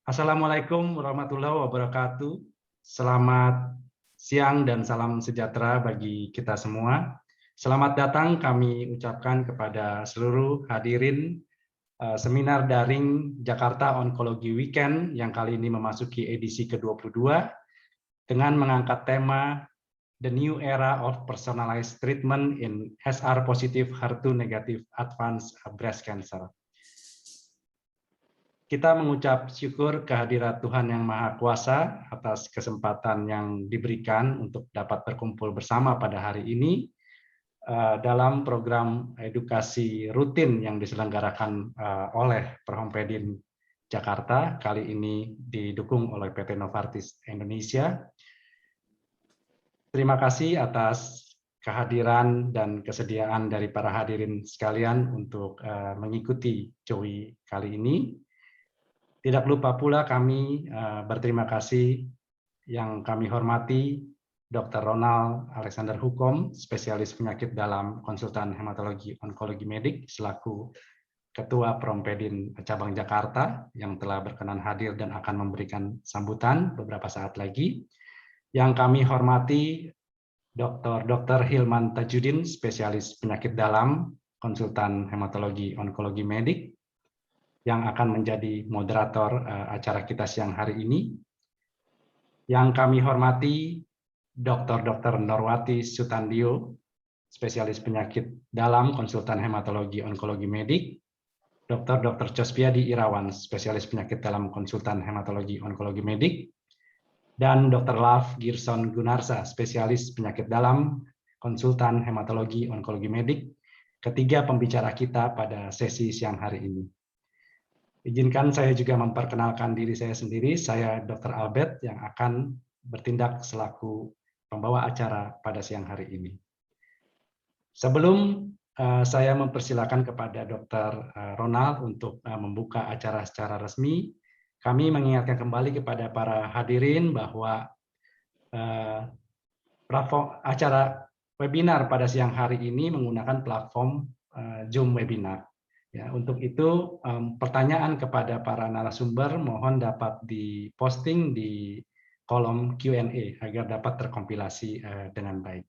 Assalamualaikum warahmatullahi wabarakatuh. Selamat siang dan salam sejahtera bagi kita semua. Selamat datang kami ucapkan kepada seluruh hadirin seminar daring Jakarta Onkologi Weekend yang kali ini memasuki edisi ke-22 dengan mengangkat tema The New Era of Personalized Treatment in HR Positive HER2 Negative Advanced Breast Cancer. Kita mengucap syukur kehadirat Tuhan Yang Maha Kuasa atas kesempatan yang diberikan untuk dapat berkumpul bersama pada hari ini dalam program edukasi rutin yang diselenggarakan oleh Perhompedin Jakarta, kali ini didukung oleh PT Novartis Indonesia. Terima kasih atas kehadiran dan kesediaan dari para hadirin sekalian untuk mengikuti JOWI kali ini. Tidak lupa pula kami berterima kasih yang kami hormati Dr. Ronald Alexander Hukom, spesialis penyakit dalam konsultan hematologi onkologi medik selaku Ketua Perhompedin Cabang Jakarta yang telah berkenan hadir dan akan memberikan sambutan beberapa saat lagi. Yang kami hormati Dr. Hilman Tajudin, spesialis penyakit dalam konsultan hematologi onkologi medik yang akan menjadi moderator acara kita siang hari ini. Yang kami hormati Dr. Norwati Sutandio, spesialis penyakit dalam konsultan hematologi onkologi medik. Dr. Cospiadi Irawan, spesialis penyakit dalam konsultan hematologi onkologi medik. Dan Dr. Lav Girson Gunarsa, spesialis penyakit dalam konsultan hematologi onkologi medik. Ketiga pembicara kita pada sesi siang hari ini. Izinkan saya juga memperkenalkan diri saya sendiri, saya Dr. Albert yang akan bertindak selaku pembawa acara pada siang hari ini. Sebelum saya mempersilakan kepada Dr. Ronald untuk membuka acara secara resmi, kami mengingatkan kembali kepada para hadirin bahwa platform acara webinar pada siang hari ini menggunakan platform Zoom webinar. Ya, untuk itu pertanyaan kepada para narasumber mohon dapat diposting di kolom Q&A agar dapat terkompilasi dengan baik.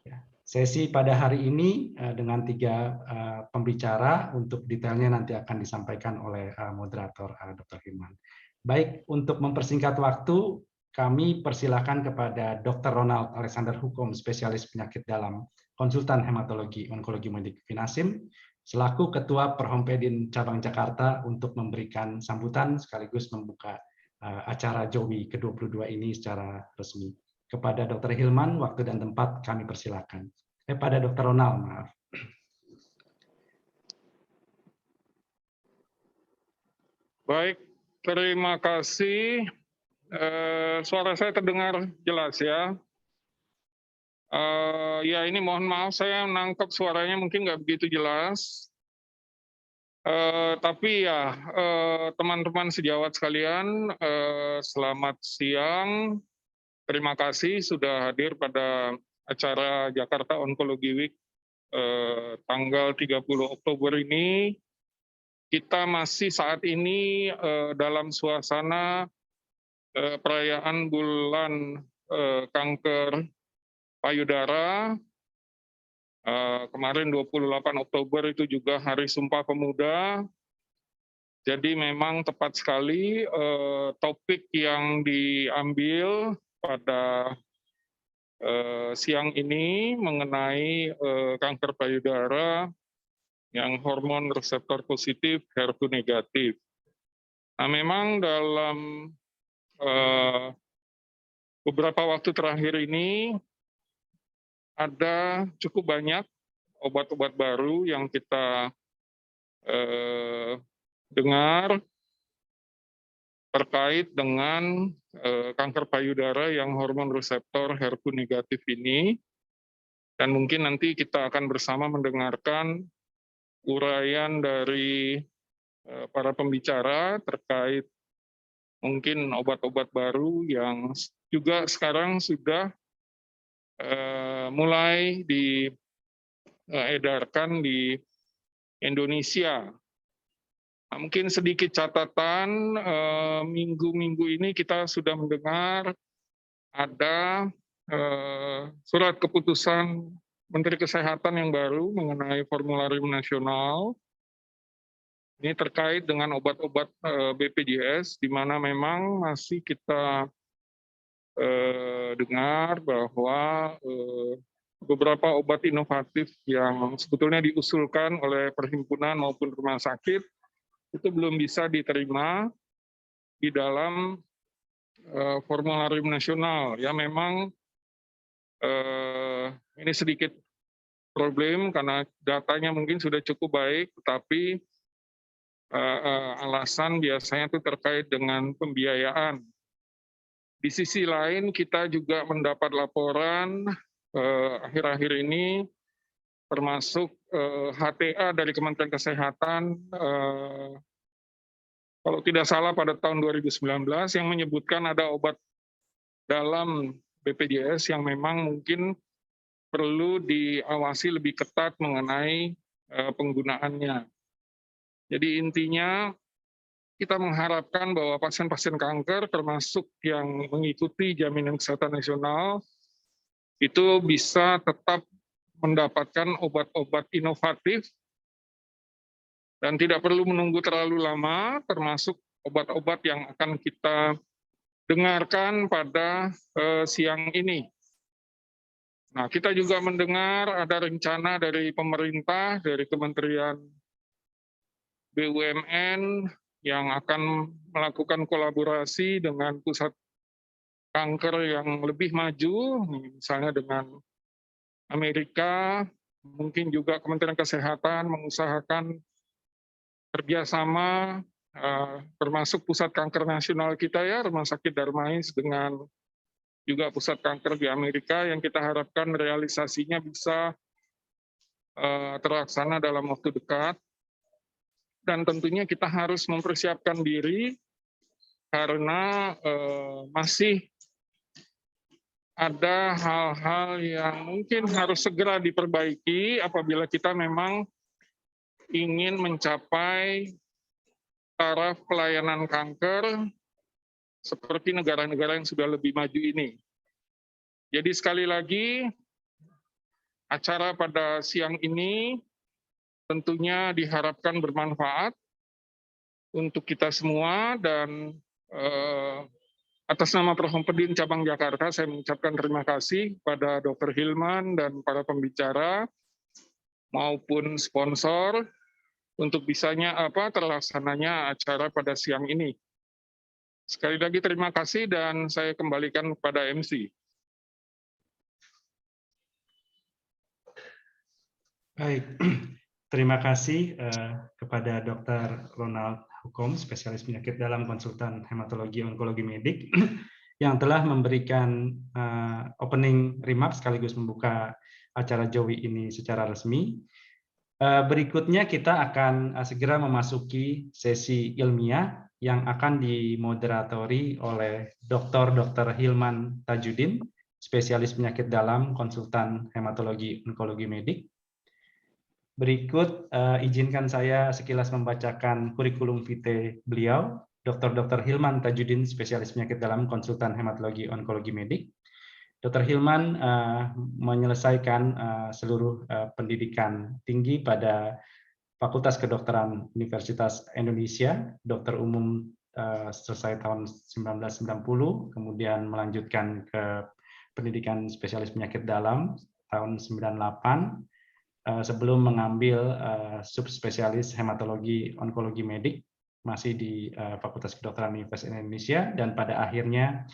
Ya, sesi pada hari ini dengan 3 pembicara, untuk detailnya nanti akan disampaikan oleh moderator Dr. Hilman. Baik, untuk mempersingkat waktu, kami persilakan kepada Dr. Ronald Alexander Hukom, spesialis penyakit dalam konsultan hematologi onkologi medik Vinasim, selaku Ketua Perhompedin Cabang Jakarta untuk memberikan sambutan sekaligus membuka acara JOWI ke-22 ini secara resmi. Kepada Dr. Hilman, waktu dan tempat kami persilakan. Pada Dr. Ronald, maaf. Baik, terima kasih. Suara saya terdengar jelas ya. Ya ini mohon maaf saya menangkap suaranya mungkin nggak begitu jelas. Tapi ya teman-teman sejawat sekalian, selamat siang. Terima kasih sudah hadir pada acara Jakarta Onkologi Week tanggal 30 Oktober ini. Kita masih saat ini dalam suasana perayaan bulan kanker payudara. Kemarin 28 Oktober itu juga Hari Sumpah Pemuda. Jadi memang tepat sekali topik yang diambil pada siang ini mengenai kanker payudara yang hormon reseptor positif HER2 negatif. Nah, memang dalam beberapa waktu terakhir ini ada cukup banyak obat-obat baru yang kita dengar terkait dengan kanker payudara yang hormon reseptor HER2 negatif ini. Dan mungkin nanti kita akan bersama mendengarkan uraian dari para pembicara terkait mungkin obat-obat baru yang juga sekarang sudah mulai diedarkan di Indonesia. Nah, mungkin sedikit catatan, minggu-minggu ini kita sudah mendengar ada surat keputusan Menteri Kesehatan yang baru mengenai formularium nasional. Ini terkait dengan obat-obat BPJS, di mana memang masih kita dengar bahwa beberapa obat inovatif yang sebetulnya diusulkan oleh perhimpunan maupun rumah sakit itu belum bisa diterima di dalam formularium nasional. Ya memang ini sedikit problem karena datanya mungkin sudah cukup baik, tetapi alasan biasanya itu terkait dengan pembiayaan. Di sisi lain kita juga mendapat laporan akhir-akhir ini termasuk HTA dari Kementerian Kesehatan kalau tidak salah pada tahun 2019 yang menyebutkan ada obat dalam BPJS yang memang mungkin perlu diawasi lebih ketat mengenai penggunaannya. Jadi intinya kita mengharapkan bahwa pasien-pasien kanker termasuk yang mengikuti jaminan kesehatan nasional itu bisa tetap mendapatkan obat-obat inovatif dan tidak perlu menunggu terlalu lama, termasuk obat-obat yang akan kita dengarkan pada siang ini. Nah, kita juga mendengar ada rencana dari pemerintah, dari Kementerian BUMN yang akan melakukan kolaborasi dengan pusat kanker yang lebih maju, misalnya dengan Amerika, mungkin juga Kementerian Kesehatan mengusahakan kerjasama termasuk pusat kanker nasional kita ya, Rumah Sakit Darmais dengan juga pusat kanker di Amerika yang kita harapkan realisasinya bisa terlaksana dalam waktu dekat. Dan tentunya kita harus mempersiapkan diri karena masih ada hal-hal yang mungkin harus segera diperbaiki apabila kita memang ingin mencapai taraf pelayanan kanker seperti negara-negara yang sudah lebih maju ini. Jadi sekali lagi, acara pada siang ini tentunya diharapkan bermanfaat untuk kita semua dan atas nama Prohompedin Cabang Jakarta, saya mengucapkan terima kasih pada Dr. Hilman dan para pembicara maupun sponsor untuk bisanya terlaksananya acara pada siang ini. Sekali lagi terima kasih dan saya kembalikan kepada MC. Baik, terima kasih kepada Dr. Ronald Hukom, spesialis penyakit dalam konsultan hematologi onkologi medik, yang telah memberikan opening remarks sekaligus membuka acara Jowi ini secara resmi. Berikutnya kita akan segera memasuki sesi ilmiah yang akan dimoderatori oleh Dr. Hilman Tajudin, spesialis penyakit dalam konsultan hematologi onkologi medik. Berikut izinkan saya sekilas membacakan kurikulum vitae beliau, Dr. Hilman Tajudin, spesialis penyakit dalam konsultan hematologi onkologi medik. Dr. Hilman menyelesaikan seluruh pendidikan tinggi pada Fakultas Kedokteran Universitas Indonesia, dokter umum selesai tahun 1990, kemudian melanjutkan ke pendidikan spesialis penyakit dalam tahun 98, sebelum mengambil subspesialis hematologi onkologi medik masih di Fakultas Kedokteran Universitas Indonesia, dan pada akhirnya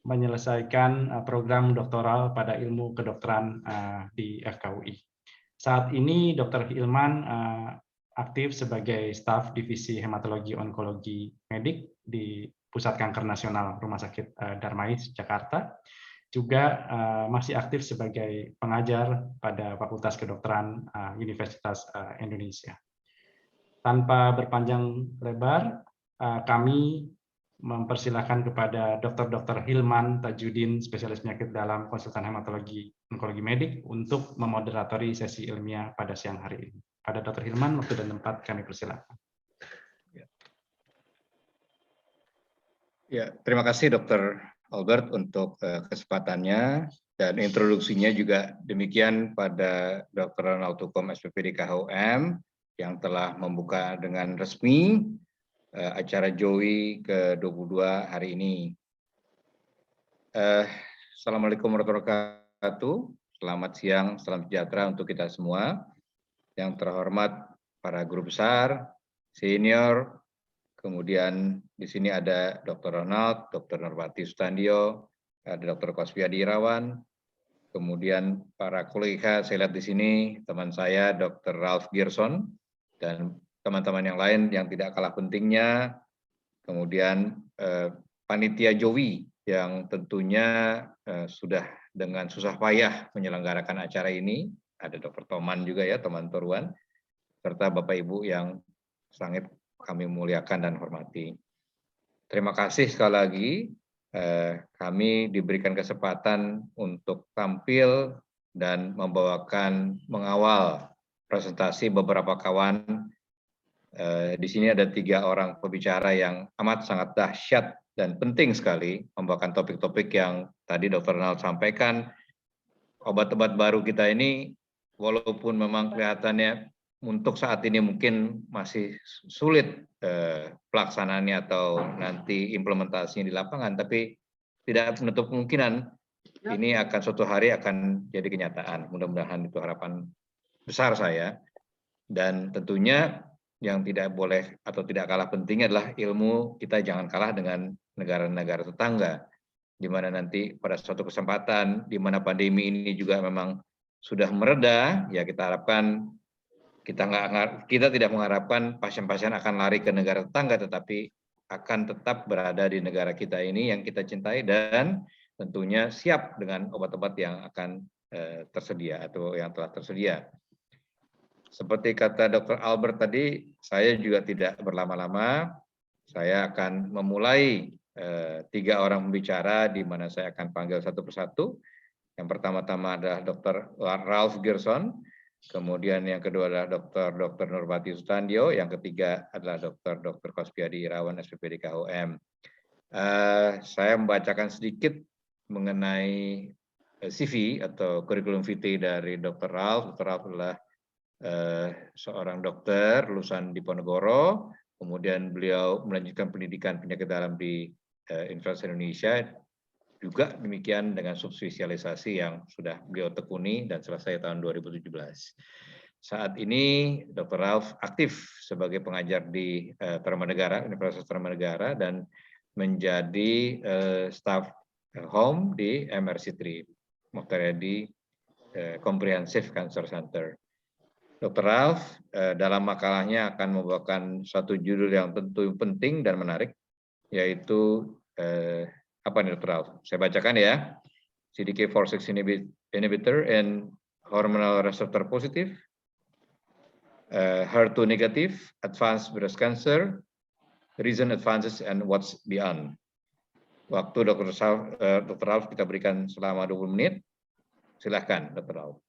menyelesaikan program doktoral pada ilmu kedokteran di FKUI. Saat ini Dr. Hilman aktif sebagai staf divisi hematologi onkologi medik di Pusat Kanker Nasional Rumah Sakit Darmais Jakarta. Juga masih aktif sebagai pengajar pada Fakultas Kedokteran Universitas Indonesia. Tanpa berpanjang lebar, kami mempersilahkan kepada Dr. Hilman Tajudin, spesialis penyakit dalam konsultan hematologi onkologi medik, untuk memoderatori sesi ilmiah pada siang hari ini. Pada Dr. Hilman, waktu dan tempat kami persilakan. Ya, terima kasih Dr. Albert untuk kesempatannya dan introduksinya juga demikian pada Dr. Ronald Tukom SPPD KHUM yang telah membuka dengan resmi acara JOWI ke-22 hari ini. Assalamualaikum warahmatullahi wabarakatuh. Selamat siang, salam sejahtera untuk kita semua. Yang terhormat para guru besar, senior, kemudian di sini ada Dr. Ronald, Dr. Nurwati Sutandio, ada Dr. Kosviadi Irawan, kemudian para kolega saya lihat di sini teman saya Dr. Ralph Gerson dan teman-teman yang lain yang tidak kalah pentingnya, kemudian panitia JOWI yang tentunya sudah dengan susah payah menyelenggarakan acara ini, ada Dr. Toman juga ya, teman Toruan, serta Bapak Ibu yang sangat kami muliakan dan hormati. Terima kasih sekali lagi kami diberikan kesempatan untuk tampil dan mengawal presentasi beberapa kawan. Di sini ada 3 orang pembicara yang amat sangat dahsyat dan penting sekali membawakan topik-topik yang tadi Dr. Ronald sampaikan. Obat-obat baru kita ini walaupun memang kelihatannya untuk saat ini mungkin masih sulit pelaksanaannya atau nanti implementasinya di lapangan, tapi tidak menutup kemungkinan ini akan suatu hari akan jadi kenyataan. Mudah-mudahan itu harapan besar saya. Dan tentunya yang tidak boleh atau tidak kalah penting adalah ilmu kita jangan kalah dengan negara-negara tetangga, di mana nanti pada suatu kesempatan, di mana pandemi ini juga memang sudah mereda, ya kita harapkan kita tidak mengharapkan pasien-pasien akan lari ke negara tetangga, tetapi akan tetap berada di negara kita ini yang kita cintai dan tentunya siap dengan obat-obat yang akan tersedia atau yang telah tersedia. Seperti kata Dr. Albert tadi, saya juga tidak berlama-lama. Saya akan memulai 3 orang pembicara di mana saya akan panggil satu persatu. Yang pertama-tama adalah Dr. Ralph Gerson, kemudian yang kedua adalah Dr. Nurwati Sutandio, yang ketiga adalah Dr. Kosviadi Irawan SPPD KHUM. Saya membacakan sedikit mengenai CV atau kurikulum vitae dari Dr. Ralph. Dr. Ralph adalah seorang dokter lulusan Diponegoro, kemudian beliau melanjutkan pendidikan penyakit dalam di Universitas Indonesia, juga demikian dengan subspesialisasi yang sudah beliau tekuni dan selesai tahun 2017. Saat ini Dr. Ralph aktif sebagai pengajar di Tarumanegara, Universitas Tarumanegara, dan menjadi staff home di MRC3, Mukhtaryadi Comprehensive Cancer Center. Dr. Ralph dalam makalahnya akan membawakan satu judul yang tentu penting dan menarik, yaitu apa nih Dr. Ralph? Saya bacakan ya. CDK4/6 inhibitor and hormonal receptor positive, HER2 negative, advanced breast cancer, recent advances and what's beyond. Waktu Dr. Ralph kita berikan selama 20 menit. Silahkan Dr. Ralph.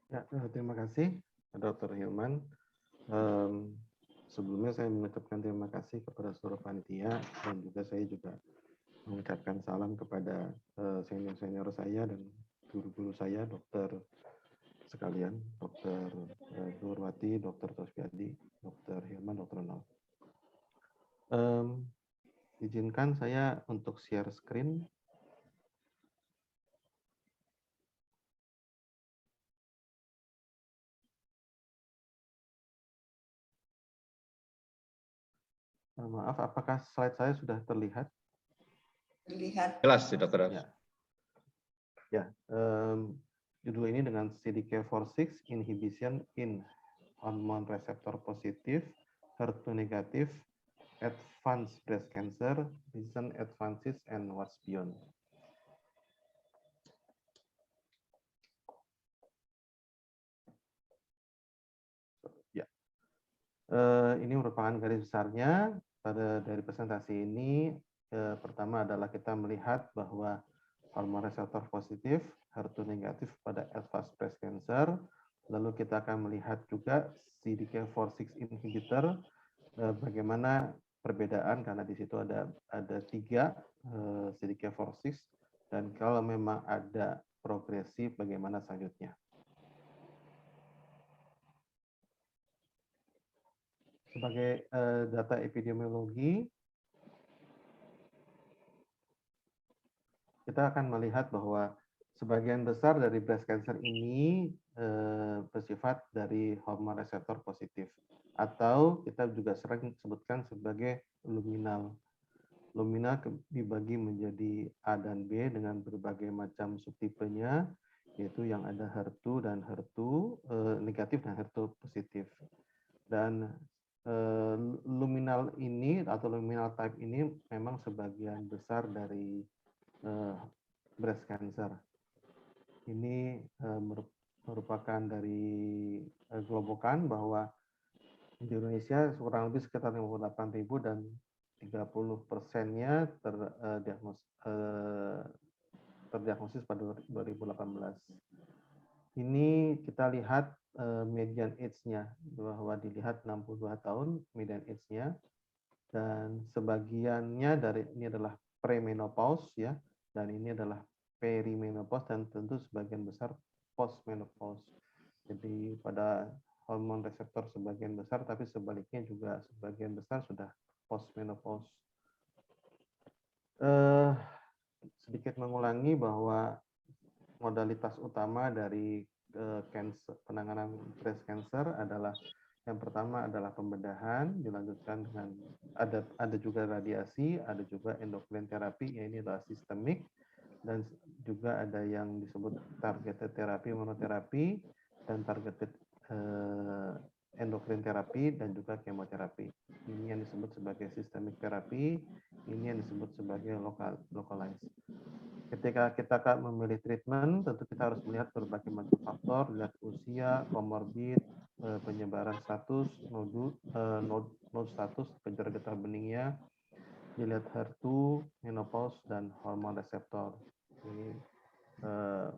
Ya, terima kasih Dr. Hilman. Sebelumnya saya mengucapkan terima kasih kepada seluruh panitia dan juga saya juga mengucapkan salam kepada senior-senior saya dan guru-guru saya, dokter sekalian, Dr. Nurwati, Dr. Kosviadi, Dr. Hilman, Dr. Ronald. Izinkan saya untuk share screen. Maaf, apakah slide saya sudah terlihat? Terlihat. Jelas, Dr. Ya. Ya, judul ini dengan CDK4/6 inhibition in hormone receptor positive, HER2 negative, advanced breast cancer, recent advances and what's beyond. Ya, ini merupakan garis besarnya. Dari presentasi ini, pertama adalah kita melihat bahwa hormon reseptor positif, HER2 negatif pada advanced breast cancer. Lalu kita akan melihat juga CDK4/6 inhibitor bagaimana perbedaan, karena di situ ada 3 CDK4/6, dan kalau memang ada progresif bagaimana selanjutnya. Sebagai data epidemiologi, kita akan melihat bahwa sebagian besar dari breast cancer ini bersifat dari hormon reseptor positif, atau kita juga sering sebutkan sebagai luminal. Luminal dibagi menjadi A dan B dengan berbagai macam subtipenya, yaitu yang ada HER2 dan HER2 negatif dan HER2 positif. Dan luminal ini atau luminal type ini memang sebagian besar dari breast cancer. Ini merupakan dari Globokan bahwa di Indonesia kurang lebih sekitar 58.000 dan 30%-nya terdiagnosis pada 2018. Ini kita lihat median age-nya, bahwa dilihat 62 tahun median age-nya, dan sebagiannya dari ini adalah premenopause ya, dan ini adalah perimenopause, dan tentu sebagian besar postmenopause. Jadi pada hormon reseptor sebagian besar, tapi sebaliknya juga sebagian besar sudah postmenopause. Sedikit mengulangi bahwa modalitas utama dari penanganan breast cancer adalah yang pertama adalah pembedahan, dilanjutkan dengan ada juga radiasi, ada juga endokrin terapi, ya ini adalah sistemik, dan juga ada yang disebut targeted terapi, monoterapi, dan targeted endokrin terapi, dan juga kemoterapi. Ini yang disebut sebagai sistemik terapi, ini yang disebut sebagai localized. Ketika kita memilih treatment, tentu kita harus melihat berbagai macam faktor, lihat usia, komorbid, penyebaran status, node status, kelenjar getah beningnya, dilihat HER2, menopause, dan hormon reseptor. Ini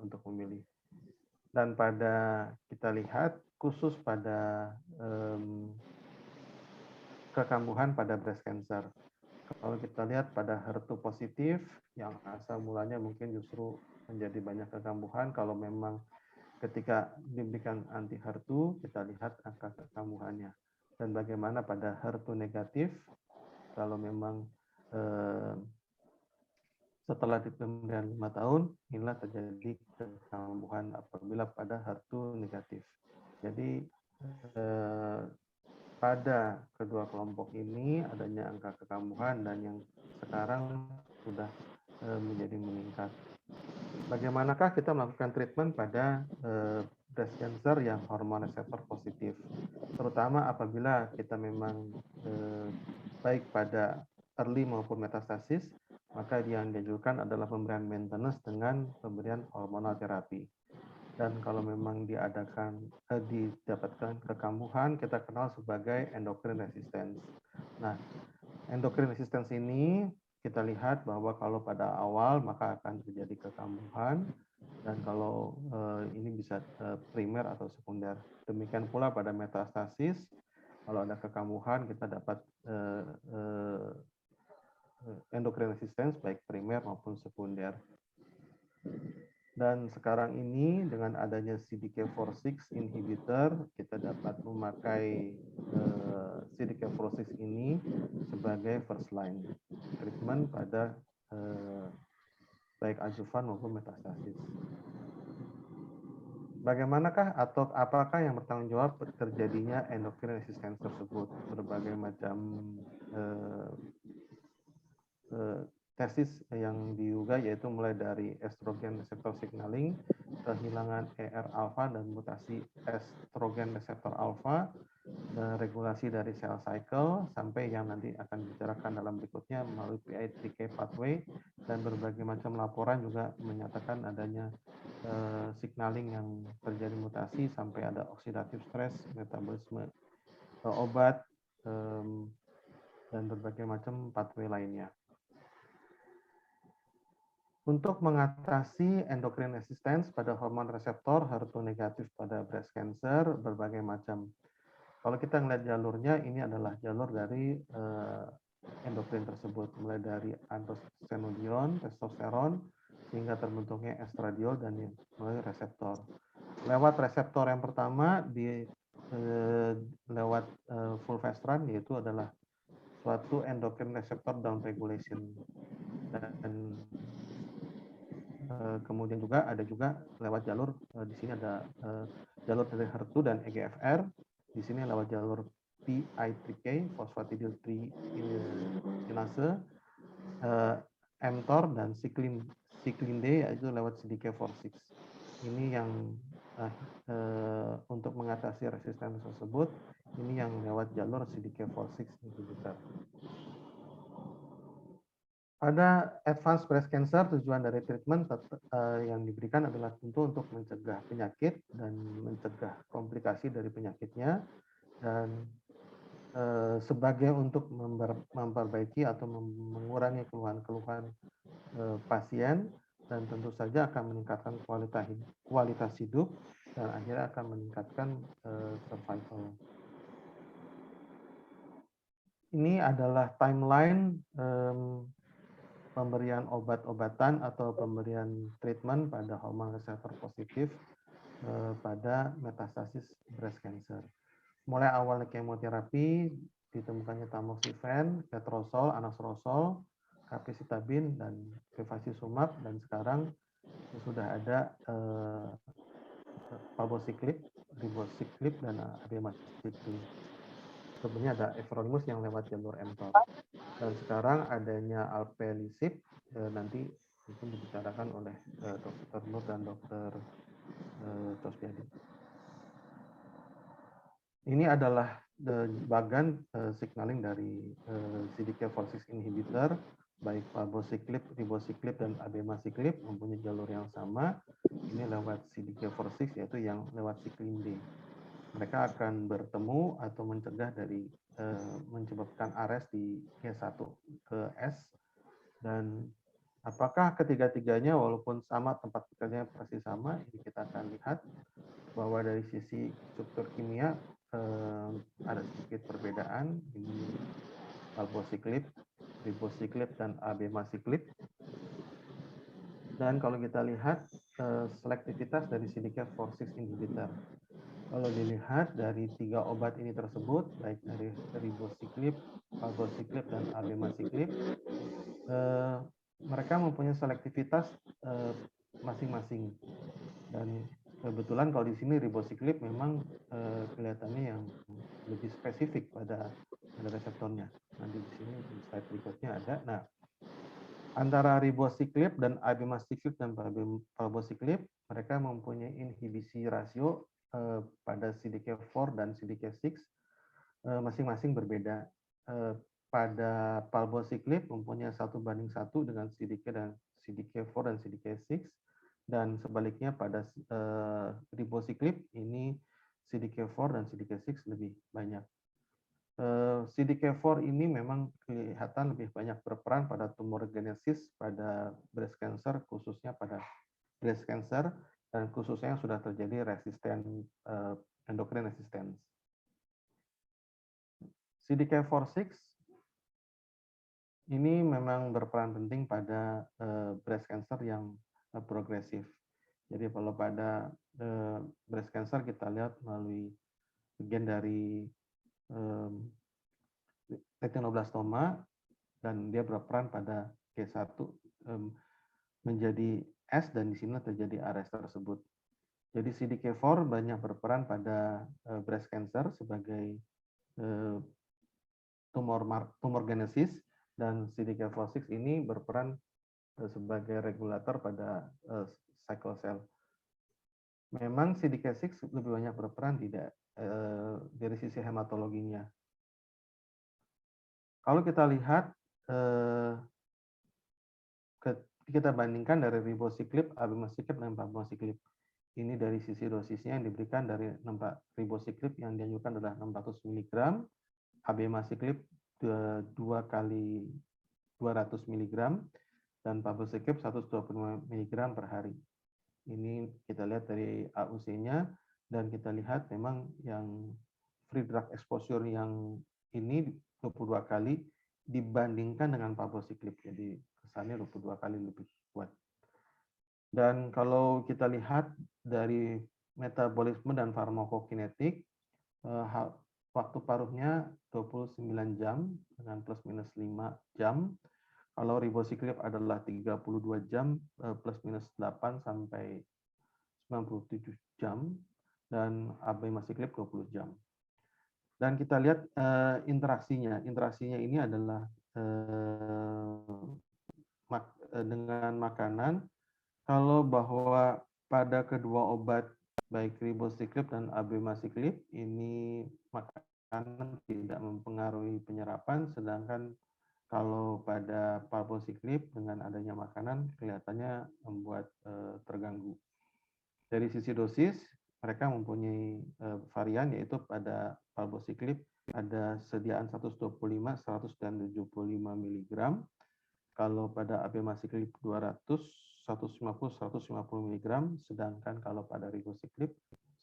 untuk memilih. Dan pada kita lihat khusus pada kekambuhan pada breast cancer. Kalau kita lihat pada HER2 positif, yang asal mulanya mungkin justru menjadi banyak kekambuhan, kalau memang ketika diberikan anti HER2, kita lihat angka kekambuhannya. Dan bagaimana pada HER2 negatif, kalau memang setelah pemberian 5 tahun, inilah terjadi kekambuhan apabila pada HER2 negatif. Jadi pada kedua kelompok ini adanya angka kekambuhan, dan yang sekarang sudah menjadi meningkat. Bagaimanakah kita melakukan treatment pada breast cancer yang hormon reseptor positif? Terutama apabila kita memang baik pada early maupun metastasis, maka yang dianjurkan adalah pemberian maintenance dengan pemberian hormonal terapi. Dan kalau memang didapatkan kekambuhan, kita kenal sebagai endocrine resistance. Nah, endocrine resistance ini kita lihat bahwa kalau pada awal maka akan terjadi kekambuhan, dan kalau ini bisa primer atau sekunder. Demikian pula pada metastasis, kalau ada kekambuhan kita dapat endocrine resistance baik primer maupun sekunder. Dan sekarang ini dengan adanya CDK4/6 inhibitor, kita dapat memakai CDK4/6 ini sebagai first line treatment pada baik adjuvan maupun metastasis. Bagaimanakah atau apakah yang bertanggung jawab terjadinya endocrine resistance tersebut? Berbagai macam tesis yang diuga, yaitu mulai dari estrogen receptor signaling, kehilangan ER-alpha dan mutasi estrogen reseptor alpha, regulasi dari cell cycle, sampai yang nanti akan dibicarakan dalam berikutnya melalui PI3K pathway, dan berbagai macam laporan juga menyatakan adanya signaling yang terjadi mutasi, sampai ada oxidative stress, metabolisme obat, dan berbagai macam pathway lainnya. Untuk mengatasi endocrine resistance pada hormon reseptor HER2 negatif pada breast cancer, berbagai macam Kalau kita melihat jalurnya, ini adalah jalur dari endokrin tersebut, mulai dari androstenedion, testosteron, sehingga terbentuknya estradiol dan melalui reseptor. Lewat reseptor yang pertama lewat fulvestrant, yaitu adalah suatu endocrine receptor down regulation, dan kemudian juga ada juga lewat jalur di sini ada jalur dari HER2 dan EGFR, di sini lewat jalur PI3K fosfatidiltriinase, mTOR dan cyclin D, yaitu lewat CDK4/6. Ini yang untuk mengatasi resistensi tersebut, ini yang lewat jalur CDK4/6 inhibitor. Pada advanced breast cancer, tujuan dari treatment yang diberikan adalah tentu untuk mencegah penyakit dan mencegah komplikasi dari penyakitnya, dan sebagai untuk memperbaiki atau mengurangi keluhan-keluhan pasien, dan tentu saja akan meningkatkan kualitas hidup dan akhirnya akan meningkatkan survival. Ini adalah timeline pemberian obat-obatan atau pemberian treatment pada hormon reseptor positif pada metastasis breast cancer. Mulai awalnya kemoterapi, ditemukannya tamoxifen, letrozol, anastrozol, capecitabine, dan bevacizumab, dan sekarang sudah ada palbociclib, ribociclib, dan abemaciclib. Sebenarnya ada everolimus yang lewat jalur mTOR. Dan sekarang adanya alpelisib, nanti itu dibicarakan oleh Dr. Nur dan Dr. Tosbiadi. Ini adalah bagan signaling dari CDK4/6 inhibitor, baik palbociclib, ribociclib, dan abemaciclib mempunyai jalur yang sama. Ini lewat CDK4/6, yaitu yang lewat cyclin D. Mereka akan bertemu atau mencegah dari menyebabkan ares di G1 ke S, dan apakah ketiga-tiganya walaupun sama tempat bekerjanya persis sama, ini kita akan lihat bahwa dari sisi struktur kimia ada sedikit perbedaan. Ini palbociclib, ribociclib, dan abemaciclib. Dan kalau kita lihat selektivitas dari CDK4/6 inhibitor, kalau dilihat dari 3 obat ini tersebut, baik dari ribociclib, palbociclib, dan abemaciclib, mereka mempunyai selektivitas masing-masing. Dan kebetulan kalau di sini ribociclib memang kelihatannya yang lebih spesifik pada reseptornya. Nanti di sini di slide berikutnya ada. Nah, antara ribociclib dan abemaciclib dan palbociclib, mereka mempunyai inhibisi rasio pada CDK4 dan CDK6 masing-masing berbeda. Pada palbociclib mempunyai 1:1 dengan CDK4 dan CDK6, dan sebaliknya pada ribociclib ini CDK4 dan CDK6 lebih banyak. CDK4 ini memang kelihatan lebih banyak berperan pada tumorigenesis pada breast cancer, khususnya pada breast cancer, dan khususnya yang sudah terjadi resisten endocrine resistance. CDK4/6 ini memang berperan penting pada breast cancer yang progresif. Jadi kalau pada breast cancer kita lihat melalui bagian dari retinoblastoma, dan dia berperan pada G1 menjadi S, dan di sini terjadi ares tersebut. Jadi CDK4 banyak berperan pada breast cancer sebagai tumor genesis, dan CDK4/6 ini berperan sebagai regulator pada cycle cell. Memang CDK6 lebih banyak berperan tidak dari sisi hematologinya. Kalau kita lihat, kita bandingkan dari ribociclib, abemaciclib, dan palbociclib. Ini dari sisi dosisnya yang diberikan dari ribociclib yang dianjurkan adalah 600 mg, abemaciclib 2 kali 200 mg, dan palbociclib 125 mg per hari. Ini kita lihat dari AUC-nya, dan kita lihat memang yang free drug exposure yang ini 22 kali dibandingkan dengan palbociclib. Jadi kesannya 22 kali lebih kuat. Dan kalau kita lihat dari metabolisme dan farmakokinetik, waktu paruhnya 29 jam dengan plus minus 5 jam. Kalau ribociclib adalah 32 jam plus minus 8 sampai 97 jam, dan abemaciclib 20 jam. Dan kita lihat interaksinya. Interaksinya ini adalah dengan makanan. Kalau bahwa pada kedua obat baik ribociclib dan abemaciclib ini makanan tidak mempengaruhi penyerapan, sedangkan kalau pada palbociclib dengan adanya makanan kelihatannya membuat terganggu. Dari sisi dosis, mereka mempunyai varian, yaitu pada palbociclib ada sediaan 125, 100, dan 75 mg. Kalau pada abemaciclib 200, 150, 150 mg, sedangkan kalau pada ribociclib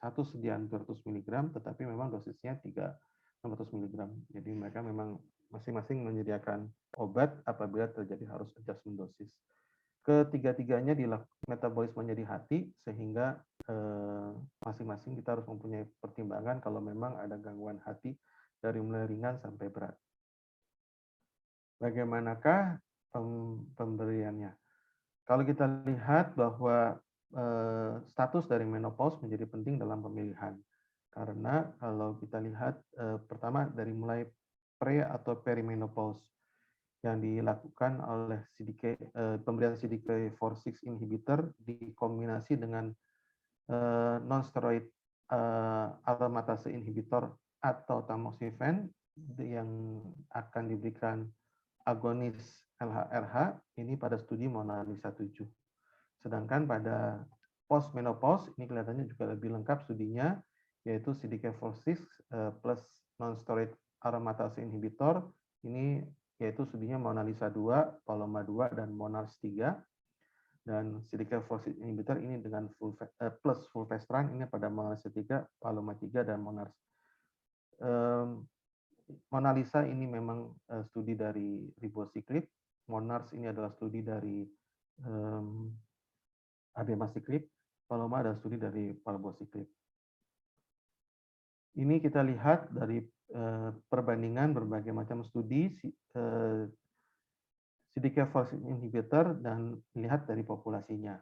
satu sediaan 200 mg, tetapi memang dosisnya 600 mg. Jadi mereka memang masing-masing menyediakan obat apabila terjadi harus adjustment dosis. Ketiga-tiganya metabolismenya di hati, sehingga masing-masing kita harus mempunyai pertimbangan kalau memang ada gangguan hati dari mulai ringan sampai berat. Bagaimanakah pemberiannya? Kalau kita lihat bahwa status dari menopause menjadi penting dalam pemilihan. Karena kalau kita lihat pertama dari mulai pre atau perimenopause yang dilakukan oleh pemberian CDK4/6 inhibitor dikombinasi dengan non-steroid aromatase inhibitor atau tamoxifen yang akan diberikan agonis LHRH ini pada studi Mona Lisa 7. Sedangkan pada post-menopause ini kelihatannya juga lebih lengkap studinya, yaitu CDK4/6 plus non-steroid aromatase inhibitor. Ini yaitu studinya Mona Lisa 2, Paloma 2, dan Monarch 3. Dan CDK4/6 inhibitor ini dengan plus fulvestrant ini pada Mona Lisa 3, Paloma 3, dan Monarch. Mona Lisa ini memang studi dari ribociclib. Monarch ini adalah studi dari abemaciclib. Paloma adalah studi dari palbociclib. Ini kita lihat dari perbandingan berbagai macam studi CDK4/6 inhibitor dan lihat dari populasinya.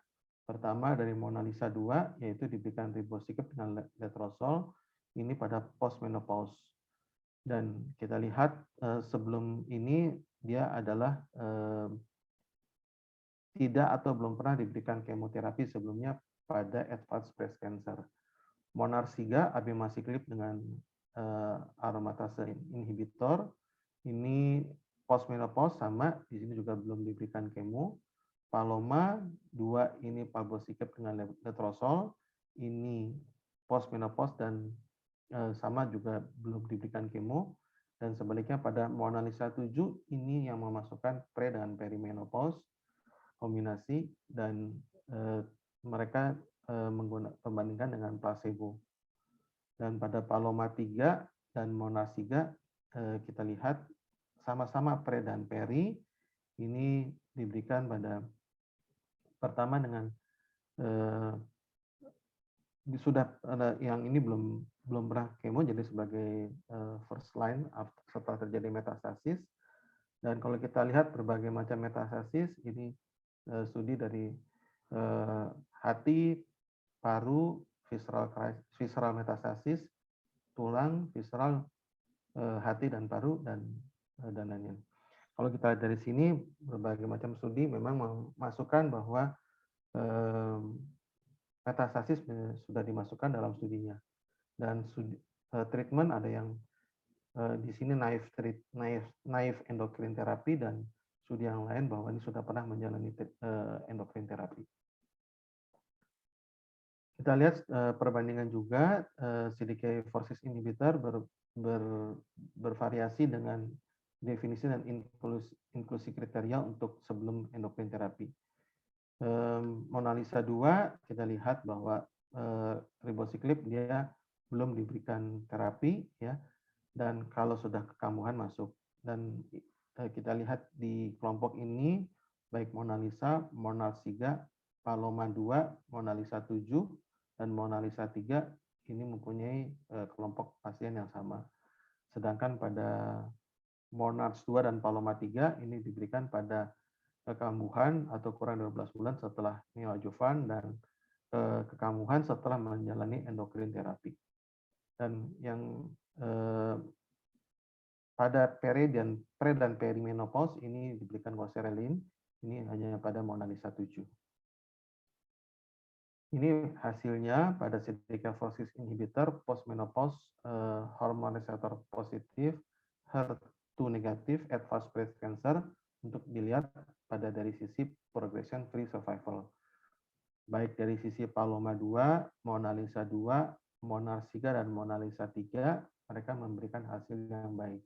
Pertama dari Mona Lisa 2, yaitu diberikan ribociclib dengan letrozole, ini pada post-menopause. Dan kita lihat sebelum ini dia adalah tidak atau belum pernah diberikan kemoterapi sebelumnya pada advanced breast cancer. Monarch 3, abemaciclib dengan aromatase inhibitor, ini post-menopause sama, di sini juga belum diberikan kemo. Paloma 2 ini palbociclib dengan letrozole, ini post-menopause dan sama juga belum diberikan kemo. Dan sebaliknya pada Mona Lisa 7 ini yang memasukkan pre dan perimenopause kombinasi, dan mereka membandingkan dengan placebo. Dan pada Paloma 3 dan Monarch 3 kita lihat sama-sama pre dan peri, ini diberikan pada pertama dengan sudah yang ini belum pernah kemo, jadi sebagai first line setelah terjadi metastasis. Dan kalau kita lihat berbagai macam metastasis, ini studi dari hati, paru, visceral metastasis, tulang, visceral, hati dan paru, dan lain-lain. Kalau kita lihat dari sini, berbagai macam studi memang memasukkan bahwa metastasis sudah dimasukkan dalam studinya. Dan treatment ada yang di sini naive endocrine therapy, dan studi yang lain bahwa ini sudah pernah menjalani endocrine therapy. Kita lihat perbandingan juga CDK4/6 inhibitor bervariasi dengan definisi dan inklusi kriteria untuk sebelum endocrine therapy. Mona Lisa 2 kita lihat bahwa ribociclib dia belum diberikan terapi ya, dan kalau sudah kekambuhan masuk. Dan kita lihat di kelompok ini baik Mona Lisa, Monars 3, Paloma 2, Mona Lisa 7, dan Mona Lisa 3 ini mempunyai kelompok pasien yang sama. Sedangkan pada Monars 2 dan Paloma 3 ini diberikan pada kekambuhan atau kurang 12 bulan setelah neoadjuvan dan kekambuhan setelah menjalani endokrin terapi. Dan yang pada pre dan perimenopause ini diberikan goserelin, ini hanya pada Mona Lisa 7. Ini hasilnya pada CDK4/6 inhibitor postmenopause hormon reseptor positif HER2 negatif advanced breast cancer untuk dilihat pada dari sisi progression free survival. Baik dari sisi Paloma 2, Mona Lisa 2, Monars 3 dan Mona Lisa 3 mereka memberikan hasil yang baik.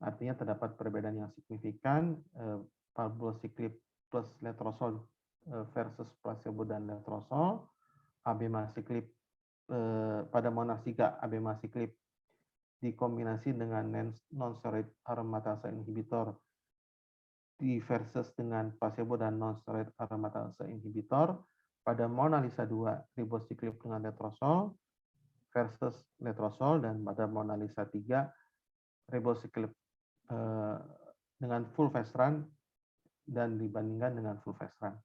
Artinya terdapat perbedaan yang signifikan palbociclib plus letrozole versus placebo dan letrozole, abemaciclib pada Monars 3 abemaciclib dikombinasi dengan non-steroid aromatase inhibitor versus dengan placebo dan non-steroid aromatase inhibitor. Pada Mona Lisa 2 ribociclib dengan letrozole versus letrozole, dan pada Mona Lisa 3 ribociclib dengan fulvestrant dan dibandingkan dengan fulvestrant.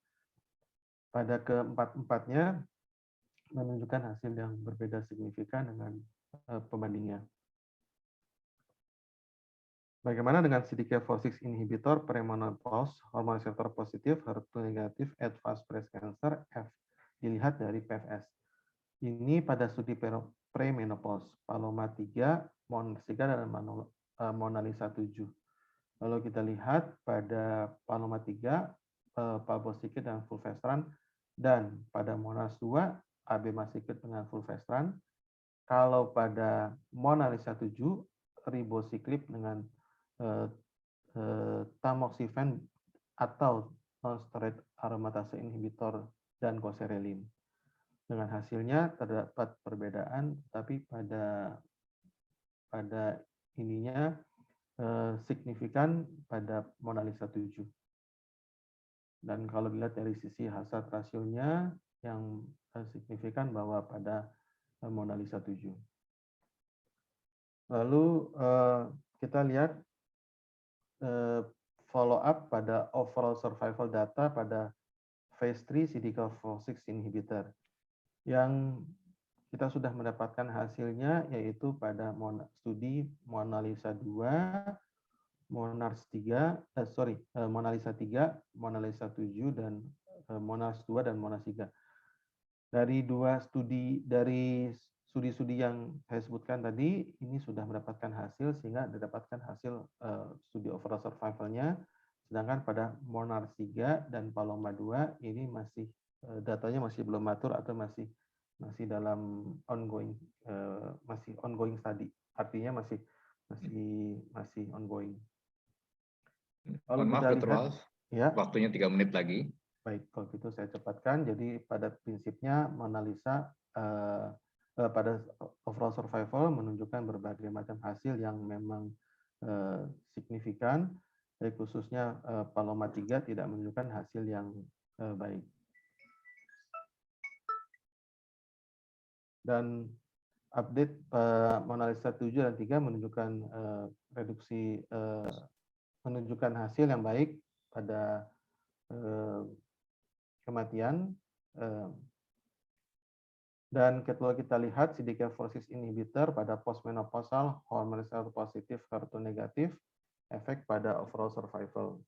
Pada keempat-empatnya menunjukkan hasil yang berbeda signifikan dengan pembandingnya. Bagaimana dengan CDK4/6 inhibitor premenopause hormon reseptor positif HER2 negatif advanced breast cancer F dilihat dari PFS. Ini pada studi premenopause Paloma 3, Monars 3 dan Mona Lisa 7. Lalu kita lihat pada Paloma 3 palbociclib dengan fulvestrant, dan pada Monars 2 abemaciclib dengan fulvestrant. Kalau pada Mona Lisa 7 ribociclib dengan tamoxifen atau non-steroid aromatase inhibitor dan goserelin. Dengan hasilnya terdapat perbedaan, tapi pada ininya signifikan pada Mona Lisa 7. Dan kalau dilihat dari sisi hazard rasionya yang signifikan bahwa pada Mona Lisa 7. Lalu kita lihat follow up pada overall survival data pada phase 3 CDK4/6 inhibitor. Yang kita sudah mendapatkan hasilnya yaitu pada studi Mona Lisa 2, Monars 3, Mona Lisa 3, Mona Lisa 7 dan Monars 2 dan Monars 3. Dari studi-studi yang saya sebutkan tadi, ini sudah mendapatkan hasil sehingga didapatkan hasil studi overall survival-nya. Sedangkan pada Monars 3 dan Paloma 2 ini masih datanya masih belum matur atau masih dalam ongoing study. Artinya masih ongoing. Mohon maaf, Dr. Walsh, ya. Waktunya 3 menit lagi. Baik, kalau gitu saya cepatkan. Jadi pada prinsipnya Mona Lisa pada overall survival menunjukkan berbagai macam hasil yang memang signifikan, khususnya Paloma 3 tidak menunjukkan hasil yang baik. Dan update Mona Lisa 7 dan 3 menunjukkan menunjukkan hasil yang baik pada kematian. Dan kalau kita lihat CDK4/6 inhibitor pada postmenopausal hormon reseptor positif HER2 negatif efek pada overall survival.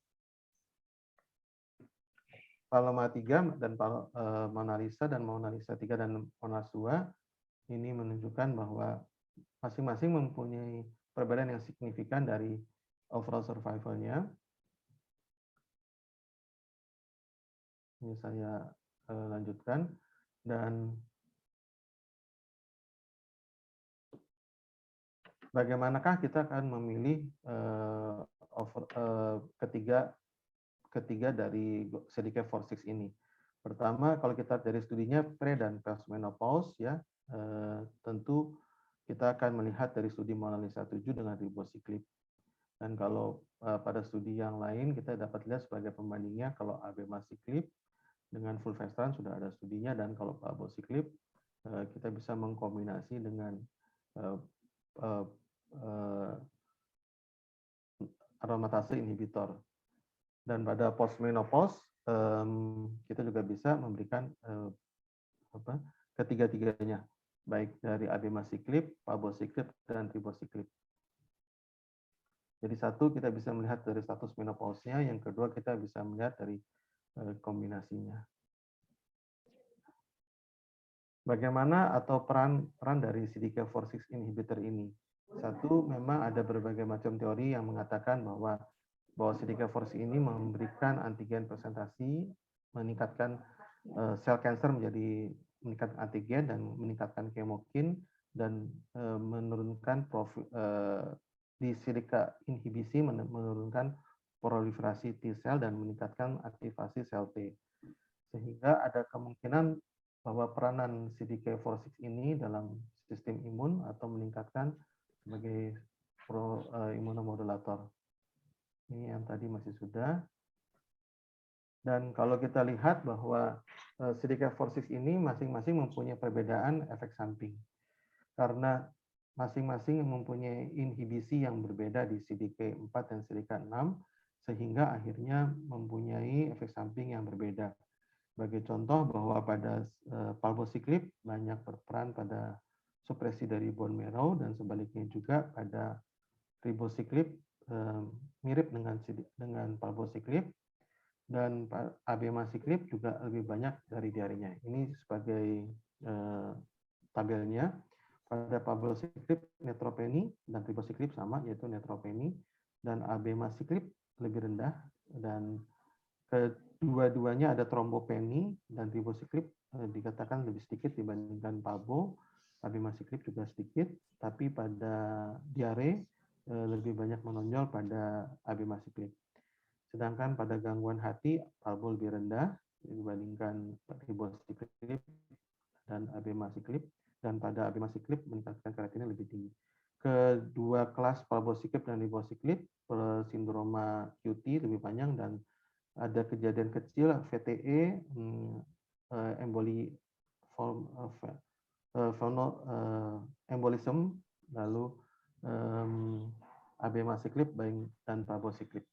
Paloma 3 dan Mona Lisa dan Mona Lisa 3 dan Monars 2 ini menunjukkan bahwa masing-masing mempunyai perbedaan yang signifikan dari overall survival-nya. Ini saya lanjutkan. Dan bagaimanakah kita akan memilih ketiga dari CDK4/6 ini? Pertama, kalau kita dari studinya pre dan postmenopause ya, tentu kita akan melihat dari studi Monalisa 7 dengan ribosiklib. Dan kalau pada studi yang lain kita dapat lihat sebagai pembandingnya kalau abemaciclib dengan fulvestrant sudah ada studinya, dan kalau palbociclib kita bisa mengkombinasi dengan aromatase inhibitor. Dan pada postmenopause kita juga bisa memberikan ketiga-tiganya, baik dari abemaciclib, palbociclib, dan ribociclib. Jadi satu, kita bisa melihat dari status menopause-nya, yang kedua kita bisa melihat dari kombinasinya. Bagaimana atau peran dari CDK4/6 inhibitor ini? Satu, memang ada berbagai macam teori yang mengatakan bahwa CDK4/6 ini memberikan antigen presentasi, meningkatkan sel kanker menjadi meningkatkan antigen dan meningkatkan kemokin, dan menurunkan di CDK inhibisi menurunkan proliferasi T sel dan meningkatkan aktivasi sel T. Sehingga ada kemungkinan bahwa peranan CDK4/6 ini dalam sistem imun atau meningkatkan sebagai imunomodulator. Ini yang tadi masih sudah. Dan kalau kita lihat bahwa CDK4/6 ini masing-masing mempunyai perbedaan efek samping. Karena masing-masing mempunyai inhibisi yang berbeda di CDK4 dan CDK6, sehingga akhirnya mempunyai efek samping yang berbeda. Sebagai contoh bahwa pada palbociclib banyak berperan pada supresi dari bone marrow, dan sebaliknya juga pada ribociclib mirip dengan palbociclib, dan abemaciclib juga lebih banyak dari diarenya. Ini sebagai tabelnya. Pada palbociclib neutropenia dan ribociclib sama, yaitu neutropenia, dan abemaciclib lebih rendah, dan kedua-duanya ada trombopenia, dan ribociclib dikatakan lebih sedikit dibandingkan palbo. Abemaciclib juga sedikit, tapi pada diare lebih banyak menonjol pada abemaciclib. Sedangkan pada gangguan hati, palbo lebih rendah dibandingkan ribociclib dan abemaciclib, dan pada abemaciclib meningkatkan kreatinina lebih tinggi. Kedua kelas palbociclib dan ribociclib sindroma QT lebih panjang, dan ada kejadian kecil VTE, emboli embolism, lalu abemaciclib dan palbociclib.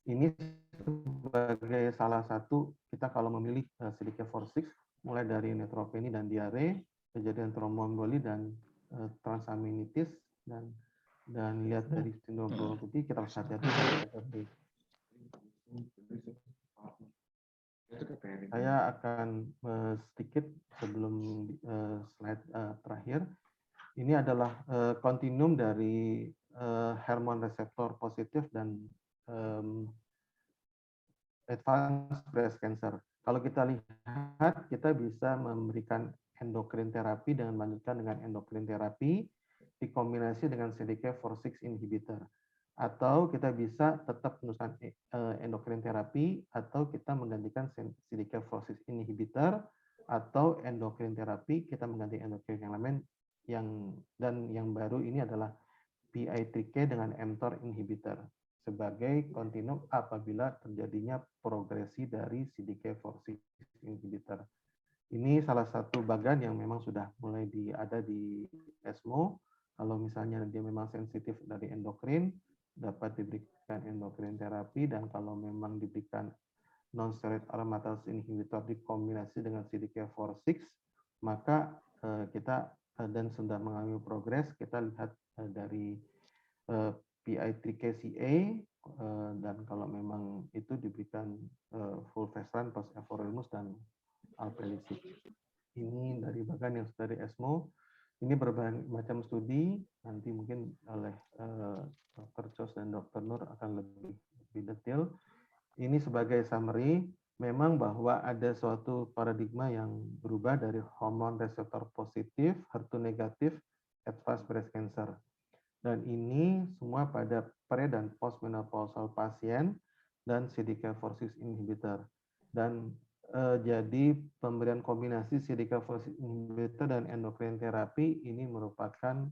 Ini sebagai salah satu kita kalau memilih CDK4/6 mulai dari neutropenia dan diare, kejadian tromboemboli dan transaminitis, dan lihat dari sindrom bronkitis, kita harus hati-hati. Saya akan sedikit sebelum slide terakhir. Ini adalah kontinum dari hormon reseptor positif dan advanced breast cancer. Kalau kita lihat, kita bisa memberikan endokrin terapi dengan melanjutkan dengan endokrin terapi dikombinasi dengan CDK4/6 inhibitor. Atau kita bisa tetap meneruskan endokrin terapi, atau kita menggantikan CDK4/6 inhibitor, atau endokrin terapi kita mengganti endokrin yang lain, dan yang baru ini adalah PI3K dengan mTOR inhibitor sebagai kontinum apabila terjadinya progresi dari CDK4/6 inhibitor. Ini salah satu bagan yang memang sudah mulai ada di ESMO. Kalau misalnya dia memang sensitif dari endokrin, dapat diberikan endokrin terapi, dan kalau memang diberikan non-steroid aromatase inhibitor dikombinasi dengan CDK4/6, maka kita dan sudah mengalami progres, kita lihat dari PI3KCA, dan kalau memang itu diberikan fulvestrant plus everolimus dan alpelisib. Ini dari bagan yang sudah dari ESMO. Ini berbagai macam studi, nanti mungkin oleh Dr. Jos dan Dr. Nur akan lebih detail. Ini sebagai summary, memang bahwa ada suatu paradigma yang berubah dari hormon reseptor positif, HER2 negatif, advanced breast cancer. Dan ini semua pada pre- dan postmenopausal pasien dan CDK4/6 inhibitor. Dan jadi pemberian kombinasi CDK4/6 inhibitor dan endocrine terapi ini merupakan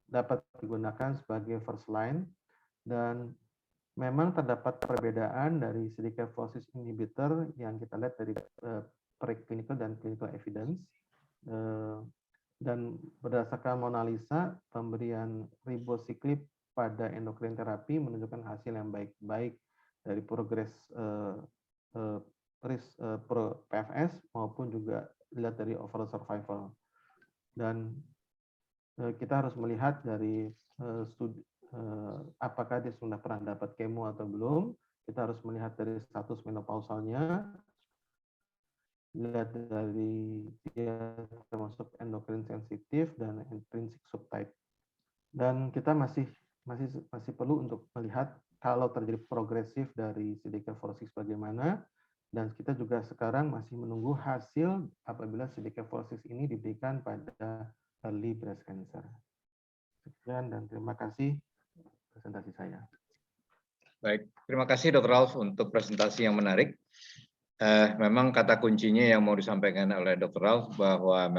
dapat digunakan sebagai first line, dan memang terdapat perbedaan dari CDK4/6 inhibitor yang kita lihat dari preclinical dan clinical evidence, dan berdasarkan Mona Lisa, pemberian ribociclib pada endocrine terapi menunjukkan hasil yang baik-baik dari progres PFS maupun juga dilihat dari overall survival. Dan kita harus melihat dari studi apakah dia sudah pernah dapat kemo atau belum. Kita harus melihat dari status menopausalnya, lihat dari dia termasuk endocrine sensitif dan intrinsic subtype. Dan kita masih perlu untuk melihat kalau terjadi progresif dari CDK4/6 bagaimana, dan kita juga sekarang masih menunggu hasil apabila CDK4/6 ini diberikan pada early breast cancer. Sekian dan terima kasih presentasi saya. Baik, terima kasih Dr. Ralf untuk presentasi yang menarik. Memang kata kuncinya yang mau disampaikan oleh Dr. Ralf bahwa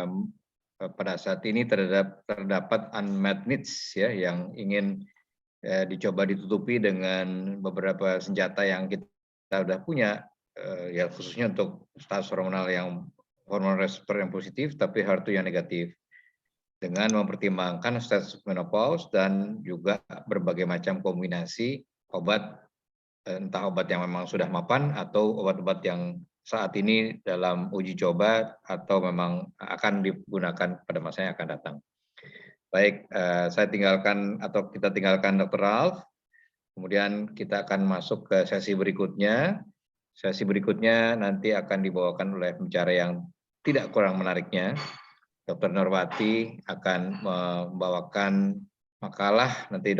pada saat ini terdapat unmet needs ya, yang ingin dicoba ditutupi dengan beberapa senjata yang kita sudah punya, ya khususnya untuk status hormonal yang hormon reseptor yang positif tapi HER2 yang negatif, dengan mempertimbangkan status menopause dan juga berbagai macam kombinasi obat, entah obat yang memang sudah mapan atau obat-obat yang saat ini dalam uji coba atau memang akan digunakan pada masa yang akan datang. Baik, saya tinggalkan atau kita tinggalkan Dr. Ralf, kemudian kita akan masuk ke sesi berikutnya. Sesi berikutnya nanti akan dibawakan oleh pembicara yang tidak kurang menariknya. Dr. Nurwati akan membawakan makalah, nanti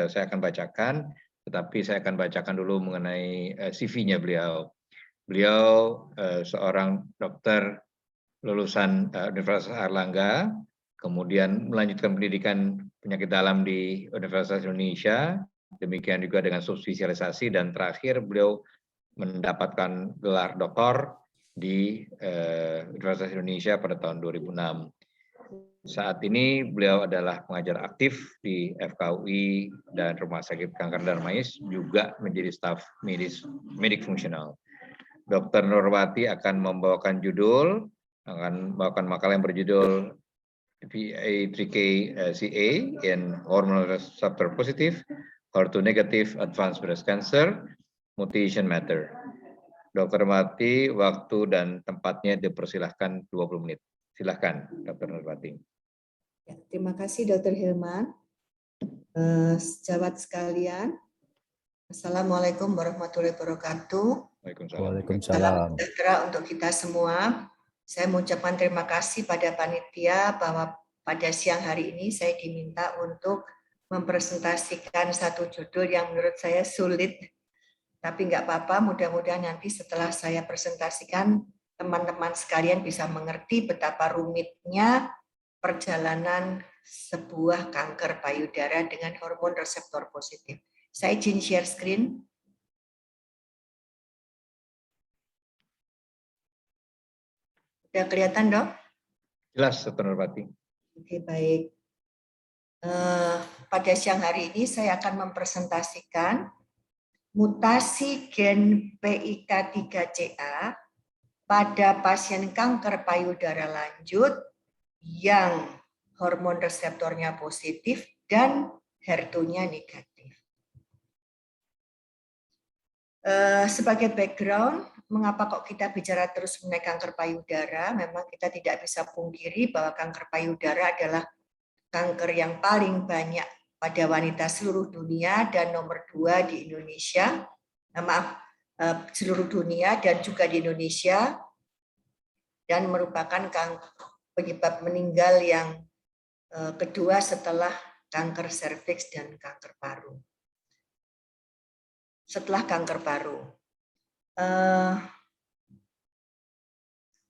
saya akan bacakan, tetapi saya akan bacakan dulu mengenai CV-nya beliau. Beliau seorang dokter lulusan Universitas Airlangga, kemudian melanjutkan pendidikan penyakit dalam di Universitas Indonesia, demikian juga dengan subspesialisasi, dan terakhir beliau mendapatkan gelar doktor di Universitas Indonesia pada tahun 2006. Saat ini beliau adalah pengajar aktif di FKUI dan Rumah Sakit Kanker Darmais, juga menjadi staf medik fungsional. Dr. Nurwati akan membawakan makalah yang berjudul PI3K-CA in hormonal receptor positive, HER2 negative advanced breast cancer, mutation matter. Dr. Nurwati, waktu dan tempatnya dipersilahkan 20 menit. Silahkan, Dr. Nurwati. Ya, terima kasih, Dr. Hilman. Sejawat sekalian, Assalamualaikum warahmatullahi wabarakatuh. Waalaikumsalam. Salam sejahtera untuk kita semua. Saya mengucapkan terima kasih pada panitia bahwa pada siang hari ini saya diminta untuk mempresentasikan satu judul yang menurut saya sulit. Tapi nggak apa-apa, mudah-mudahan nanti setelah saya presentasikan, teman-teman sekalian bisa mengerti betapa rumitnya perjalanan sebuah kanker payudara dengan hormon reseptor positif. Saya izin share screen. Sudah kelihatan, Dok? Jelas, Dr. Nurwati. Oke, baik. Pada siang hari ini saya akan mempresentasikan mutasi gen PIK3CA pada pasien kanker payudara lanjut yang hormon reseptornya positif dan HER2-nya negatif. Sebagai background, mengapa kok kita bicara terus mengenai kanker payudara? Memang kita tidak bisa pungkiri bahwa kanker payudara adalah kanker yang paling banyak pada wanita seluruh dunia dan nomor 2 di Indonesia. Seluruh dunia dan juga di Indonesia, dan merupakan penyebab meninggal yang kedua setelah kanker serviks dan kanker paru. Setelah kanker paru.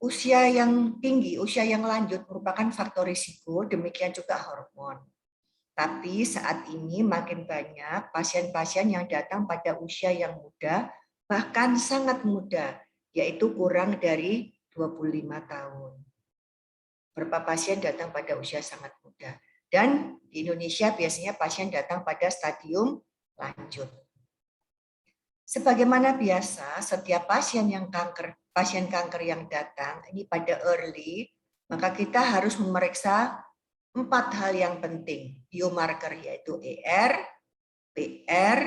Usia yang tinggi, usia yang lanjut merupakan faktor risiko, demikian juga hormon. Tapi saat ini makin banyak pasien-pasien yang datang pada usia yang muda bahkan sangat muda, yaitu kurang dari 25 tahun. Beberapa pasien datang pada usia sangat muda. Dan di Indonesia biasanya pasien datang pada stadium lanjut. Sebagaimana biasa, setiap pasien kanker yang datang ini pada early, maka kita harus memeriksa 4 hal yang penting, biomarker yaitu ER, PR,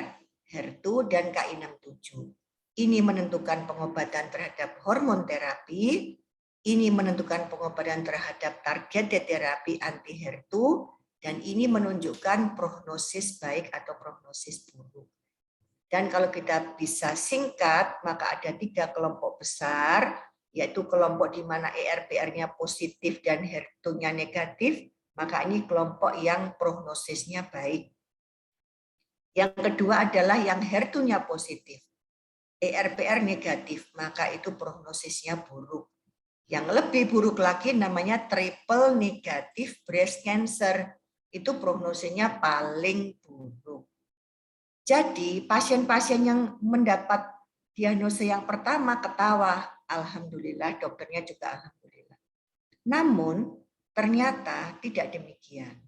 HER2, dan Ki67. Ini menentukan pengobatan terhadap hormon terapi, ini menentukan pengobatan terhadap targeted terapi anti HER2, dan ini menunjukkan prognosis baik atau prognosis buruk. Dan kalau kita bisa singkat, maka ada 3 kelompok besar, yaitu kelompok di mana ER-PR-nya positif dan HER2-nya negatif, maka ini kelompok yang prognosisnya baik. Yang kedua adalah yang HER2-nya positif, ER-PR negatif, maka itu prognosisnya buruk. Yang lebih buruk lagi namanya triple negatif breast cancer, itu prognosisnya paling buruk. Jadi pasien-pasien yang mendapat diagnosa yang pertama ketawa, alhamdulillah, dokternya juga alhamdulillah. Namun ternyata tidak demikian.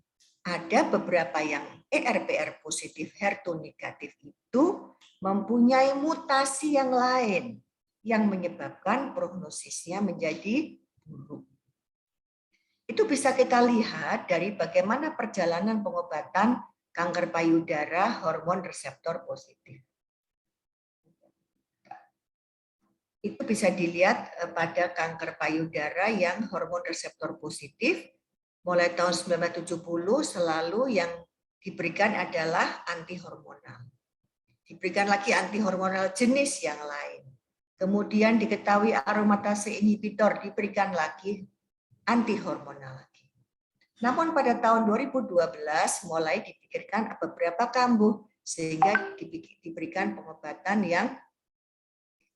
Ada beberapa yang ER-PR positif, HER2 negatif itu mempunyai mutasi yang lain yang menyebabkan prognosisnya menjadi buruk. Itu bisa kita lihat dari bagaimana perjalanan pengobatan kanker payudara hormon reseptor positif. Itu bisa dilihat pada kanker payudara yang hormon reseptor positif. Mulai tahun 1970 selalu yang diberikan adalah antihormonal. Diberikan lagi antihormonal jenis yang lain. Kemudian diketahui aromatase inhibitor, diberikan lagi antihormonal lagi. Namun pada tahun 2012 mulai dipikirkan beberapa kambuh sehingga diberikan pengobatan yang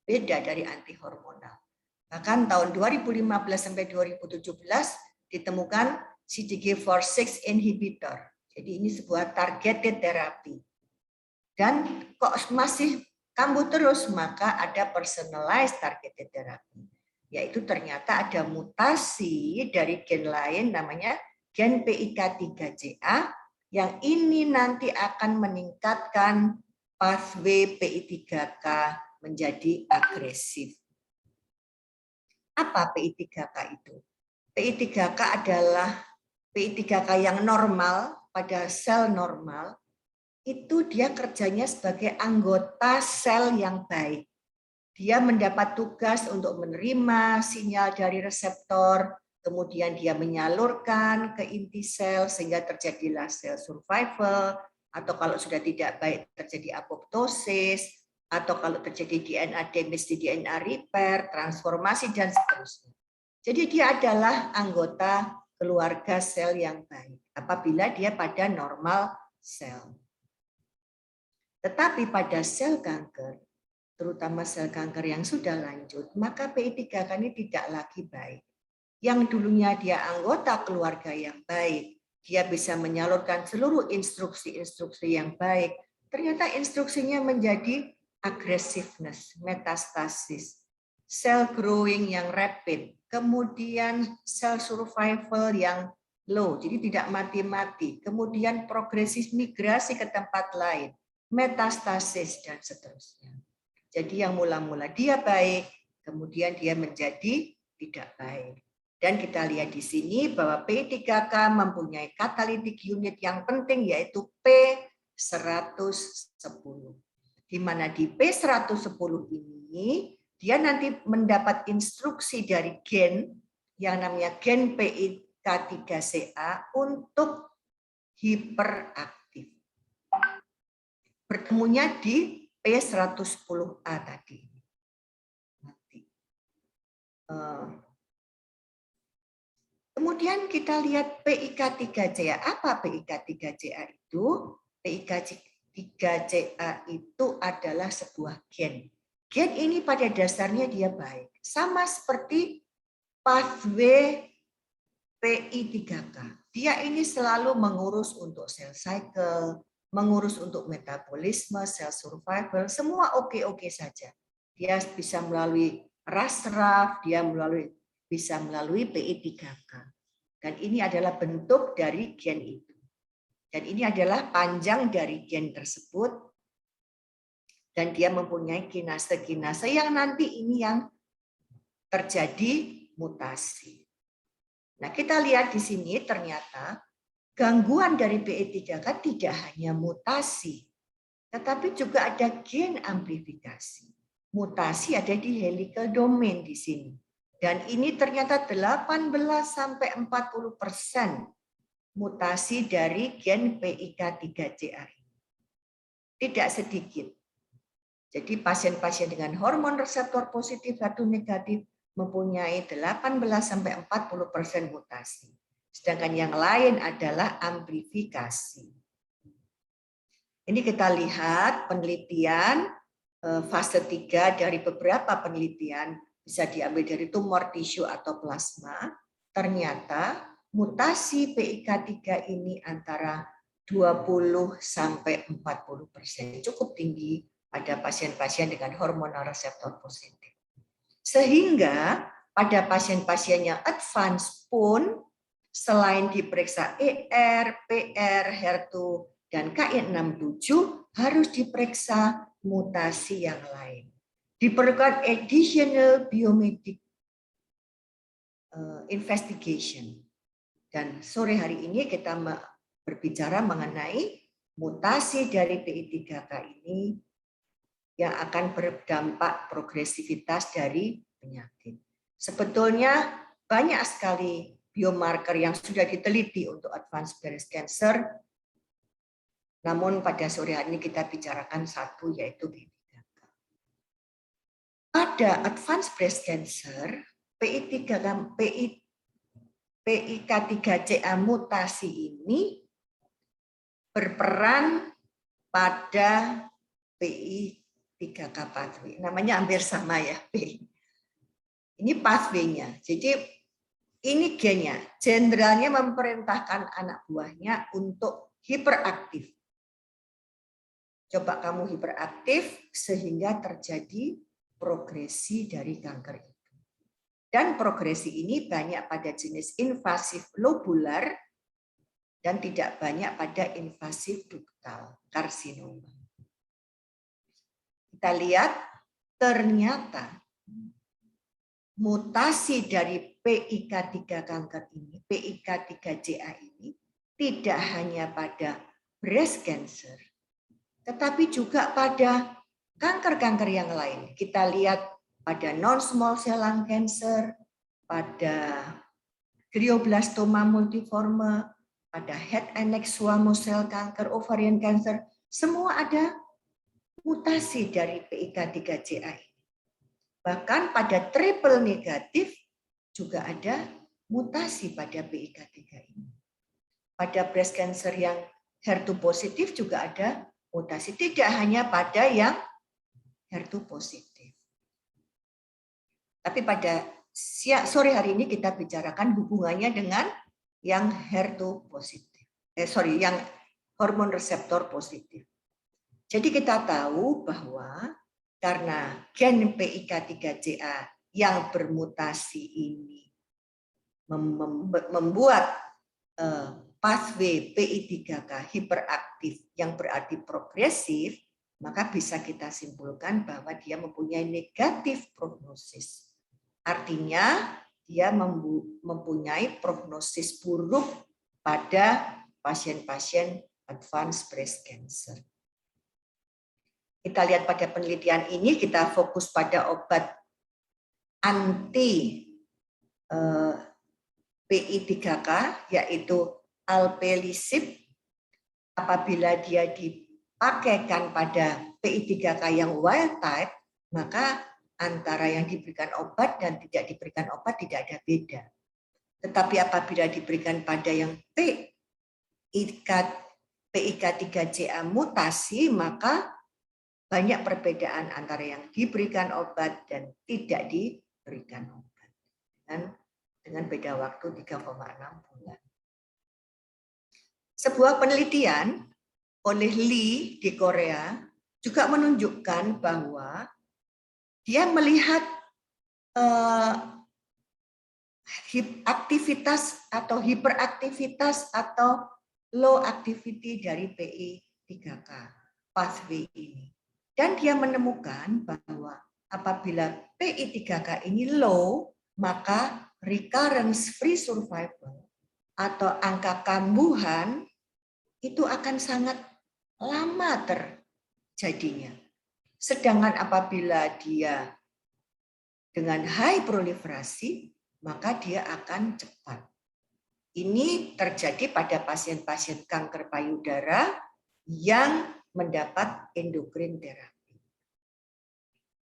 beda dari antihormonal. Bahkan tahun 2015 sampai 2017 ditemukan CDK4/6 inhibitor. Jadi ini sebuah targeted therapy. Dan kok masih kambuh terus, maka ada personalized targeted therapy. Yaitu ternyata ada mutasi dari gen lain namanya gen PIK3CA yang ini nanti akan meningkatkan pathway PI3K menjadi agresif. Apa PI3K itu? PI3K adalah PI3K yang normal pada sel normal, itu dia kerjanya sebagai anggota sel yang baik. Dia mendapat tugas untuk menerima sinyal dari reseptor, kemudian dia menyalurkan ke inti sel sehingga terjadilah sel survival, atau kalau sudah tidak baik terjadi apoptosis, atau kalau terjadi DNA damage di DNA repair, transformasi, dan seterusnya. Jadi dia adalah anggota keluarga sel yang baik apabila dia pada normal sel. Tetapi pada sel kanker, terutama sel kanker yang sudah lanjut, maka PI3K ini tidak lagi baik. Yang dulunya dia anggota keluarga yang baik, dia bisa menyalurkan seluruh instruksi-instruksi yang baik, ternyata instruksinya menjadi aggressiveness, metastasis, cell growing yang rapid, kemudian cell survival yang low, jadi tidak mati-mati, kemudian progresif migrasi ke tempat lain, metastasis, dan seterusnya. Jadi yang mula-mula dia baik, kemudian dia menjadi tidak baik. Dan kita lihat di sini bahwa P3K mempunyai catalytic unit yang penting yaitu P110. Di mana di P110 ini dia nanti mendapat instruksi dari gen yang namanya gen PIK3CA untuk hiperaktif. Bertemunya di P110A tadi. Kemudian kita lihat PIK3CA. Apa PIK3CA itu? PIK3CA itu adalah sebuah gen. Gen ini pada dasarnya dia baik. Sama seperti pathway PI3K. Dia ini selalu mengurus untuk cell cycle, mengurus untuk metabolisme, cell survival, semua oke-oke saja. dia bisa melalui RAS-RAF, dia bisa melalui PI3K. Dan ini adalah bentuk dari gen itu. Dan ini adalah panjang dari gen tersebut. Dan dia mempunyai kinase-kinase yang nanti ini yang terjadi mutasi. Nah, kita lihat di sini ternyata gangguan dari PI3K tidak hanya mutasi, tetapi juga ada gen amplifikasi. Mutasi ada di helical domain di sini. Dan ini ternyata 18-40% mutasi dari gen PIK3CA. Tidak sedikit. Jadi pasien-pasien dengan hormon reseptor positif HER2 negatif mempunyai 18-40% mutasi. Sedangkan yang lain adalah amplifikasi. Ini kita lihat penelitian fase 3 dari beberapa penelitian, bisa diambil dari tumor tisu atau plasma. Ternyata mutasi PIK3 ini antara 20-40%, cukup tinggi pada pasien-pasien dengan hormonal reseptor positif. Sehingga pada pasien-pasien yang advance pun selain diperiksa ER, PR, HER2, dan KI67 harus diperiksa mutasi yang lain. Diperlukan additional biometric investigation. Dan sore hari ini kita berbicara mengenai mutasi dari PI3K ini yang akan berdampak progresivitas dari penyakit. Sebetulnya banyak sekali biomarker yang sudah diteliti untuk advanced breast cancer, namun pada sore hari ini kita bicarakan satu, yaitu PI3K. Pada advanced breast cancer, PIK3CA mutasi ini berperan pada PI3K pathway. Namanya hampir sama ya, ini pathway-nya. Jadi ini gennya. Jenderalnya memerintahkan anak buahnya untuk hiperaktif. Coba kamu hiperaktif sehingga terjadi progresi dari kanker itu. Dan progresi ini banyak pada jenis invasif lobular dan tidak banyak pada invasif duktal karsinoma. Kita lihat ternyata mutasi dari PIK3 kanker ini, PIK3CA ini tidak hanya pada breast cancer, tetapi juga pada kanker-kanker yang lain. Kita lihat pada non-small cell lung cancer, pada glioblastoma multiforme, pada head and neck squamous cell cancer, ovarian cancer, semua ada mutasi dari PIK3CA ini. Bahkan pada triple negatif juga ada mutasi pada PIK3 ini. Pada breast cancer yang HER2 positif juga ada mutasi, tidak hanya pada yang HER2 positif. Tapi pada sore hari ini kita bicarakan hubungannya dengan yang HER2 positif. Yang hormon reseptor positif. Jadi kita tahu bahwa karena gen PIK3CA yang bermutasi ini membuat pathway PI3K hiperaktif yang berarti progresif, maka bisa kita simpulkan bahwa dia mempunyai negatif prognosis. Artinya dia mempunyai prognosis buruk pada pasien-pasien advanced breast cancer. Kita lihat pada penelitian ini, kita fokus pada obat anti PI3K, yaitu alpelisib. Apabila dia dipakaikan pada PI3K yang wild type, maka antara yang diberikan obat dan tidak diberikan obat tidak ada beda. Tetapi apabila diberikan pada yang PIK3CA mutasi, maka banyak perbedaan antara yang diberikan obat dan tidak diberikan obat. Dan dengan beda waktu 3,6 bulan. Sebuah penelitian oleh Lee di Korea juga menunjukkan bahwa dia melihat aktivitas atau hiperaktivitas atau low activity dari PI3K pathway ini. Dan dia menemukan bahwa apabila PI3K ini low, maka recurrence free survival atau angka kambuhan itu akan sangat lama terjadinya. Sedangkan apabila dia dengan high proliferasi, maka dia akan cepat. Ini terjadi pada pasien-pasien kanker payudara yang mendapat endokrin terapi.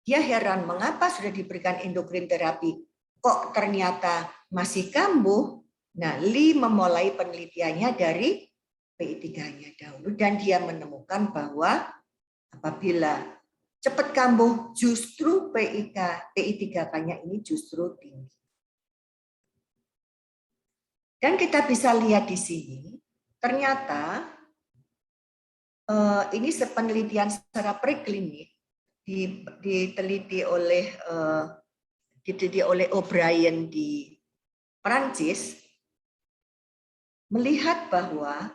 Dia heran mengapa sudah diberikan endokrin terapi, kok ternyata masih kambuh. Nah, Lee memulai penelitiannya dari PI3-nya dahulu dan dia menemukan bahwa apabila cepat kambuh justru PI3K-nya ini justru tinggi. Dan kita bisa lihat di sini, ternyata ini penelitian secara preklinik diteliti oleh O'Brien di Perancis, melihat bahwa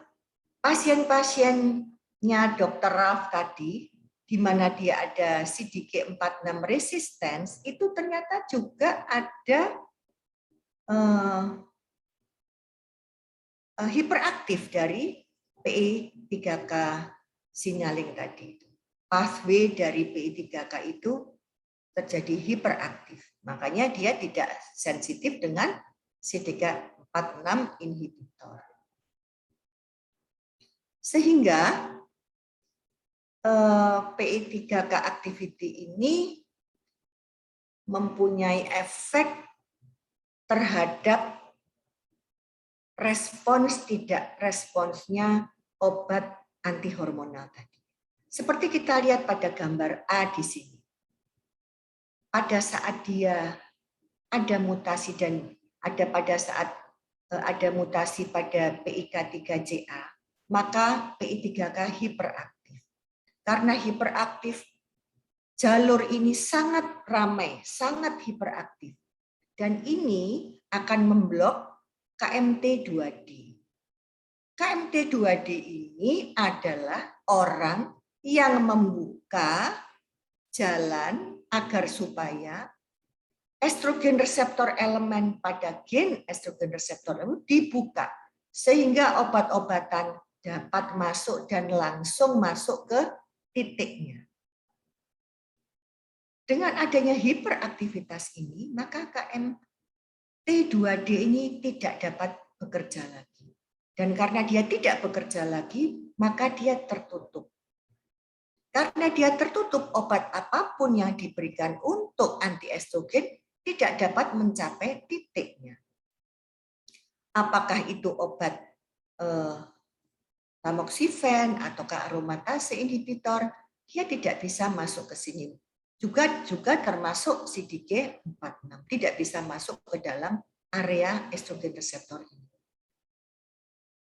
pasien-pasiennya Dr. Ralph tadi, di mana dia ada CDK46 resistance, itu ternyata juga ada hiperaktif dari PI3K signaling tadi. Pathway dari PI3K itu terjadi hiperaktif. Makanya dia tidak sensitif dengan CDK46 inhibitor. Sehingga PI3K activity ini mempunyai efek terhadap respons tidak responsnya obat antihormonal tadi. Seperti kita lihat pada gambar A di sini. Pada saat dia ada mutasi dan pada saat ada mutasi pada PIK3CA, maka PI3K hiperaktif. Karena hiperaktif, jalur ini sangat ramai, sangat hiperaktif. Dan ini akan memblok KMT2D. KMT2D ini adalah orang yang membuka jalan agar supaya estrogen reseptor elemen pada gen estrogen reseptor elemen dibuka, sehingga obat-obatan dapat masuk dan langsung masuk ke titiknya. Dengan adanya hiperaktivitas ini, maka KMT2D ini tidak dapat bekerja lagi. Dan karena dia tidak bekerja lagi, maka dia tertutup. Karena dia tertutup, obat apapun yang diberikan untuk antiestrogen tidak dapat mencapai titiknya. Apakah itu obat tamoxifen atau aromatase inhibitor, dia tidak bisa masuk ke sini. Juga termasuk CDK46, tidak bisa masuk ke dalam area estrogen reseptor ini.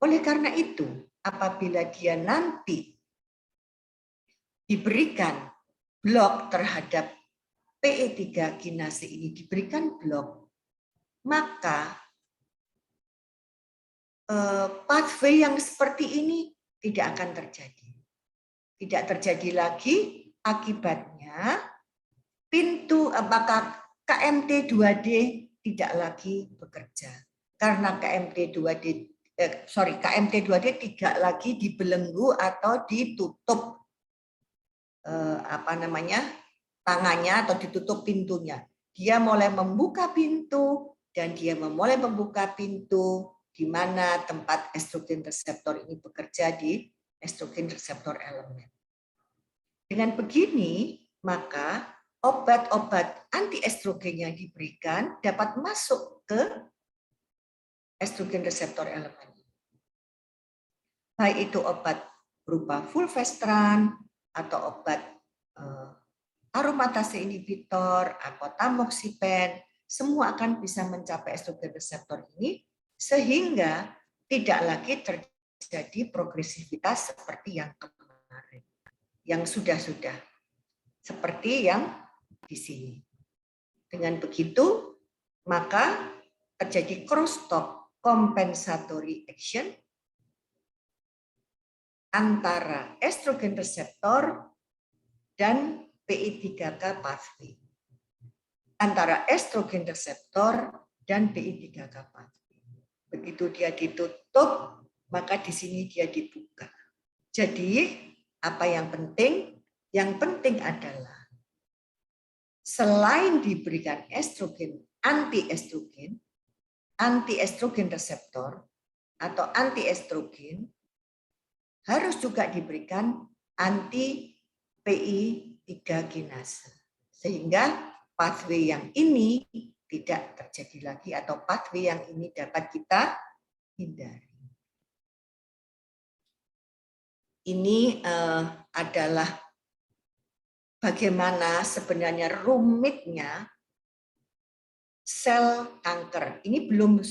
Oleh karena itu, apabila dia nanti diberikan blok terhadap PI3 kinase ini, diberikan blok, maka pathway yang seperti ini tidak akan terjadi. Tidak terjadi lagi, akibatnya maka KMT2D tidak lagi bekerja. Karena KMT2D tidak lagi dibelenggu atau ditutup tangannya atau ditutup pintunya. Dia mulai membuka pintu dan dia mulai membuka pintu di mana tempat estrogen reseptor ini bekerja di estrogen reseptor elemen. Dengan begini, maka obat-obat antiestrogen yang diberikan dapat masuk ke estrogen reseptor elemen. Baik itu obat berupa fulvestrant atau obat aromatase inhibitor atau tamoxifen, semua akan bisa mencapai estrogen reseptor ini sehingga tidak lagi terjadi progresivitas seperti yang kemarin, yang sudah-sudah. Seperti yang di sini. Dengan begitu, maka terjadi crosstalk compensatory action antara estrogen reseptor dan PI3K pathway. Antara estrogen reseptor dan PI3K pathway. Begitu dia ditutup, maka di sini dia dibuka. Jadi, apa yang penting? Yang penting adalah selain diberikan estrogen, anti-estrogen reseptor atau anti-estrogen, harus juga diberikan anti-PI3 kinase. Sehingga pathway yang ini tidak terjadi lagi atau pathway yang ini dapat kita hindari. Ini adalah bagaimana sebenarnya rumitnya sel kanker. Ini belum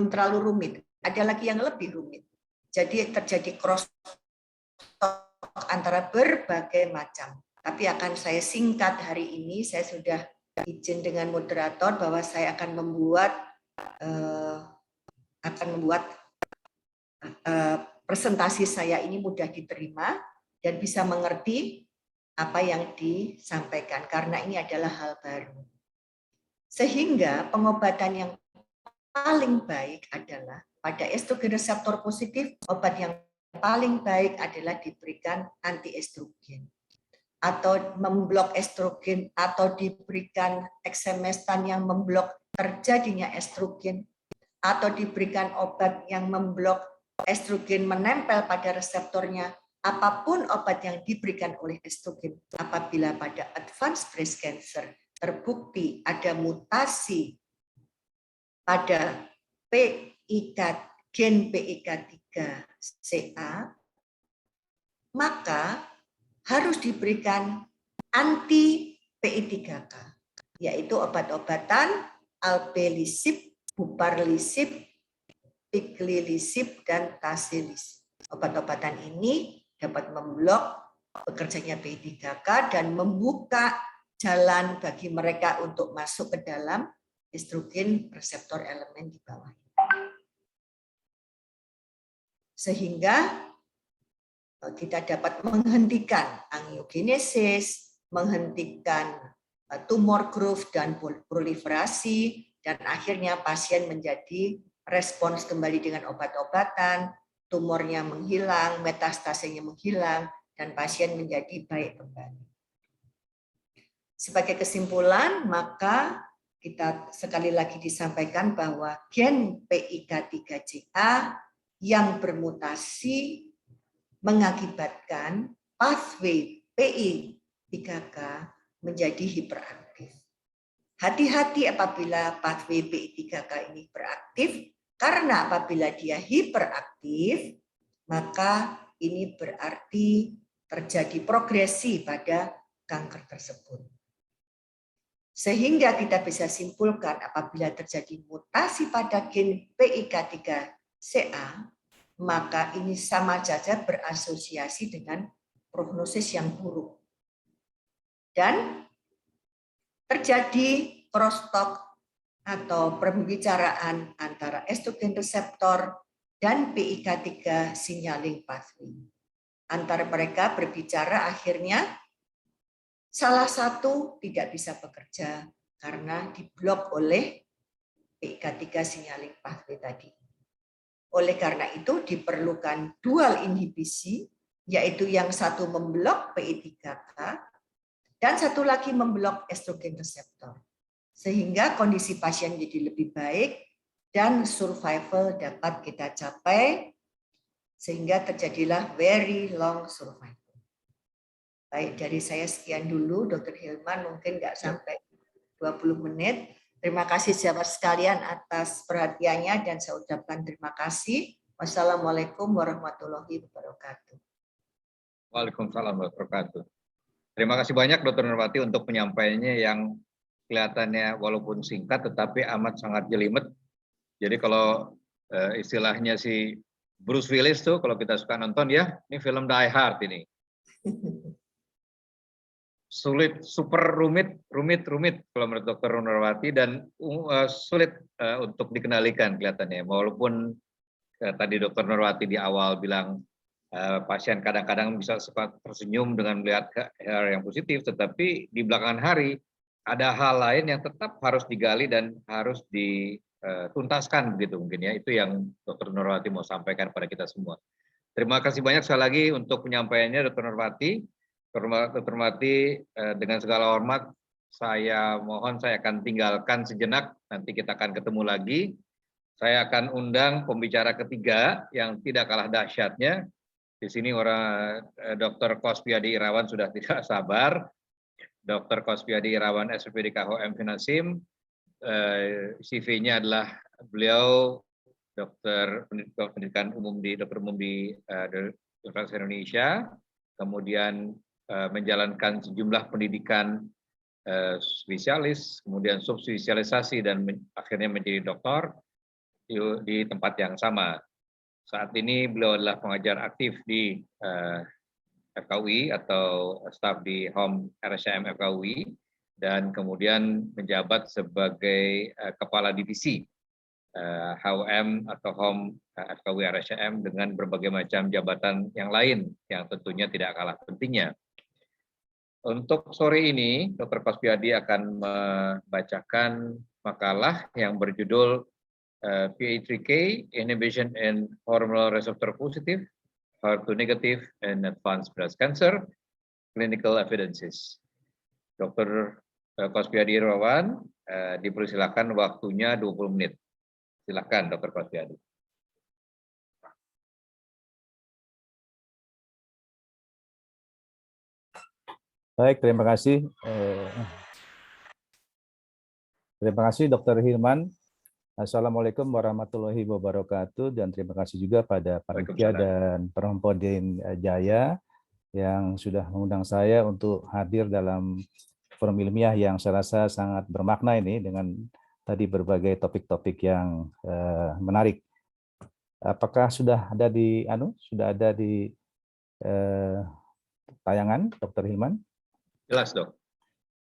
terlalu rumit. Ada lagi yang lebih rumit. Jadi terjadi crosstalk antara berbagai macam. Tapi akan saya singkat hari ini. Saya sudah izin dengan moderator bahwa saya akan membuat presentasi saya ini mudah diterima dan bisa mengerti apa yang disampaikan karena ini adalah hal baru. Sehingga pengobatan yang paling baik adalah pada estrogen reseptor positif, obat yang paling baik adalah diberikan antiestrogen atau memblok estrogen atau diberikan exemestan yang memblok terjadinya estrogen atau diberikan obat yang memblok estrogen menempel pada reseptornya, apapun obat yang diberikan oleh estrogen apabila pada advanced breast cancer terbukti ada mutasi pada gen PIK3CA, maka harus diberikan anti PI3K, yaitu obat-obatan alpelisib, buparlisib, piclilisib, dan tasilisib. Obat-obatan ini dapat memblok bekerjanya PI3K dan membuka jalan bagi mereka untuk masuk ke dalam estrogen reseptor elemen di bawah. Sehingga kita dapat menghentikan angiogenesis, menghentikan tumor growth dan proliferasi, dan akhirnya pasien menjadi respons kembali dengan obat-obatan, tumornya menghilang, metastasenya menghilang, dan pasien menjadi baik kembali. Sebagai kesimpulan, maka kita sekali lagi disampaikan bahwa gen PIK3CA yang bermutasi mengakibatkan pathway PI3K menjadi hiperaktif. Hati-hati apabila pathway PI3K ini beraktif, karena apabila dia hiperaktif, maka ini berarti terjadi progresi pada kanker tersebut. Sehingga kita bisa simpulkan apabila terjadi mutasi pada gen PIK3CA, maka ini sama saja berasosiasi dengan prognosis yang buruk. Dan terjadi crosstalk atau pembicaraan antara estrogen reseptor dan PIK3 signaling pathway. Antara mereka berbicara, akhirnya salah satu tidak bisa bekerja karena diblok oleh PIK3 signaling pathway tadi. Oleh karena itu diperlukan dual inhibisi, yaitu yang satu memblok PI3K dan satu lagi memblok estrogen reseptor. Sehingga kondisi pasien jadi lebih baik dan survival dapat kita capai sehingga terjadilah very long survival. Baik, dari saya sekian dulu, Dr. Hilman, mungkin nggak sampai 20 menit. Terima kasih sahabat sekalian atas perhatiannya dan saya ucapkan terima kasih. Wassalamualaikum warahmatullahi wabarakatuh. Waalaikumsalam warahmatullahi wabarakatuh. Terima kasih banyak Dr. Nurwati untuk penyampaiannya yang kelihatannya walaupun singkat tetapi amat sangat jelimet. Jadi kalau istilahnya si Bruce Willis tuh kalau kita suka nonton ya, ini film Die Hard ini. sulit, super rumit kalau menurut Dr. Nurwati, dan sulit untuk dikendalikan kelihatannya. Walaupun tadi Dr. Nurwati di awal bilang pasien kadang-kadang bisa sempat tersenyum dengan melihat HR yang positif, tetapi di belakangan hari ada hal lain yang tetap harus digali dan harus dituntaskan begitu mungkin ya. Itu yang Dr. Nurwati mau sampaikan pada kita semua. Terima kasih banyak sekali lagi untuk penyampaiannya Dr. Nurwati. Dr. Nurwati, dengan segala hormat saya mohon saya akan tinggalkan sejenak, nanti kita akan ketemu lagi. Saya akan undang pembicara ketiga yang tidak kalah dahsyatnya. Di sini Dr. Kospiadi Irawan sudah tidak sabar. Dr. Kospiadi Irawan, SPPD KHOM Finasim, CV-nya adalah beliau dokter pendidikan umum di Universitas Indonesia, kemudian menjalankan sejumlah pendidikan spesialis, kemudian subspesialisasi dan akhirnya menjadi doktor di tempat yang sama. Saat ini beliau adalah pengajar aktif di FKUI atau staf di HOM RSCM FKUI, dan kemudian menjabat sebagai kepala divisi HOM atau HOM FKUI RSCM dengan berbagai macam jabatan yang lain yang tentunya tidak kalah pentingnya. Untuk sore ini, Dr. Kospiadi akan membacakan makalah yang berjudul PI3K, Inhibition in Hormonal Receptor Positive, HER2 Negative, and Advanced Breast Cancer, Clinical Evidences. Dr. Kospiadi Irawan, dipersilakan waktunya 20 menit. Silakan Dr. Kospiadi. Baik, terima kasih. Terima kasih Dr. Hilman. Assalamualaikum warahmatullahi wabarakatuh, dan terima kasih juga pada panitia dan Perhimpunan Jaya yang sudah mengundang saya untuk hadir dalam forum ilmiah yang saya rasa sangat bermakna ini dengan tadi berbagai topik-topik yang menarik. Apakah sudah ada di tayangan, Dr. Hilman? Jelas, Dok.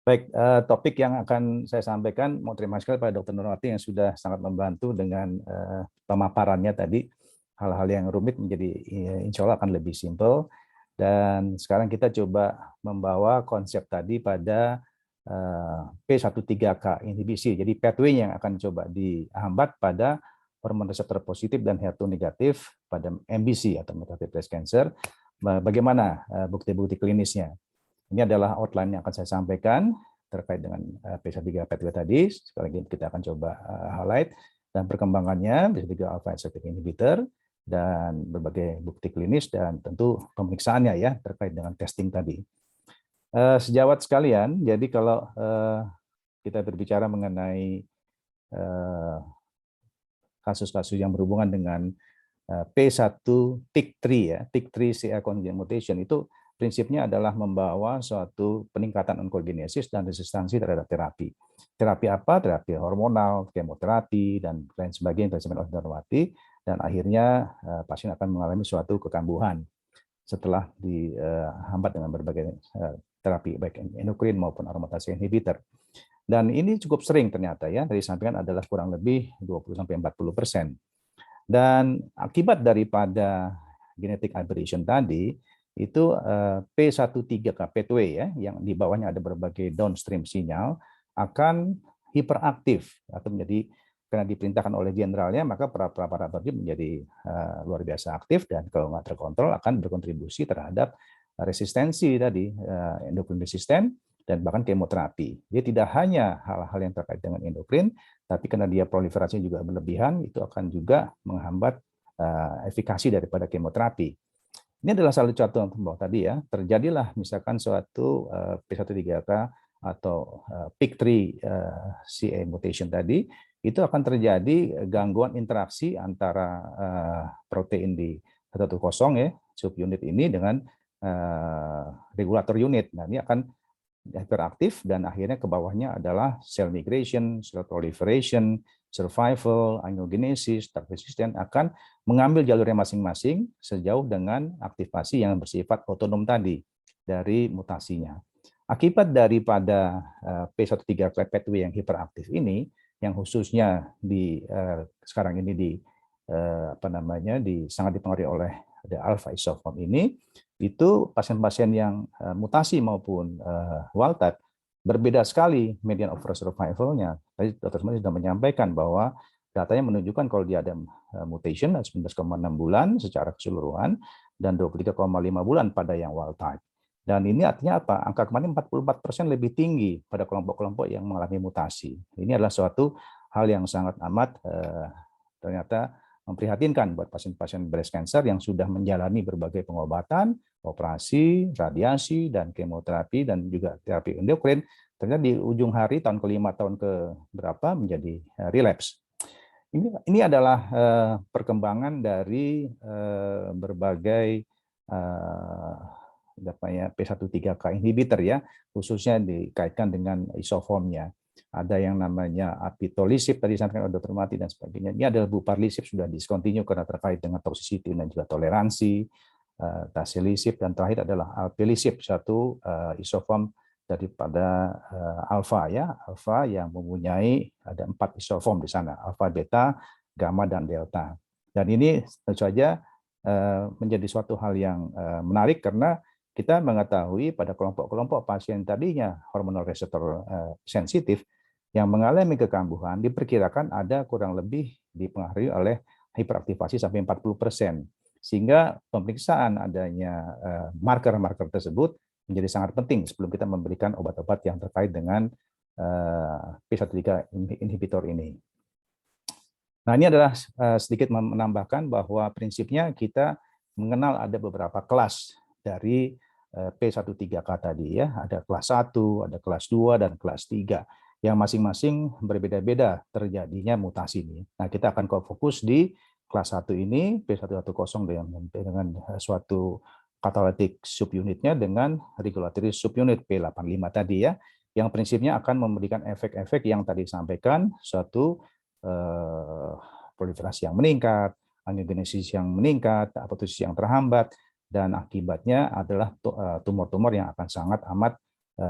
Baik, topik yang akan saya sampaikan, mau terima kasih pada Dr. Nurwati yang sudah sangat membantu dengan pemaparannya tadi. Hal-hal yang rumit menjadi insya Allah akan lebih simpel. Dan sekarang kita coba membawa konsep tadi pada P13K inhibisi. Jadi pathway yang akan coba dihambat pada hormon reseptor positif dan HER2 negatif pada MBC atau metastatic breast cancer. Bagaimana bukti-bukti klinisnya? Ini adalah outline yang akan saya sampaikan terkait dengan P13 pathway tadi. Sekali lagi kita akan coba highlight dan perkembangannya P13 alpha receptor inhibitor dan berbagai bukti klinis dan tentu pemeriksaannya ya terkait dengan testing tadi. Sejawat sekalian, jadi kalau kita berbicara mengenai kasus-kasus yang berhubungan dengan P1 TIK3 ya, TIK3 CA conjugate mutation itu prinsipnya adalah membawa suatu peningkatan onkogenesis dan resistansi terhadap terapi. Terapi apa? Terapi hormonal, kemoterapi, dan lain sebagainya yang disebut oleh Dr. Nurwati, dan akhirnya pasien akan mengalami suatu kekambuhan setelah dihambat dengan berbagai terapi baik endokrin maupun aromatase inhibitor. Dan ini cukup sering ternyata ya, dari sampingan adalah kurang lebih 20-40%. Dan akibat daripada genetic aberration tadi, itu P13K pathway ya, yang di bawahnya ada berbagai downstream sinyal akan hiperaktif atau menjadi, karena diperintahkan oleh jenderalnya, maka para-para menjadi luar biasa aktif, dan kalau nggak terkontrol akan berkontribusi terhadap resistensi tadi, endokrin resisten dan bahkan kemoterapi. Dia tidak hanya hal-hal yang terkait dengan endokrin, tapi karena dia proliferasinya juga berlebihan, itu akan juga menghambat efikasi daripada kemoterapi. Ini adalah salah satu contoh tadi ya, terjadilah misalkan suatu P13K atau PIK3 CA mutation tadi, itu akan terjadi gangguan interaksi antara protein di 110 ya, subunit ini dengan regulator unit. Nah, ini akan hiperaktif dan akhirnya ke bawahnya adalah cell migration, cell proliferation, survival, angiogenesis, drug resistant akan mengambil jalurnya masing-masing sejauh dengan aktivasi yang bersifat otonom tadi dari mutasinya. Akibat daripada P13 pathway yang hiperaktif ini, yang khususnya sekarang ini sangat dipengaruhi oleh alpha isoform ini, itu pasien-pasien yang mutasi maupun wild type berbeda sekali median overall survival-nya. Tadi Dr. Smith sudah menyampaikan bahwa datanya menunjukkan kalau dia ada mutation 19,6 bulan secara keseluruhan dan 23,5 bulan pada yang wild type. Dan ini artinya apa? Angka kemarin 44% lebih tinggi pada kelompok-kelompok yang mengalami mutasi. Ini adalah suatu hal yang sangat amat ternyata memprihatinkan buat pasien-pasien breast cancer yang sudah menjalani berbagai pengobatan, operasi, radiasi, dan kemoterapi, dan juga terapi endokrin. Ternyata di ujung hari tahun ke-5, tahun ke-berapa menjadi relapse. Ini adalah perkembangan dari berbagai P13K inhibitor ya, khususnya dikaitkan dengan isoformnya. Ada yang namanya apitolisib tadi disampaikan oleh Dr. Mati dan sebagainya. Ini adalah buparlisib sudah discontinue karena terkait dengan toxicity dan juga toleransi. Tasilisib dan terakhir adalah alpelisib, satu isoform daripada alfa ya, alfa yang mempunyai ada 4 isoform di sana, alfa, beta, gamma dan delta. Dan ini tentu saja menjadi suatu hal yang menarik karena kita mengetahui pada kelompok-kelompok pasien tadinya hormonal reseptor sensitif yang mengalami kekambuhan diperkirakan ada kurang lebih dipengaruhi oleh hiperaktivasi sampai 40%. Sehingga pemeriksaan adanya marker-marker tersebut menjadi sangat penting sebelum kita memberikan obat-obat yang terkait dengan P13 inhibitor ini. Nah, ini adalah sedikit menambahkan bahwa prinsipnya kita mengenal ada beberapa kelas dari P13K tadi ya, ada kelas 1, ada kelas 2 dan kelas 3 yang masing-masing berbeda-beda terjadinya mutasi ini. Nah, kita akan fokus di kelas 1 ini P110 dengan suatu catalytic subunitnya dengan regulatory subunit P85 tadi ya, yang prinsipnya akan memberikan efek-efek yang tadi disampaikan, suatu proliferasi yang meningkat, angiogenesis yang meningkat, apoptosis yang terhambat, dan akibatnya adalah tumor-tumor yang akan sangat amat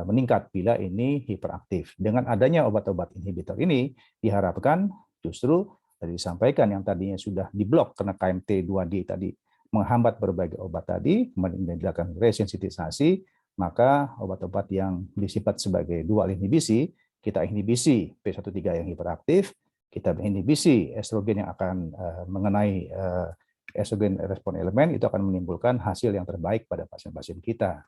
meningkat bila ini hiperaktif. Dengan adanya obat-obat inhibitor ini diharapkan justru tadi disampaikan yang tadinya sudah diblok karena KMT2D tadi menghambat berbagai obat tadi, kemudian dilakukan resensitisasi, maka obat-obat yang disifat sebagai dual inhibisi, kita inhibisi P13 yang hiperaktif, kita inhibisi estrogen yang akan mengenai estrogen respon elemen, itu akan menimbulkan hasil yang terbaik pada pasien-pasien kita.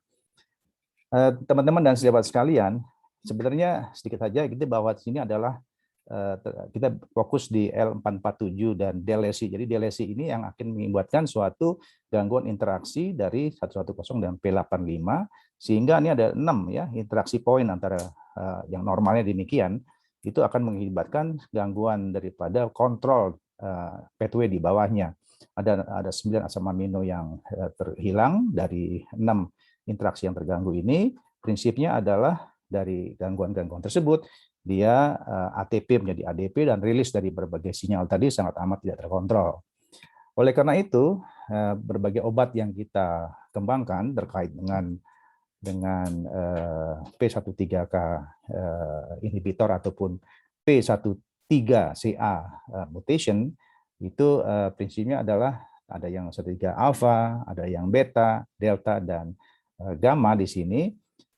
Teman-teman dan sahabat sekalian, sebenarnya sedikit saja kita bahwa sini adalah kita fokus di L447 dan DLSI. Jadi DLSI ini yang akan mengakibatkan suatu gangguan interaksi dari 110 dan P85 sehingga ini ada 6 ya interaksi poin antara yang normalnya demikian itu akan mengakibatkan gangguan daripada kontrol pathway di bawahnya. Ada 9 asam amino yang terhilang dari 6 interaksi yang terganggu ini. Prinsipnya adalah dari gangguan-gangguan tersebut dia ATP menjadi ADP dan rilis dari berbagai sinyal tadi sangat amat tidak terkontrol. Oleh karena itu berbagai obat yang kita kembangkan terkait dengan P13K inhibitor ataupun P13CA mutation itu prinsipnya adalah ada yang 13 alfa, ada yang beta, delta dan gamma di sini.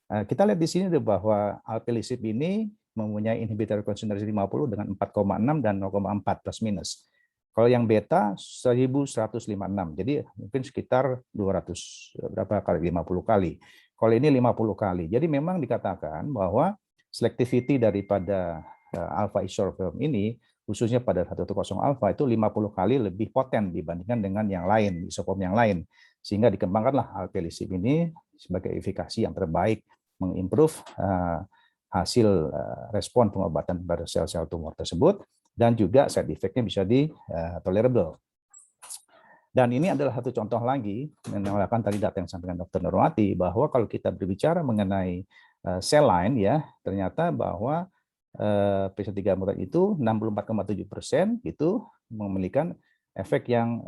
Kita lihat di sini bahwa alpelisib ini mempunyai inhibitor konsentrasi 50 dengan 4,6 dan 0,4 plus minus. Kalau yang beta 1156. Jadi mungkin sekitar 200 berapa kali 50 kali. Kalau ini 50 kali. Jadi memang dikatakan bahwa selectivity daripada alpha isoform ini khususnya pada 110 alpha itu 50 kali lebih poten dibandingkan dengan yang lain, isoform yang lain. Sehingga dikembangkanlah alpelisib ini sebagai efikasi yang terbaik mengimprove hasil respon pengobatan pada sel-sel tumor tersebut dan juga side effect-nya bisa tolerable. Dan ini adalah satu contoh lagi mengenalkan tadi data yang disampaikan Dr. Nurwati bahwa kalau kita berbicara mengenai sel line ya ternyata bahwa P13 mutant itu 64,7% itu memiliki efek yang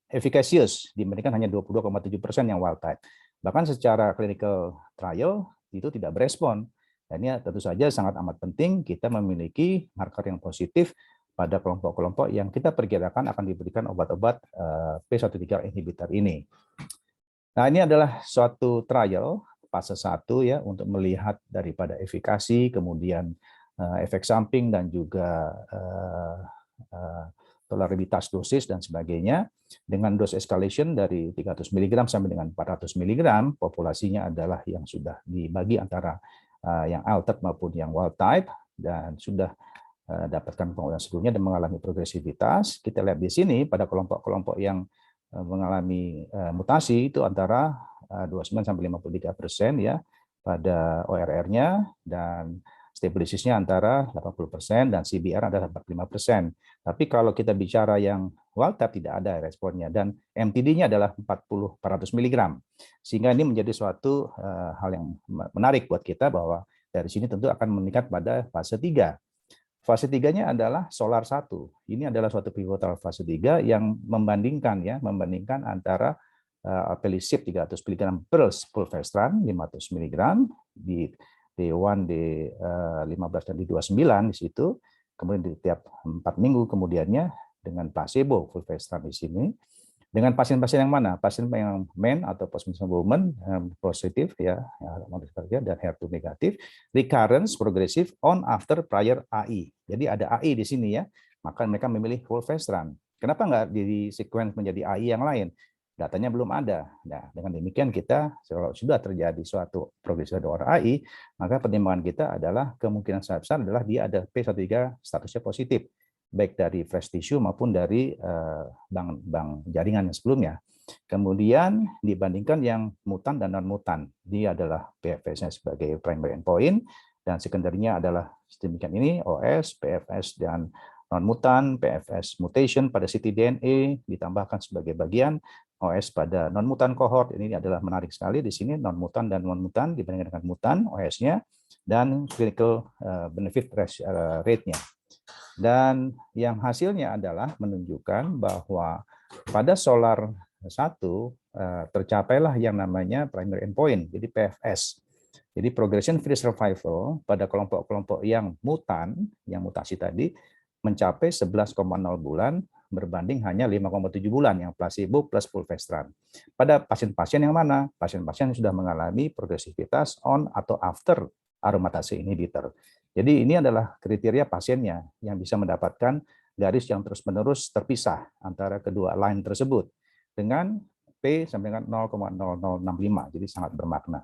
efikasius dibandingkan hanya 22,7% yang wild type. Bahkan secara clinical trial itu tidak berespon. Dan ini tentu saja sangat amat penting kita memiliki marker yang positif pada kelompok-kelompok yang kita perkirakan akan diberikan obat-obat P13 inhibitor ini. Nah, ini adalah suatu trial fase 1 ya untuk melihat daripada efikasi, kemudian efek samping dan juga tolerabilitas dosis dan sebagainya. Dengan dose escalation dari 300 mg sampai dengan 400 mg, populasinya adalah yang sudah dibagi antara yang altered maupun yang wild type dan sudah dapatkan pengulangan sebelumnya dan mengalami progresivitas. Kita lihat di sini pada kelompok-kelompok yang mengalami mutasi itu antara 29 sampai 53% ya pada ORR-nya, dan stabilisisnya antara 80% dan CBR adalah 45%. Tapi kalau kita bicara yang wild type tidak ada responnya, dan MTD-nya adalah 400 mg. Sehingga ini menjadi suatu hal yang menarik buat kita bahwa dari sini tentu akan meningkat pada fase 3. Fase 3-nya adalah SOLAR 1. Ini adalah suatu pivotal fase 3 yang membandingkan antara alpelisib 300 mg plus fulvestrant 500 mg di D1, D15 dan D29 di situ. Kemudian di tiap 4 minggu kemudiannya dengan placebo fulvestrant di sini. Dengan pasien-pasien yang mana? Pasien yang men atau postmenopausal woman positif ya, dan HER2 negatif, recurrence progressive on after prior AI. Jadi ada AI di sini ya, maka mereka memilih fulvestrant. Kenapa nggak di sequence menjadi AI yang lain? Datanya belum ada. Nah, dengan demikian kita kalau sudah terjadi suatu progresi pada AI, maka pertimbangan kita adalah kemungkinan sangat besar adalah dia ada P13 statusnya positif, baik dari fresh tissue maupun dari bank jaringan yang sebelumnya. Kemudian dibandingkan yang mutan dan non-mutan, dia adalah PFS-nya sebagai primary endpoint, dan sekundernya adalah sedemikian ini, OS, PFS, dan non-mutan, PFS mutation pada ctDNA ditambahkan sebagai bagian, OS pada non-mutan cohort. Ini adalah menarik sekali di sini, non-mutan dan non-mutan dibandingkan dengan mutan, OS-nya, dan clinical benefit rate-nya. Dan yang hasilnya adalah menunjukkan bahwa pada SOLAR 1 tercapailah yang namanya primary endpoint, jadi PFS. Jadi progression free survival pada kelompok-kelompok yang mutan, yang mutasi tadi, mencapai 11,0 bulan berbanding hanya 5,7 bulan yang placebo plus fulvestrant. Pada pasien-pasien yang mana? Pasien-pasien yang sudah mengalami progresivitas on atau after aromatase inhibitor. Jadi ini adalah kriteria pasiennya yang bisa mendapatkan garis yang terus-menerus terpisah antara kedua line tersebut dengan P sampai dengan 0,0065, jadi sangat bermakna.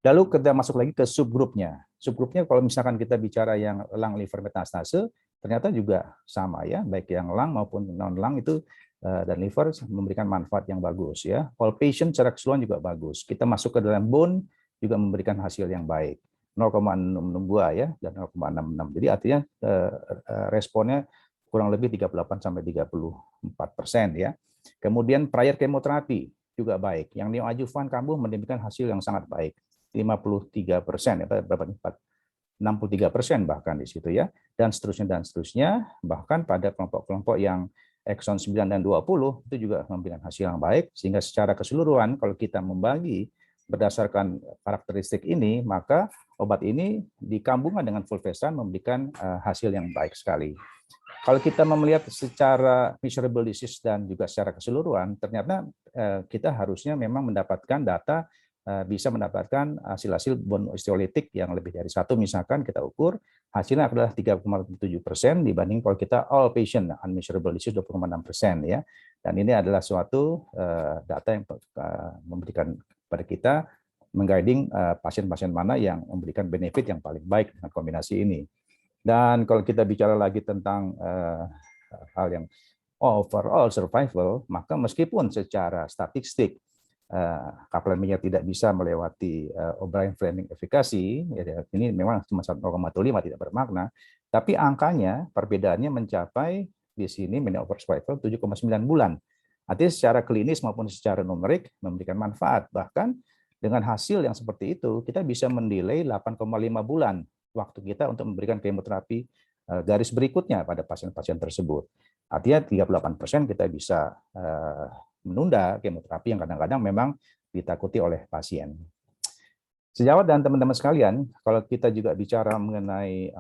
Lalu kita masuk lagi ke subgrupnya. Subgrupnya kalau misalkan kita bicara yang lung liver metastase, ternyata juga sama ya, baik yang lung maupun non-lung itu dan liver memberikan manfaat yang bagus ya. All patient secara keseluruhan juga bagus. Kita masuk ke dalam bone juga memberikan hasil yang baik. 0,662 ya dan 0,66. Jadi artinya responnya kurang lebih 38 sampai 34% ya. Kemudian prior kemoterapi juga baik. Yang neoadjuvan kambuh memberikan hasil yang sangat baik. 53% ya, berapa 63% bahkan di situ ya, dan seterusnya, bahkan pada kelompok-kelompok yang exon 9 dan 20 itu juga memberikan hasil yang baik, sehingga secara keseluruhan kalau kita membagi berdasarkan karakteristik ini, maka obat ini dikambungkan dengan fulvestrant memberikan hasil yang baik sekali. Kalau kita melihat secara measurable disease dan juga secara keseluruhan, ternyata kita harusnya memang mendapatkan data, bisa mendapatkan hasil-hasil bone osteolitik yang lebih dari 1, misalkan kita ukur, hasilnya adalah 3,7% dibanding kalau kita all patient unmeasurable disease 20,6% ya. Dan ini adalah suatu data yang memberikan pada kita mengguiding pasien-pasien mana yang memberikan benefit yang paling baik dengan kombinasi ini. Dan kalau kita bicara lagi tentang hal yang overall survival, maka meskipun secara statistik kaplan-Meier tidak bisa melewati O'Brien-Fleming efikasi, ya, ini memang cuma 0,5 tidak bermakna, tapi angkanya perbedaannya mencapai di sini median overall survival 7,9 bulan. Artinya secara klinis maupun secara numerik memberikan manfaat. Bahkan dengan hasil yang seperti itu, kita bisa mendelay 8,5 bulan waktu kita untuk memberikan kemoterapi garis berikutnya pada pasien-pasien tersebut. Artinya 38% kita bisa menunda kemoterapi yang kadang-kadang memang ditakuti oleh pasien. Sejawat dan teman-teman sekalian, kalau kita juga bicara mengenai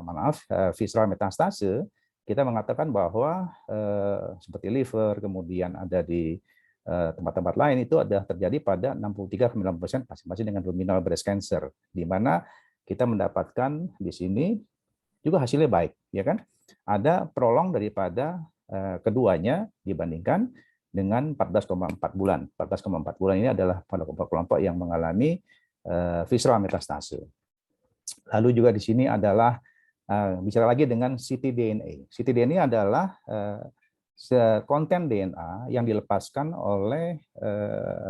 visceral metastase, kita mengatakan bahwa seperti liver, kemudian ada di tempat-tempat lain itu ada terjadi pada 63,9% pasien-pasien dengan luminal breast cancer, di mana kita mendapatkan di sini juga hasilnya baik, ya kan? Ada prolong daripada keduanya dibandingkan dengan 14,4 bulan. 14,4 bulan ini adalah pada kelompok yang mengalami visceral metastase. Lalu juga di sini adalah bicara lagi dengan ctDNA. ctDNA adalah konten DNA yang dilepaskan oleh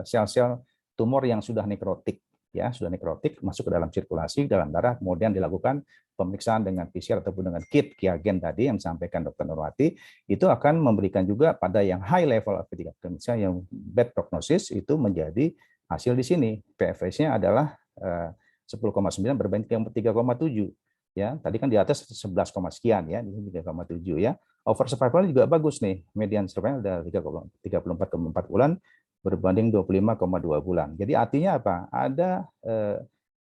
sel-sel tumor yang sudah nekrotik, ya sudah nekrotik masuk ke dalam sirkulasi dalam darah, kemudian dilakukan pemeriksaan dengan PCR ataupun dengan kit Qiagen tadi yang disampaikan Dr. Nurwati, itu akan memberikan juga pada yang high level of misalnya yang bad prognosis itu menjadi hasil di sini. PFS-nya adalah 10,9 berbanding 3,7. Ya, tadi kan di atas 11, sekian ya, di sini 3,7 ya. Over survival juga bagus nih. Median survival ada 34,4 bulan berbanding 25,2 bulan. Jadi artinya apa? Ada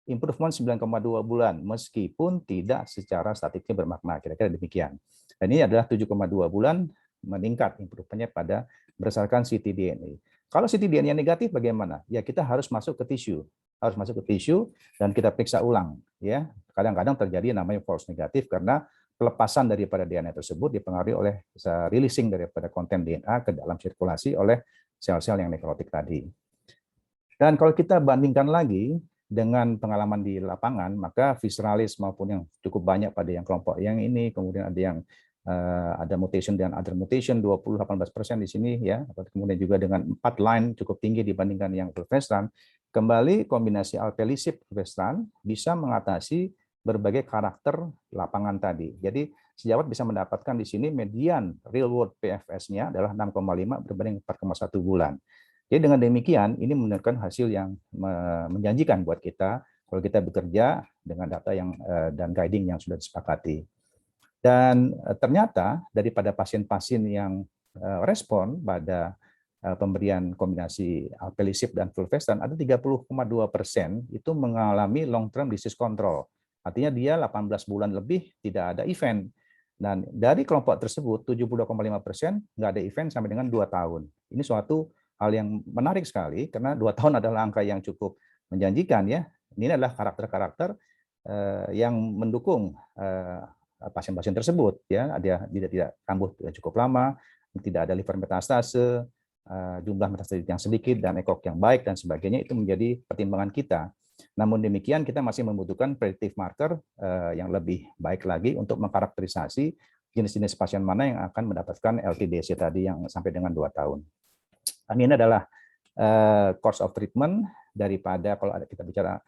improvement 9,2 bulan meskipun tidak secara statistiknya bermakna, kira-kira demikian. Dan ini adalah 7,2 bulan meningkat improvementnya pada berdasarkan ctDNA. Kalau ctDNA negatif bagaimana? Ya kita harus masuk ke tisu, dan kita periksa ulang. Ya, kadang-kadang terjadi namanya false negatif karena pelepasan daripada DNA tersebut dipengaruhi oleh releasing daripada konten DNA ke dalam sirkulasi oleh sel-sel yang nekrotik tadi. Dan kalau kita bandingkan lagi dengan pengalaman di lapangan, maka visceralis maupun yang cukup banyak pada yang kelompok yang ini, kemudian ada yang ada mutation dan other mutation 18% di sini ya, kemudian juga dengan 4 line cukup tinggi dibandingkan yang fulvestrant. Kembali kombinasi alpelisib fulvestrant bisa mengatasi berbagai karakter lapangan tadi. Jadi sejawat bisa mendapatkan di sini median real world PFS-nya adalah 6,5 berbanding 4,1 bulan. Jadi dengan demikian ini menunjukkan hasil yang menjanjikan buat kita kalau kita bekerja dengan data yang dan guiding yang sudah disepakati. Dan ternyata daripada pasien-pasien yang respon pada pemberian kombinasi alpelisib dan fulvestrant ada 30,2% itu mengalami long term disease control. Artinya dia 18 bulan lebih tidak ada event. Dan dari kelompok tersebut 72,5% nggak ada event sampai dengan 2 tahun. Ini suatu hal yang menarik sekali karena 2 tahun adalah angka yang cukup menjanjikan ya. Ini adalah karakter-karakter yang mendukung pasien-pasien tersebut ya. Dia tidak kambuh cukup lama, tidak ada liver metastase, jumlah metastase yang sedikit dan ekok yang baik dan sebagainya, itu menjadi pertimbangan kita. Namun demikian kita masih membutuhkan predictive marker yang lebih baik lagi untuk mengkarakterisasi jenis-jenis pasien mana yang akan mendapatkan LTDC tadi yang sampai dengan 2 tahun. Dan ini adalah course of treatment daripada kalau kita bicara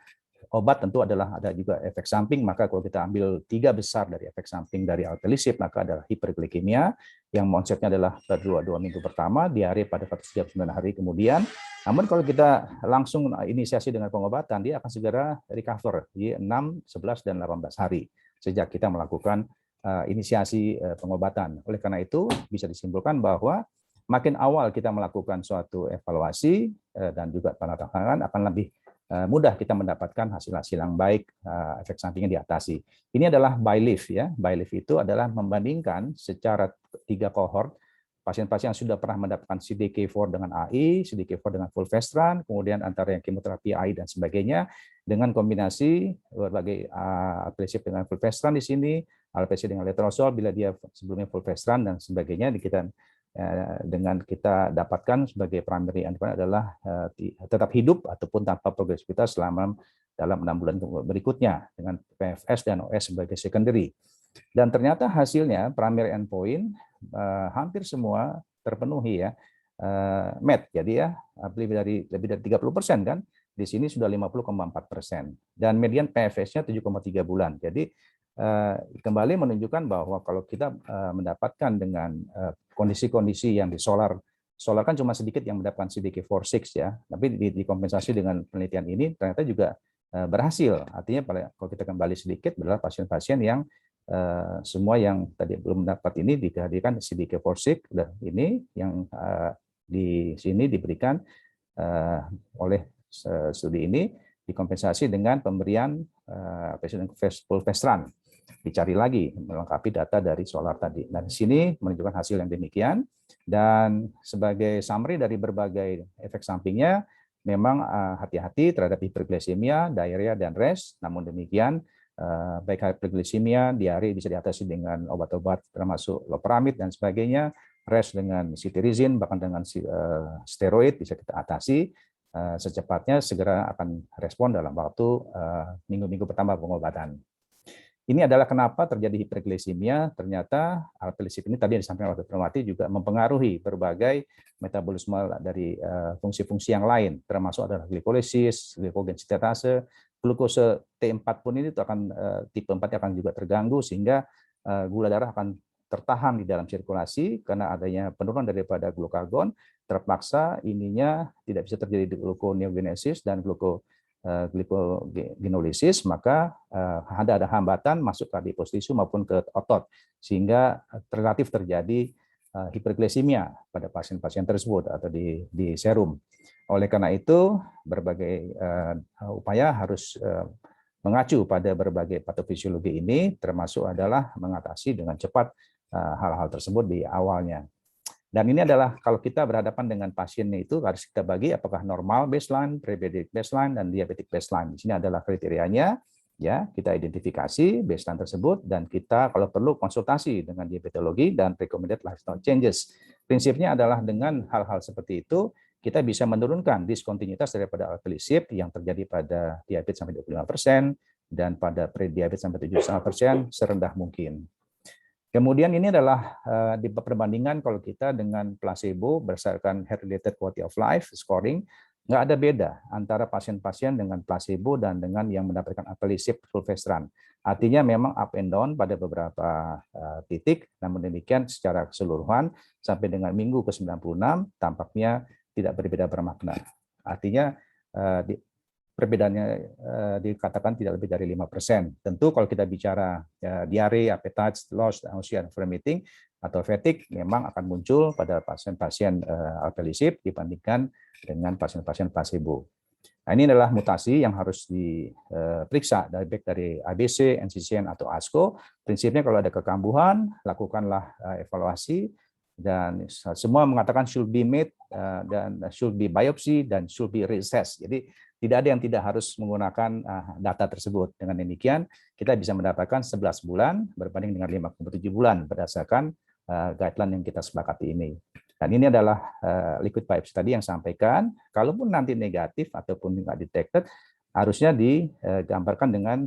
obat tentu adalah ada juga efek samping, maka kalau kita ambil 3 besar dari efek samping dari alpelisib maka adalah hiperglikemia yang konsepnya adalah pada 2 minggu pertama, diare pada 139 hari kemudian. Namun kalau kita langsung inisiasi dengan pengobatan dia akan segera recover di 6, 11 dan 18 hari sejak kita melakukan inisiasi pengobatan. Oleh karena itu bisa disimpulkan bahwa makin awal kita melakukan suatu evaluasi dan juga penanganan akan lebih mudah kita mendapatkan hasil-hasil yang baik, efek sampingnya diatasi. Ini adalah BYLIF ya. BYLIF itu adalah membandingkan secara 3 kohort pasien-pasien yang sudah pernah mendapatkan CDK4 dengan AI, CDK4 dengan fulvestrant, kemudian antara yang kemoterapi AI dan sebagainya dengan kombinasi berbagai alpelisib dengan fulvestrant di sini, alpelisib dengan letrozole bila dia sebelumnya fulvestrant dan sebagainya dengan kita dapatkan sebagai primary endpoint adalah tetap hidup ataupun tanpa progresivitas selama dalam 6 bulan berikutnya dengan PFS dan OS sebagai secondary. Dan ternyata hasilnya primary endpoint hampir semua terpenuhi ya, met. Jadi ya lebih dari 30% kan. Di sini sudah 50,4% dan median PFS-nya 7,3 bulan. Jadi kembali menunjukkan bahwa kalau kita mendapatkan dengan kondisi-kondisi yang di solar kan cuma sedikit yang mendapatkan CDK4/6 ya, tapi dikompensasi dengan penelitian ini ternyata juga berhasil. Artinya kalau kita kembali sedikit adalah pasien-pasien yang semua yang tadi belum mendapat ini dihadirkan CDK4/6 ini yang di sini diberikan oleh studi ini dikompensasi dengan pemberian fulvestrant. Dicari lagi melengkapi data dari solar tadi. Dan di sini menunjukkan hasil yang demikian. Dan sebagai summary dari berbagai efek sampingnya, memang hati-hati terhadap hiperglikemia, diarrhea, dan rash. Namun demikian, baik hiperglikemia, diare bisa diatasi dengan obat-obat termasuk loperamid dan sebagainya, rash dengan cetirizine, bahkan dengan steroid bisa kita atasi. Secepatnya segera akan respon dalam waktu minggu-minggu pertama pengobatan. Ini adalah kenapa terjadi hiperglikemia. Ternyata alpelisib ini tadi yang disampaikan oleh Dr. Mati juga mempengaruhi berbagai metabolisme dari fungsi-fungsi yang lain, termasuk adalah glikolisis, glikogen sintetase, glukose T4 pun ini akan tipe 4 akan juga terganggu sehingga gula darah akan tertahan di dalam sirkulasi karena adanya penurunan daripada glukagon, terpaksa ininya tidak bisa terjadi gluconeogenesis dan glikogenolisis, maka ada hambatan masuk ke adipose tissue maupun ke otot sehingga relatif terjadi hiperglikemia pada pasien-pasien tersebut atau di serum. Oleh karena itu berbagai upaya harus mengacu pada berbagai patofisiologi ini, termasuk adalah mengatasi dengan cepat hal-hal tersebut di awalnya. Dan ini adalah kalau kita berhadapan dengan pasiennya itu harus kita bagi apakah normal baseline, pre-diabetic baseline, dan diabetic baseline. Di sini adalah kriterianya, ya kita identifikasi baseline tersebut dan kita kalau perlu konsultasi dengan diabetologi dan recommended lifestyle changes. Prinsipnya adalah dengan hal-hal seperti itu kita bisa menurunkan diskontinuitas daripada alpelisib yang terjadi pada diabetes sampai 25% dan pada pre-diabetes sampai 7,5% serendah mungkin. Kemudian ini adalah di perbandingan kalau kita dengan placebo berdasarkan heart-related quality of life scoring, nggak ada beda antara pasien-pasien dengan placebo dan dengan yang mendapatkan alpelisib fulvestrant. Artinya memang up and down pada beberapa titik, namun demikian secara keseluruhan sampai dengan minggu ke-96 tampaknya tidak berbeda bermakna. Artinya perbedaannya dikatakan tidak lebih dari 5%. Tentu kalau kita bicara diare, appetite, loss, nausea, vomiting, atau fatigue memang akan muncul pada pasien-pasien alpelisib dibandingkan dengan pasien-pasien placebo. Nah, ini adalah mutasi yang harus diperiksa baik dari ABC, NCCN, atau ASCO. Prinsipnya kalau ada kekambuhan, lakukanlah evaluasi, dan semua mengatakan should be made dan should be biopsy dan should be reassessed. Jadi tidak ada yang tidak harus menggunakan data tersebut. Dengan demikian kita bisa mendapatkan 11 bulan berbanding dengan 5,7 bulan berdasarkan guideline yang kita sepakati ini. Dan ini adalah liquid biopsy tadi yang sampaikan. Kalaupun nanti negatif ataupun tidak detected, harusnya digambarkan dengan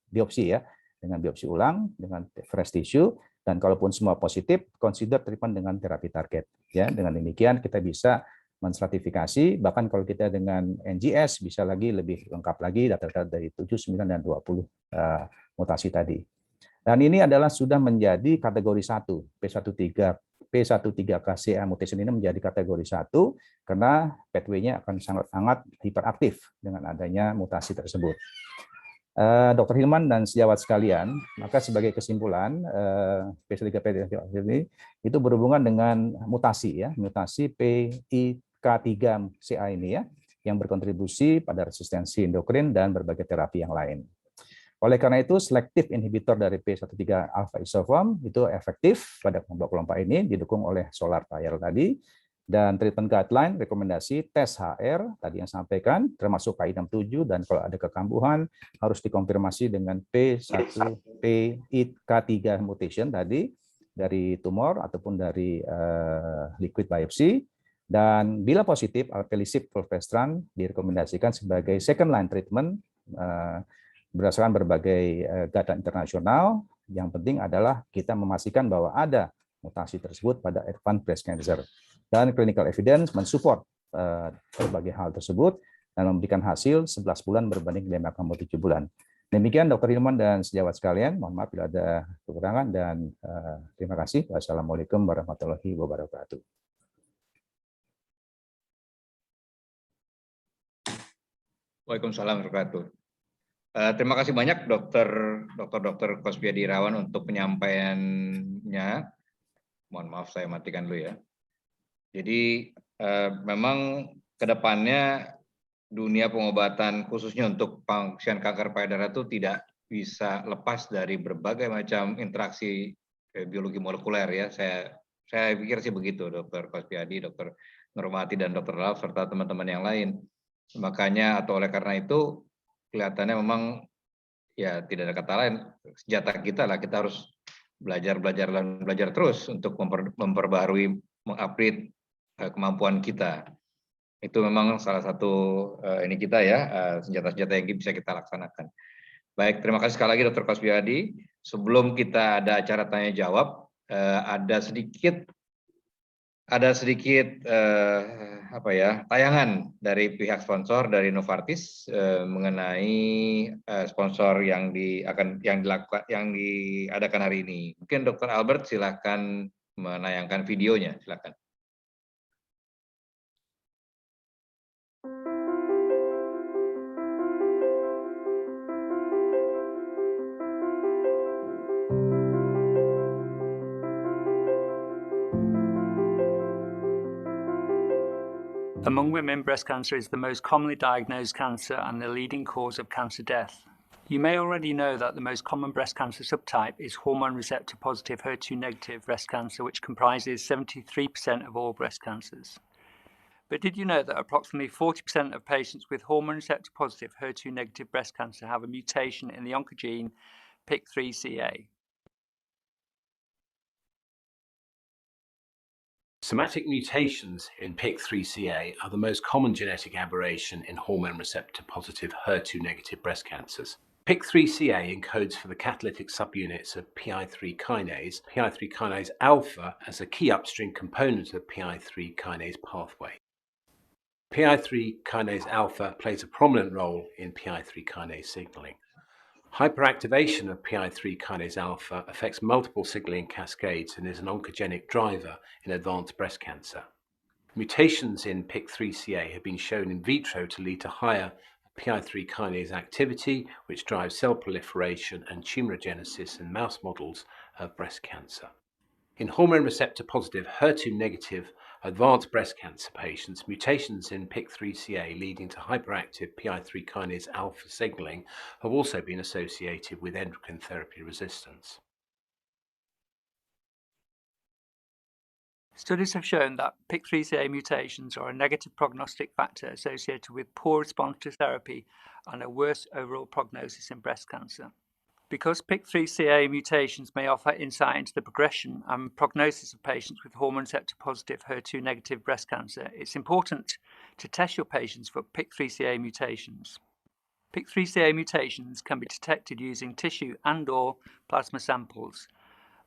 biopsi ya, dengan biopsi ulang, dengan fresh tissue. Dan kalaupun semua positif, consider treatment dengan terapi target. Ya, dengan demikian kita bisa menstratifikasi, bahkan kalau kita dengan NGS bisa lagi lebih lengkap lagi data-data dari 7, 9, dan 20 mutasi tadi. Dan ini adalah sudah menjadi kategori 1, P13KCA mutation ini menjadi kategori 1 karena pathway-nya akan sangat-sangat hiperaktif dengan adanya mutasi tersebut. Dr. Hilman dan sejawat sekalian, maka sebagai kesimpulan P13 ini itu berhubungan dengan mutasi ya, mutasi PIK3CA ini ya, yang berkontribusi pada resistensi endokrin dan berbagai terapi yang lain. Oleh karena itu, selective inhibitor dari P13 alpha isoform itu efektif pada kelompok-kelompok ini, didukung oleh solar trial tadi. Dan treatment guideline, rekomendasi tes HR tadi yang sampaikan, termasuk KI67, dan kalau ada kekambuhan harus dikonfirmasi dengan PIK3 mutation tadi dari tumor ataupun dari liquid biopsy. Dan bila positif, alpelisib fulvestrant direkomendasikan sebagai second line treatment berdasarkan berbagai guideline internasional. Yang penting adalah kita memastikan bahwa ada mutasi tersebut pada advanced breast cancer. Dan clinical evidence mensupport berbagai hal tersebut dan memberikan hasil 11 bulan berbanding 5,7 bulan. Demikian Dr. Hilman dan sejawat sekalian, mohon maaf bila ada kekurangan dan terima kasih. Wassalamualaikum warahmatullahi wabarakatuh. Waalaikumsalam warahmatullahi wabarakatuh. Terima kasih banyak Dr. Kospiadi Irawan untuk penyampaiannya. Mohon maaf saya matikan dulu ya. Jadi memang kedepannya dunia pengobatan khususnya untuk pasien kanker payudara itu tidak bisa lepas dari berbagai macam interaksi biologi molekuler ya. Saya pikir sih begitu, Dr. Kospiadi, Dr. Nurmati, dan Dr. Ralf, serta teman-teman yang lain. Makanya atau oleh karena itu kelihatannya memang ya tidak ada kata lain, senjata kita lah, kita harus belajar terus untuk memperbaharui, mengupgrade kemampuan kita. Itu memang salah satu ini kita ya, senjata-senjata yang bisa kita laksanakan. Baik, terima kasih sekali lagi Dr. Kospiadi. Sebelum kita ada acara tanya jawab, ada sedikit tayangan dari pihak sponsor dari Novartis mengenai sponsor yang diadakan hari ini. Mungkin Dr. Albert silakan menayangkan videonya, silakan. Among women, breast cancer is the most commonly diagnosed cancer and the leading cause of cancer death. You may already know that the most common breast cancer subtype is hormone receptor positive HER2 negative breast cancer, which comprises 73% of all breast cancers. But did you know that approximately 40% of patients with hormone receptor positive HER2 negative breast cancer have a mutation in the oncogene PIK3CA? Somatic mutations in PIK3CA are the most common genetic aberration in hormone receptor positive HER2 negative breast cancers. PIK3CA encodes for the catalytic subunits of PI3 kinase alpha as a key upstream component of the PI3 kinase pathway. PI3 kinase alpha plays a prominent role in PI3 kinase signaling. Hyperactivation of PI3 kinase alpha affects multiple signaling cascades and is an oncogenic driver in advanced breast cancer. Mutations in PIK3CA have been shown in vitro to lead to higher PI3 kinase activity, which drives cell proliferation and tumorigenesis in mouse models of breast cancer. In hormone receptor positive HER2 negative advanced breast cancer patients, mutations in PIK3CA leading to hyperactive PI3 kinase alpha signaling have also been associated with endocrine therapy resistance. Studies have shown that PIK3CA mutations are a negative prognostic factor associated with poor response to therapy and a worse overall prognosis in breast cancer. Because PIK3CA mutations may offer insight into the progression and prognosis of patients with hormone receptor positive HER2 negative breast cancer, it's important to test your patients for PIK3CA mutations. PIK3CA mutations can be detected using tissue and/or plasma samples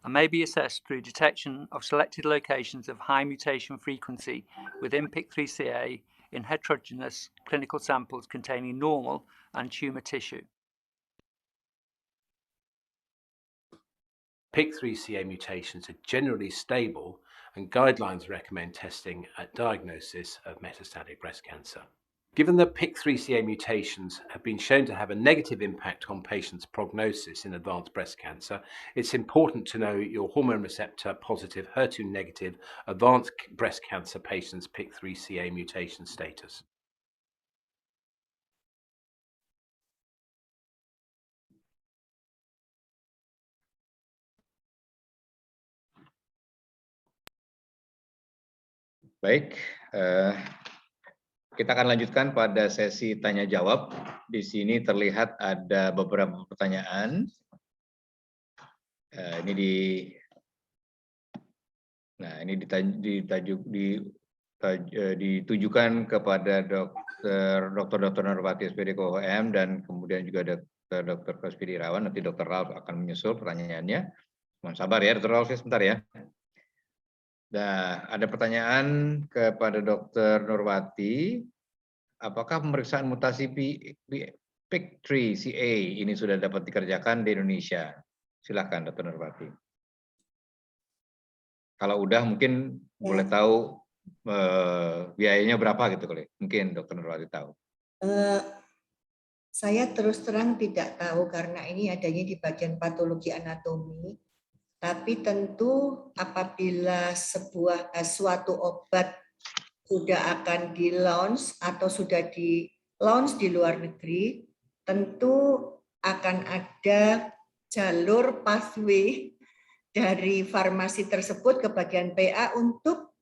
and may be assessed through detection of selected locations of high mutation frequency within PIK3CA in heterogeneous clinical samples containing normal and tumor tissue. PIK3CA mutations are generally stable, and guidelines recommend testing at diagnosis of metastatic breast cancer. Given that PIK3CA mutations have been shown to have a negative impact on patients' prognosis in advanced breast cancer, it's important to know your hormone receptor positive HER2 negative advanced breast cancer patients' PIK3CA mutation status. Baik, kita akan lanjutkan pada sesi tanya jawab. Di sini terlihat ada beberapa pertanyaan. Ini ditujukan kepada Dr. Nurmati SPD KOM dan kemudian juga Dr. Kospiadi Irawan. Nanti Dr. Ralf akan menyusul pertanyaannya. Mohon sabar ya, Dr. Ralf, sebentar ya. Nah, ada pertanyaan kepada Dr. Nurwati, apakah pemeriksaan mutasi PIK3CA ini sudah dapat dikerjakan di Indonesia? Silakan Dr. Nurwati. Kalau udah mungkin boleh tahu biayanya berapa gitu kali. Mungkin Dr. Nurwati tahu. Saya terus terang tidak tahu karena ini adanya di bagian patologi anatomi. Tapi tentu apabila suatu obat sudah akan di-launch atau sudah launch di luar negeri, tentu akan ada jalur pathway dari farmasi tersebut ke bagian PA untuk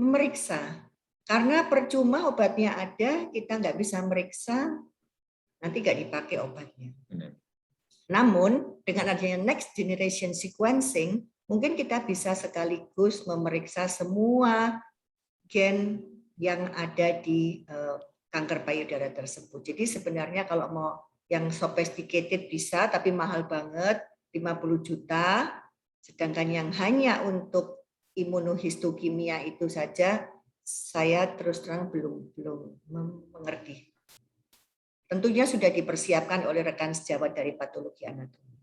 memeriksa. Karena percuma obatnya ada, kita nggak bisa meriksa, nanti nggak dipakai obatnya. Namun, dengan adanya next generation sequencing, mungkin kita bisa sekaligus memeriksa semua gen yang ada di kanker payudara tersebut. Jadi sebenarnya kalau mau yang sophisticated bisa, tapi mahal banget, 50 juta. Sedangkan yang hanya untuk imunohistokimia itu saja, saya terus terang belum mengerti. Tentunya sudah dipersiapkan oleh rekan sejawat dari patologi anatomi.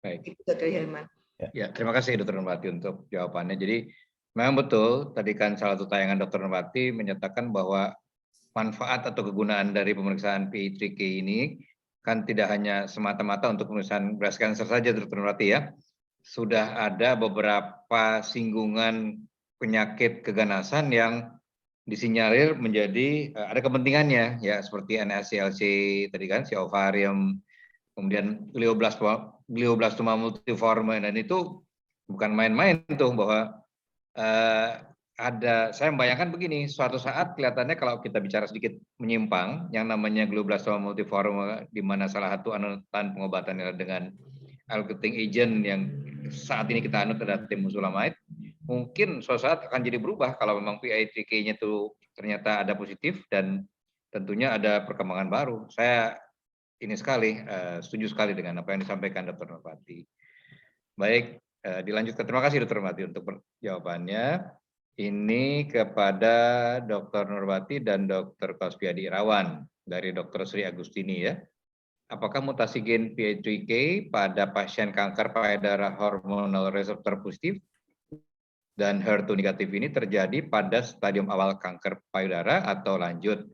Baik. Itu Dr. Hilman. Ya, terima kasih Dr. Nurwati untuk jawabannya. Jadi memang betul, tadi kan salah satu tayangan Dr. Nurwati menyatakan bahwa manfaat atau kegunaan dari pemeriksaan PI3K ini kan tidak hanya semata-mata untuk pemeriksaan breast cancer saja, Dr. Nurwati ya. Sudah ada beberapa singgungan penyakit keganasan yang disinyalir menjadi ada kepentingannya ya, seperti NSCLC tadi kan, si ovarium, kemudian glioblastoma multiforme, dan itu bukan main-main tuh, bahwa saya membayangkan begini, suatu saat kelihatannya kalau kita bicara sedikit menyimpang, yang namanya glioblastoma multiforme, di mana salah satu anutan pengobatan adalah dengan alkylating agent yang saat ini kita anut adalah temozolomide, mungkin suatu saat akan jadi berubah kalau memang PI3K-nya itu ternyata ada positif dan tentunya ada perkembangan baru. Saya setuju sekali dengan apa yang disampaikan Dr. Nurwati. Baik, dilanjutkan. Terima kasih Dr. Nurwati untuk jawabannya. Ini kepada Dr. Nurwati dan Dr. Kauspiadi Irawan dari Dr. Sri Agustini ya. Apakah mutasi gen PI3K pada pasien kanker payudara hormonal reseptor positif dan HER2 negatif ini terjadi pada stadium awal kanker payudara atau lanjut?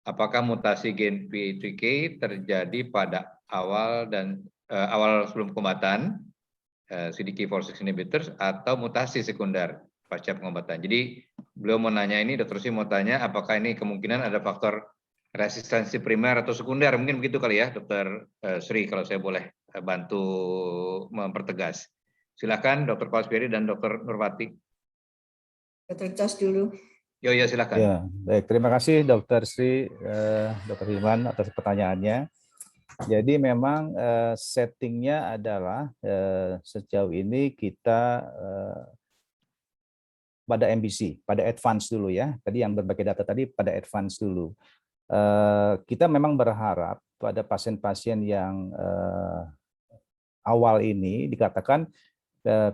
Apakah mutasi gen PI3K terjadi pada awal sebelum pengobatan CDK4/6 inhibitors atau mutasi sekunder pasca pengobatan? Jadi beliau mau nanya ini, Dr. Sri mau tanya apakah ini kemungkinan ada faktor resistensi primer atau sekunder, mungkin begitu kali ya, Dr. Sri, kalau saya boleh bantu mempertegas. Silakan Dr. Kauspiadi dan Dr. Nurwati. Dr. Charles dulu. Ya, silakan. Ya, baik. Terima kasih Dr. Sri, Dr. Hilman atas pertanyaannya. Jadi memang settingnya adalah sejauh ini kita pada MBC, pada advance dulu ya. Tadi yang berbagai data tadi pada advance dulu. Kita memang berharap pada pasien-pasien yang awal ini dikatakan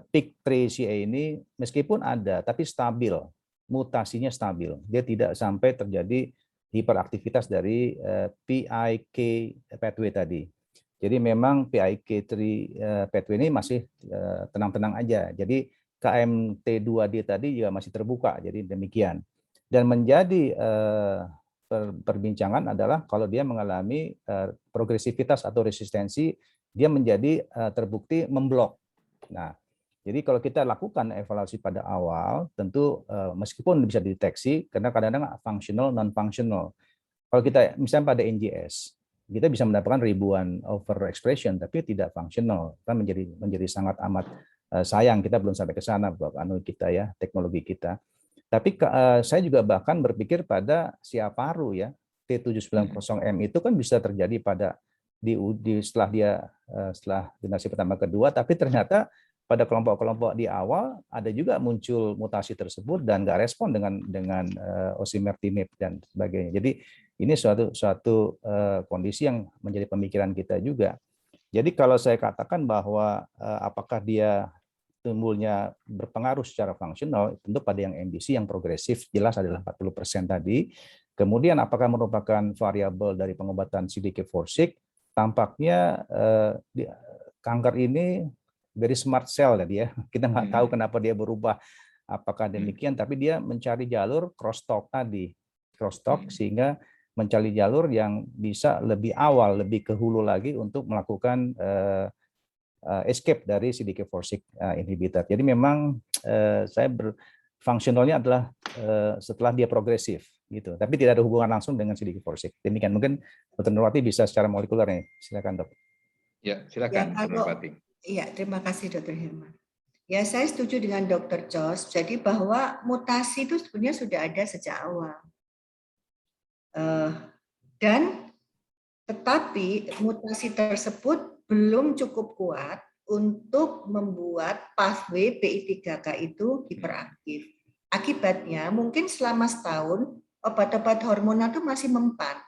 PIK3CA ini meskipun ada tapi stabil, mutasinya stabil. Dia tidak sampai terjadi hiperaktivitas dari PIK pathway tadi. Jadi memang PIK3 pathway ini masih tenang-tenang aja. Jadi KMT2D tadi juga masih terbuka. Jadi demikian. Dan menjadi perbincangan adalah kalau dia mengalami progresivitas atau resistensi, dia menjadi terbukti memblok. Nah, jadi kalau kita lakukan evaluasi pada awal, tentu meskipun bisa dideteksi, karena kadang-kadang functional, non-functional. Kalau kita misalnya pada NGS, kita bisa mendapatkan ribuan overexpression, tapi tidak functional. Kan menjadi sangat amat sayang, kita belum sampai ke sana, kita ya, teknologi kita. Tapi saya juga bahkan berpikir pada siaparu ya, T790M itu kan bisa terjadi pada setelah generasi pertama kedua, tapi ternyata pada kelompok-kelompok di awal ada juga muncul mutasi tersebut dan nggak respon dengan osimertinib dan sebagainya. Jadi ini suatu kondisi yang menjadi pemikiran kita juga. Jadi kalau saya katakan bahwa apakah dia timbulnya berpengaruh secara fungsional, tentu pada yang MBC yang progresif jelas adalah 40% tadi. Kemudian apakah merupakan variabel dari pengobatan CDK4/6? Tampaknya kanker ini very smart cell tadi ya. Kita nggak tahu kenapa dia berubah, apakah demikian, tapi dia mencari jalur crosstalk tadi. Crosstalk sehingga mencari jalur yang bisa lebih awal, lebih ke hulu lagi untuk melakukan escape dari CDK4/6 inhibitor. Jadi memang fungsionalnya adalah setelah dia progresif. gitu. Tapi tidak ada hubungan langsung dengan CDK4/6. Demikian, mungkin Dr. Nurwati bisa secara molekuler nih. Silakan, Dok. Ya, silakan, Dr. Nurwati. Iya, terima kasih Dr. Hilman. Ya, saya setuju dengan Dr. Jos. Jadi bahwa mutasi itu sebenarnya sudah ada sejak awal. Dan tetapi mutasi tersebut belum cukup kuat untuk membuat pathway PI3K itu hiperaktif. Akibatnya mungkin selama setahun obat-obat hormonal itu masih mempan.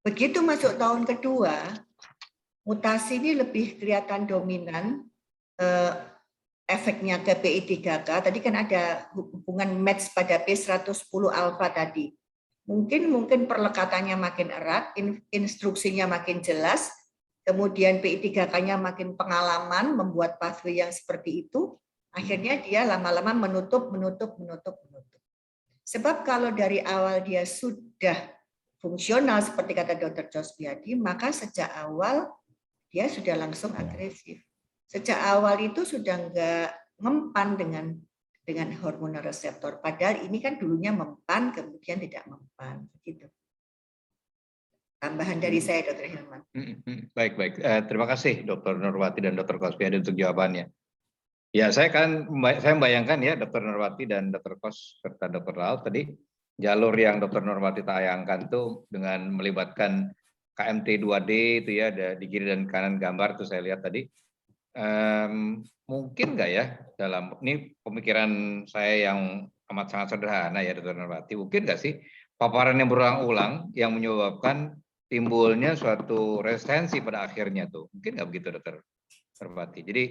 Begitu masuk tahun kedua, mutasi ini lebih kelihatan dominan, efeknya ke PI3K. Tadi kan ada hubungan match pada P110 alfa tadi. Mungkin perlekatannya makin erat, instruksinya makin jelas, kemudian PI3K-nya makin pengalaman membuat pathway yang seperti itu, akhirnya dia lama-lama menutup. Sebab kalau dari awal dia sudah fungsional seperti kata Dr. Josbiadi, maka sejak awal dia sudah langsung agresif. Sejak awal itu sudah nggak mempan dengan hormonal reseptor. Padahal ini kan dulunya mempan, kemudian tidak mempan. Begitu. Tambahan dari saya, Dr. Hilman. Baik. Terima kasih, Dr. Nurwati dan Dr. Kosbiadi untuk jawabannya. Ya, saya membayangkan ya, Dr. Nurwati dan Dr. Kos serta Dr. Raul tadi jalur yang Dr. Nurwati tayangkan tuh dengan melibatkan KMT2D itu ya, ada di kiri dan kanan gambar tuh saya lihat tadi. Mungkin nggak ya ini pemikiran saya yang amat sangat sederhana ya, Dr. Nurwati, mungkin nggak sih paparan yang berulang-ulang yang menyebabkan timbulnya suatu resistensi pada akhirnya tuh, mungkin nggak begitu, Dr. Nurwati? Jadi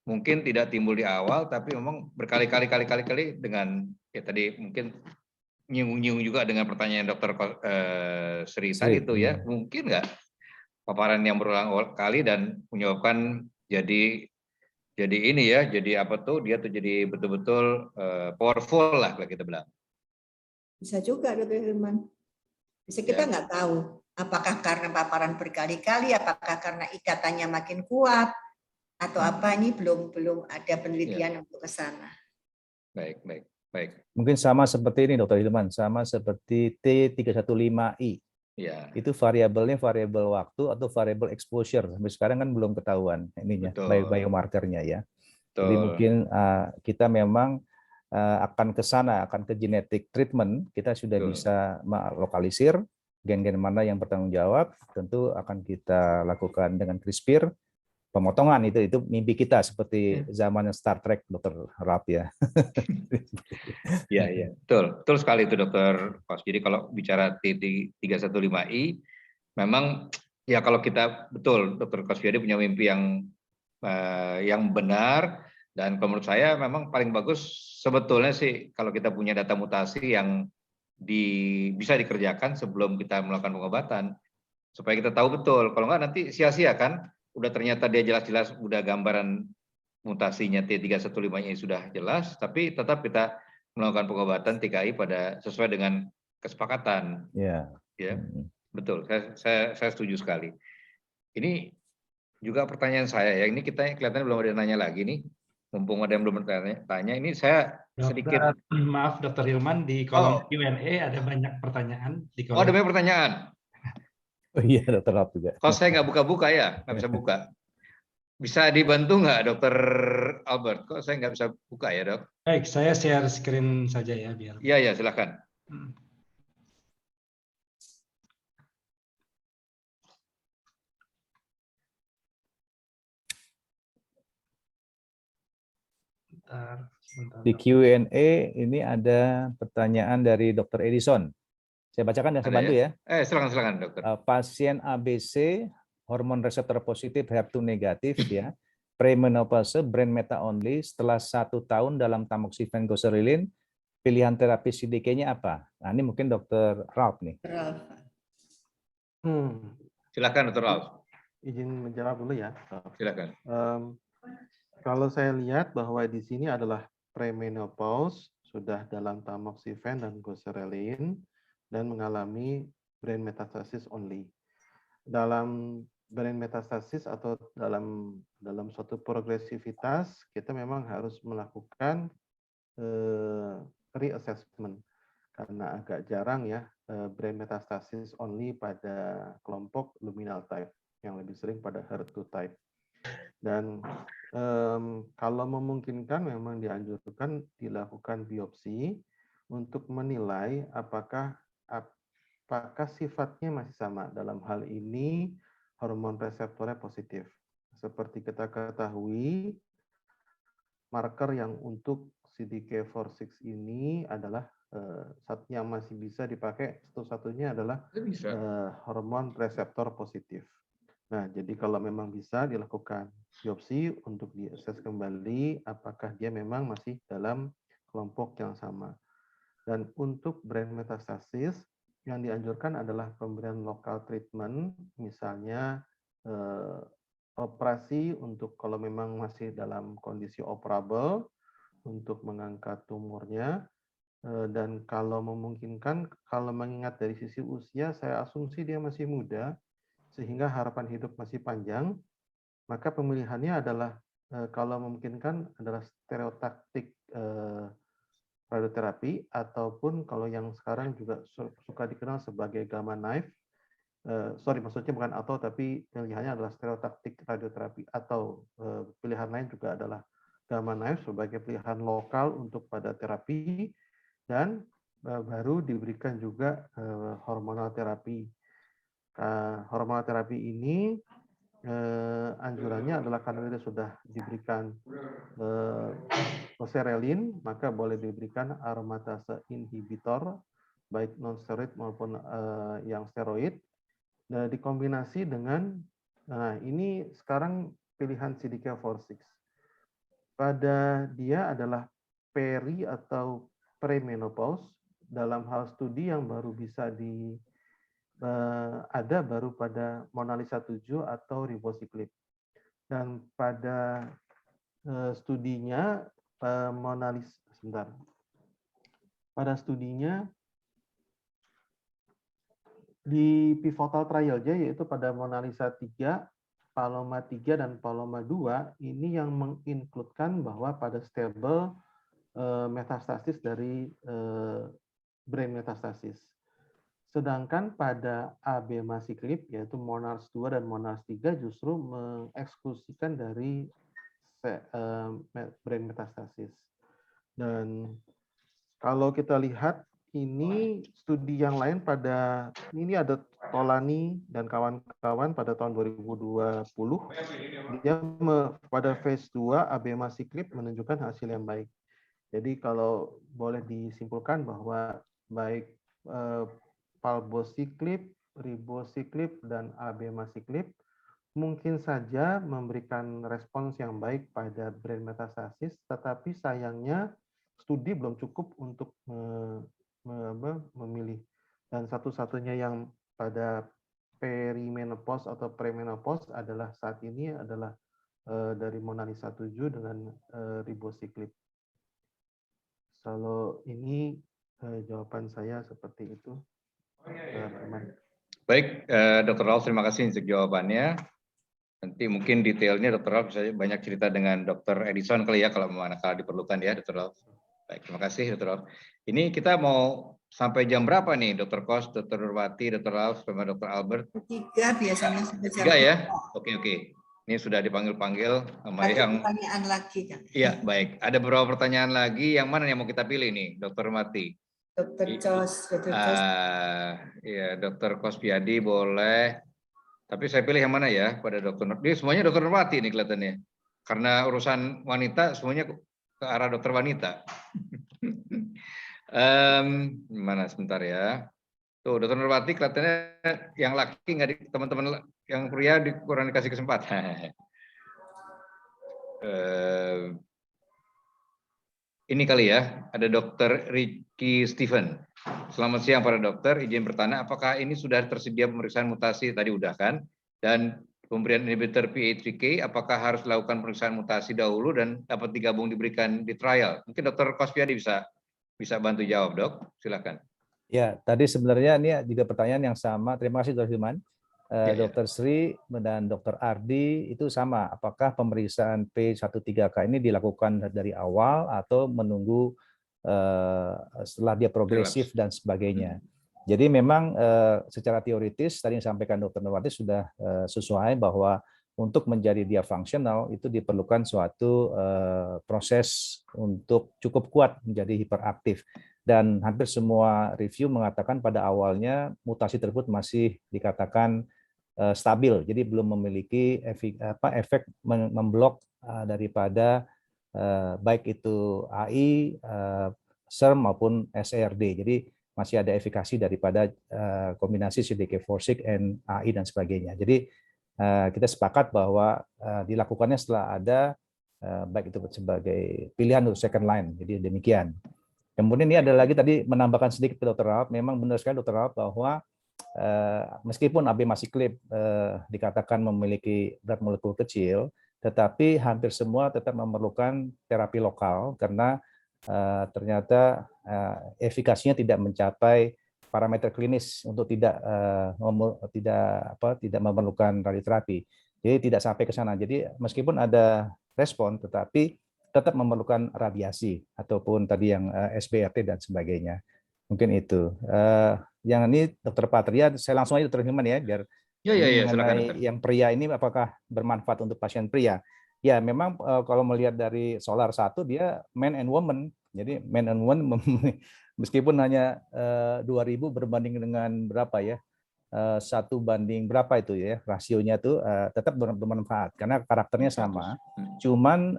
mungkin tidak timbul di awal, tapi memang berkali-kali dengan ya tadi mungkin nyinggung juga dengan pertanyaan Dr. Sri tadi itu ya, mungkin nggak paparan yang berulang kali dan menyebabkan jadi ini ya, jadi apa tuh, dia tuh jadi betul-betul powerful lah kalau kita bilang. Bisa juga, Dr. Hilman. Bisa kita nggak tahu apakah karena paparan berkali-kali, apakah karena ikatannya makin kuat, atau apa, ini belum ada penelitian untuk ke sana. Baik. Mungkin sama seperti ini, Dr. Hilman, sama seperti T315I. Ya. Itu variabelnya variabel waktu atau variabel exposure. Sampai sekarang kan belum ketahuan ininya, biomarkernya ya. Betul. Jadi mungkin kita memang akan ke sana, akan ke genetic treatment. Kita sudah bisa melokalisir gen-gen mana yang bertanggung jawab. Tentu akan kita lakukan dengan CRISPR. Pemotongan itu mimpi kita seperti zaman Star Trek, Dr. Rap ya. Iya, betul sekali itu, Dr. Kos. Jadi kalau bicara T315I, memang ya kalau kita betul, Dr. Kosbiadi punya mimpi yang benar, dan kalau menurut saya memang paling bagus sebetulnya sih kalau kita punya data mutasi yang bisa dikerjakan sebelum kita melakukan pengobatan, supaya kita tahu betul. Kalau nggak nanti sia-sia kan. Udah ternyata dia jelas-jelas udah gambaran mutasinya T315-nya sudah jelas, tapi tetap kita melakukan pengobatan TKI sesuai dengan kesepakatan. Ya, betul. Saya setuju sekali. Ini juga pertanyaan saya ya. Ini kita kelihatannya belum ada yang nanya lagi nih. Mumpung ada yang belum bertanya, ini saya sedikit. Maaf, Dr. Hilman, di kolom Q&A ada banyak pertanyaan. Ada banyak pertanyaan. Oh iya, Dr. Rap juga. Kalau saya nggak buka-buka ya, nggak bisa buka. Bisa dibantu nggak, Dr. Albert? Kok saya nggak bisa buka ya, Dok? Baik, saya share screen saja ya, biar. Iya, silakan. Di Q&A ini ada pertanyaan dari Dr. Edison. Saya bacakan dan saya bantu ya. Silakan, Dokter. Pasien ABC, hormon reseptor positif HER2 negatif ya, premenopause, brain meta only, setelah 1 tahun dalam tamoxifen goserelin, pilihan terapi CDK-nya apa? Nah, ini mungkin Dr. Ralph nih. Silakan, Dr. Ralph. Izin menjawab dulu ya. Silakan. Kalau saya lihat bahwa di sini adalah premenopause, sudah dalam tamoxifen dan goserelin, dan mengalami brain metastasis only. Dalam brain metastasis atau dalam suatu progresivitas, kita memang harus melakukan reassessment. karena agak jarang ya brain metastasis only pada kelompok luminal type, yang lebih sering pada HER2 type. Dan kalau memungkinkan memang dianjurkan dilakukan biopsi untuk menilai apakah sifatnya masih sama. Dalam hal ini hormon reseptornya positif. Seperti kita ketahui, marker yang untuk CDK4/6 ini adalah yang masih bisa dipakai satu-satunya adalah hormon reseptor positif. Nah, jadi kalau memang bisa dilakukan biopsi untuk diakses kembali apakah dia memang masih dalam kelompok yang sama. Dan untuk brain metastasis yang dianjurkan adalah pemberian local treatment, misalnya operasi untuk kalau memang masih dalam kondisi operable untuk mengangkat tumornya. Dan kalau memungkinkan, kalau mengingat dari sisi usia, saya asumsi dia masih muda, sehingga harapan hidup masih panjang, maka pemilihannya adalah kalau memungkinkan adalah stereotaktik radioterapi, ataupun kalau yang sekarang juga suka dikenal sebagai gamma knife, maksudnya bukan atau, tapi pilihannya adalah stereotaktik radioterapi, atau pilihan lain juga adalah gamma knife sebagai pilihan lokal untuk pada terapi, dan baru diberikan juga hormonal terapi. Hormonal terapi ini anjurannya adalah karena dia sudah diberikan oserelin, maka boleh diberikan aromatase inhibitor, baik non-steroid maupun yang steroid, dikombinasi dengan, nah ini sekarang pilihan CDK4/6. Pada dia adalah peri atau premenopause, dalam hal studi yang baru bisa ada baru pada Monalisa 7 atau ribociclib. Dan pada studinya pada studinya di pivotal trialnya, yaitu pada Monalisa 3, Paloma 3 dan Paloma 2, ini yang menginkludkan bahwa pada stable metastasis dari brain metastasis. Sedangkan pada abemaciclib, yaitu Monars 2 dan Monars 3, justru mengeksklusikan dari brain metastasis. Dan kalau kita lihat, ini studi yang lain pada, ini ada Tolani dan kawan-kawan pada tahun 2020, dia pada phase 2 abemaciclib menunjukkan hasil yang baik. Jadi kalau boleh disimpulkan bahwa baik palbociclib, ribociclib, dan abemaciclib mungkin saja memberikan respons yang baik pada brain metastasis, tetapi sayangnya studi belum cukup untuk memilih. Dan satu-satunya yang pada perimenopause atau premenopause adalah saat ini adalah dari Monalisa 7 dengan ribociclib. Kalau ini jawaban saya seperti itu. Baik, Dr. Ralf, terima kasih untuk jawabannya. Nanti mungkin detailnya Dr. Ralf bisa banyak cerita dengan Dr. Edison kali ya, kalau manakala diperlukan ya, Dr. Ralf. Baik, terima kasih Dr. Ralf. Ini kita mau sampai jam berapa nih, Dr. Kos, Dr. Nurwati, Dr. Ralf, sama Dr. Albert? 3 biasanya sampai jam 3 ya? Oke. Ini sudah dipanggil-panggil sama yang... pertanyaan lagi kan? Iya, baik. Ada beberapa pertanyaan lagi. Yang mana yang mau kita pilih nih, Dr. Nurwati? Dr. Jos. Ya, Dr. Kospiadi boleh. Tapi saya pilih yang mana ya pada Dr. Nurwati? Semuanya Dr. Nurwati nih kelihatannya. Karena urusan wanita semuanya ke arah dokter wanita. Mana sebentar ya. Tuh, Dr. Nurwati kelihatannya yang laki nggak, teman-teman yang pria kurang dikasih kesempatan. Ini kali ya, ada Dr. Ricky Stephen. Selamat siang para dokter, izin bertanya apakah ini sudah tersedia pemeriksaan mutasi, tadi udah kan? Dan pemberian inhibitor PI3K, apakah harus dilakukan pemeriksaan mutasi dahulu dan dapat digabung diberikan di trial? Mungkin Dr. Kospiadi bisa bantu jawab, Dok. Silakan. Ya, tadi sebenarnya ini juga pertanyaan yang sama. Terima kasih Dr. Hilman. Dr. Sri dan Dr. Ardi itu sama. Apakah pemeriksaan P13K ini dilakukan dari awal atau menunggu setelah dia progresif dan sebagainya. Jadi memang secara teoritis tadi yang disampaikan Dr. Nurwati sudah sesuai bahwa untuk menjadi dia fungsional itu diperlukan suatu proses untuk cukup kuat menjadi hiperaktif. Dan hampir semua review mengatakan pada awalnya mutasi tersebut masih dikatakan stabil, jadi belum memiliki efek memblok daripada baik itu AI, SERM maupun SRD. Jadi masih ada efikasi daripada kombinasi CDK4/6 and AI dan sebagainya. Jadi kita sepakat bahwa dilakukannya setelah ada baik itu sebagai pilihan untuk second line. Jadi demikian. Kemudian ini ada lagi tadi menambahkan sedikit ke Dr. Raab, memang benar sekali Dr. Raab bahwa meskipun abemaciclib dikatakan memiliki berat molekul kecil, tetapi hampir semua tetap memerlukan terapi lokal karena ternyata efikasinya tidak mencapai parameter klinis untuk tidak memerlukan radioterapi. Jadi tidak sampai ke sana. Jadi meskipun ada respon, tetapi tetap memerlukan radiasi ataupun tadi yang SBRT dan sebagainya. Mungkin itu. Yang ini Dr. Patria, saya langsung aja Dr. Hilman ya, biar mengenai yang pria ini apakah bermanfaat untuk pasien pria. Ya memang kalau melihat dari Solar 1 dia man and woman. Jadi man and woman meskipun hanya 2000 berbanding dengan berapa ya? 1 banding berapa itu ya rasionya tuh tetap bermanfaat karena karakternya sama. Cuman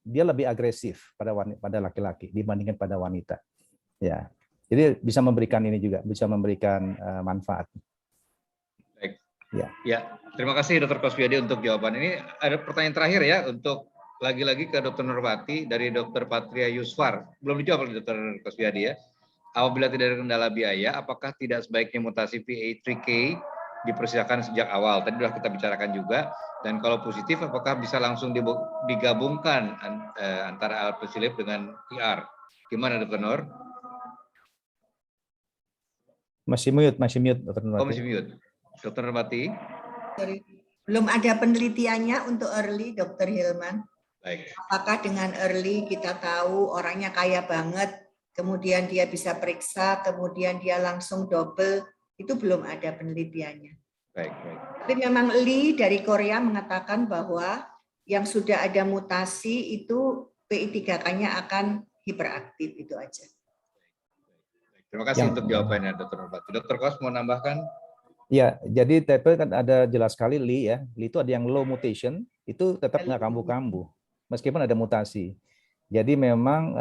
dia lebih agresif pada laki-laki dibandingkan pada wanita. Ya. Jadi bisa memberikan ini juga, bisa memberikan manfaat. Baik. Ya. Ya, terima kasih Dr. Kosviadi untuk jawaban ini. Ada pertanyaan terakhir ya untuk lagi-lagi ke Dr. Nurwati dari Dr. Patria Yuswar. Belum dijawab oleh Dr. Kosviadi ya. Apabila tidak ada kendala biaya, apakah tidak sebaiknya mutasi PA3K dipersilakan sejak awal? Tadi sudah kita bicarakan juga. Dan kalau positif, apakah bisa langsung digabungkan antara alpesilib dengan IR? Gimana Dr. Nur? Masih mute, Dr. Nurwati. Oh, masih mute. Dr. Nurwati? Belum ada penelitiannya untuk early, Dr. Hilman. Baik. Apakah dengan early kita tahu orangnya kaya banget, kemudian dia bisa periksa, kemudian dia langsung double, itu belum ada penelitiannya. Baik, baik. Tapi memang Lee dari Korea mengatakan bahwa yang sudah ada mutasi itu PI3K-nya akan hiperaktif, itu aja. Terima kasih untuk jawabannya, Dr. Nurwati. Dr. Kos mau nambahkan? Ya, jadi TP kan ada jelas sekali Lee ya. Lee itu ada yang low mutation, itu tetap nggak kambuh-kambuh, meskipun ada mutasi. Jadi memang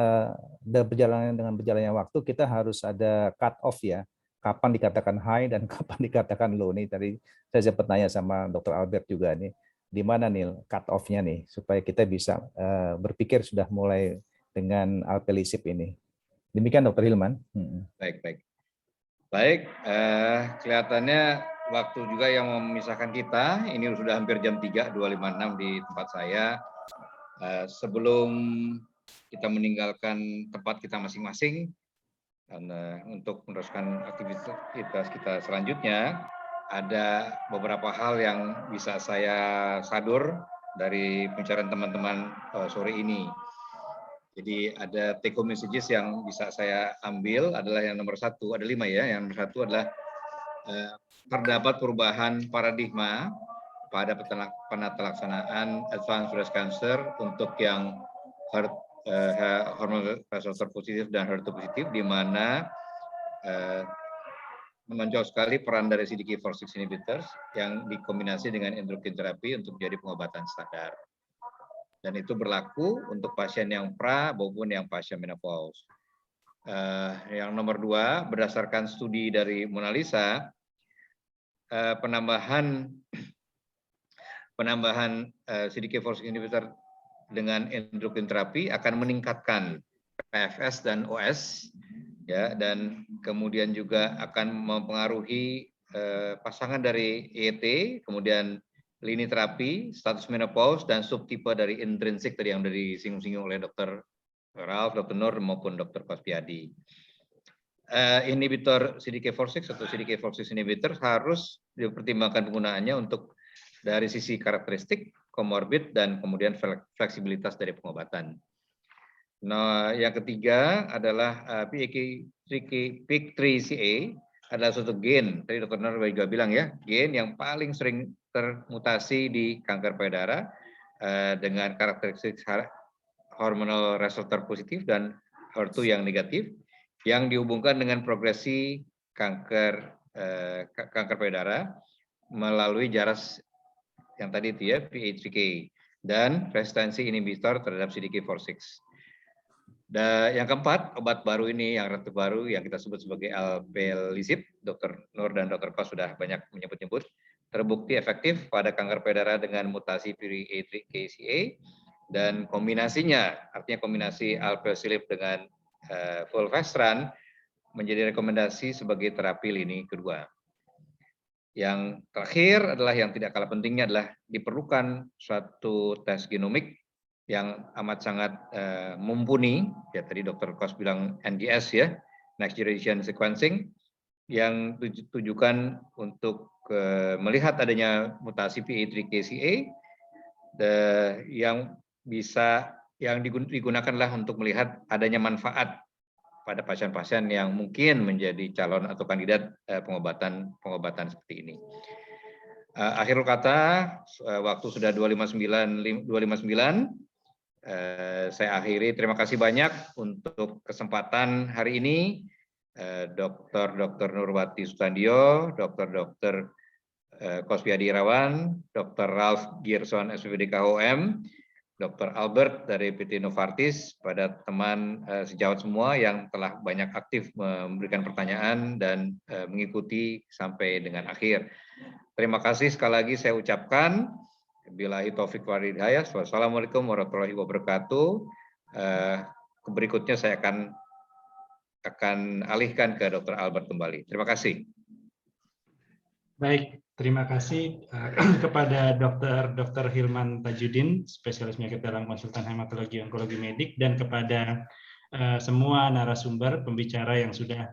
dengan berjalannya waktu kita harus ada cut off ya. Kapan dikatakan high dan kapan dikatakan low nih. Tadi saya sempat tanya sama Dr. Albert juga nih, di mana nih cut off-nya nih supaya kita bisa berpikir sudah mulai dengan alpelisib ini. Demikian Dr. Hilman. Baik, baik. Baik, kelihatannya waktu juga yang memisahkan kita. Ini sudah hampir jam 3.256 di tempat saya. Sebelum kita meninggalkan tempat kita masing-masing untuk meneruskan aktivitas kita selanjutnya, ada beberapa hal yang bisa saya sadur dari pembicaraan teman-teman sore ini. Jadi ada take home messages yang bisa saya ambil adalah yang nomor 1, ada 5 ya. Yang nomor 1 adalah terdapat perubahan paradigma pada penata-laksanaan advanced breast cancer untuk yang hormon reseptor positif dan HER2 positif, di mana menonjol sekali peran dari CDK4/6 inhibitors yang dikombinasi dengan endocrine therapy untuk menjadi pengobatan standar. Dan itu berlaku untuk pasien yang pra maupun yang pasien menopause. Yang nomor 2, berdasarkan studi dari Monalisa, penambahan CDK4/6 inhibitor dengan endocrine terapi akan meningkatkan PFS dan OS, ya, dan kemudian juga akan mempengaruhi pasangan dari EET, kemudian lini terapi, status menopause, dan subtipe dari intrinsik tadi yang dari singgung-singgung oleh Dr. Ralf, Dr. Nur maupun Dr. Kosviadi. Inhibitor CDK4/6 atau CDK4/6 inhibitor harus dipertimbangkan penggunaannya untuk dari sisi karakteristik, komorbid, dan kemudian fleksibilitas dari pengobatan. Nah, yang ketiga adalah PIK3CA adalah suatu gen. Tadi Dr. Nur juga bilang ya, gen yang paling sering termutasi di kanker payudara dengan karakteristik hormonal reseptor positif dan HER2 yang negatif, yang dihubungkan dengan progresi kanker payudara melalui jaras yang tadi itu ya, PI3K, dan resistensi inhibitor terhadap CDK4/6. Dan yang keempat, obat baru ini yang relatif baru yang kita sebut sebagai alpelisib, Dr. Nur dan Dr. Kos sudah banyak menyebut-nyebut, terbukti efektif pada kanker payudara dengan mutasi PI3KCA, dan kombinasinya, artinya kombinasi alpelisib dengan fulvestrant menjadi rekomendasi sebagai terapi lini kedua. Yang terakhir adalah yang tidak kalah pentingnya adalah diperlukan suatu tes genomik yang amat sangat mumpuni, ya tadi Dr. Kos bilang NGS ya, Next Generation Sequencing, yang tujukan untuk melihat adanya mutasi PI3KCA yang digunakanlah untuk melihat adanya manfaat pada pasien-pasien yang mungkin menjadi calon atau kandidat pengobatan seperti ini. Akhir kata, waktu sudah 259. Saya akhiri. Terima kasih banyak untuk kesempatan hari ini, Dr. Nurwati Sutandio, Dr. Kosviadi Irawan, Dr. Ralph Gierson SPPD KOM, Dr. Albert dari PT Novartis, pada teman sejawat semua yang telah banyak aktif memberikan pertanyaan dan mengikuti sampai dengan akhir. Terima kasih sekali lagi saya ucapkan. Billahi taufik wal hidayah. Wassalamualaikum warahmatullahi wabarakatuh. Berikutnya saya akan alihkan ke Dr. Albert kembali. Terima kasih. Baik, terima kasih kepada Dr. Hilman Tajudin, spesialis penyakit dalam konsultan hematologi onkologi medik, dan kepada semua narasumber pembicara yang sudah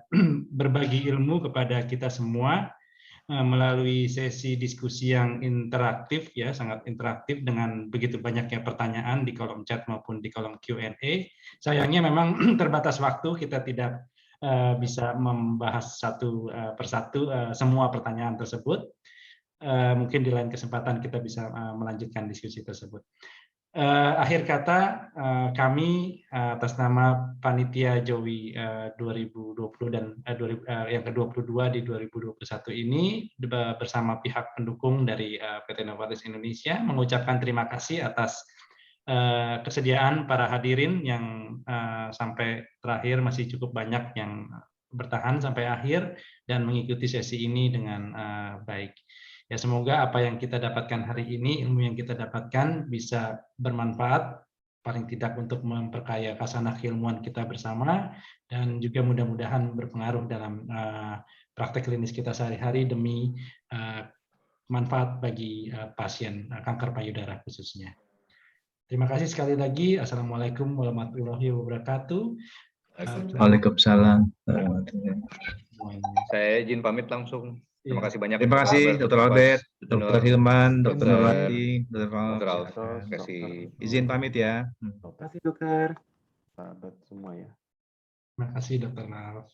berbagi ilmu kepada kita semua melalui sesi diskusi yang interaktif, ya, sangat interaktif dengan begitu banyaknya pertanyaan di kolom chat maupun di kolom Q&A. Sayangnya memang terbatas waktu, kita tidak bisa membahas satu persatu semua pertanyaan tersebut. Mungkin di lain kesempatan kita bisa melanjutkan diskusi tersebut. Akhir kata, kami atas nama Panitia Jowi 2020 dan yang ke-22 di 2021 ini bersama pihak pendukung dari PT Novartis Indonesia mengucapkan terima kasih atas kesediaan para hadirin yang sampai terakhir masih cukup banyak yang bertahan sampai akhir dan mengikuti sesi ini dengan baik. Ya, semoga apa yang kita dapatkan hari ini, ilmu yang kita dapatkan bisa bermanfaat, paling tidak untuk memperkaya khasanah keilmuan kita bersama, dan juga mudah-mudahan berpengaruh dalam praktek klinis kita sehari-hari demi manfaat bagi pasien kanker payudara khususnya. Terima kasih sekali lagi. Assalamualaikum warahmatullahi wabarakatuh. Waalaikumsalam. Saya izin pamit langsung. Terima kasih banyak. Terima kasih Dr. Albert, Dr. Hilman, Dr. Nurwati, Dr. Ralph. Terima kasih. Izin pamit ya. Terima kasih dokter. Sahabat semua ya. Terima kasih Dr. Ralph.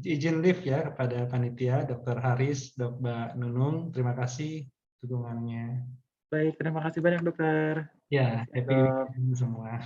Izin live ya kepada panitia, Dr. Haris, Mbak Nunung, terima kasih dukungannya. Baik, terima kasih banyak dokter. Ya, happy weekend semua.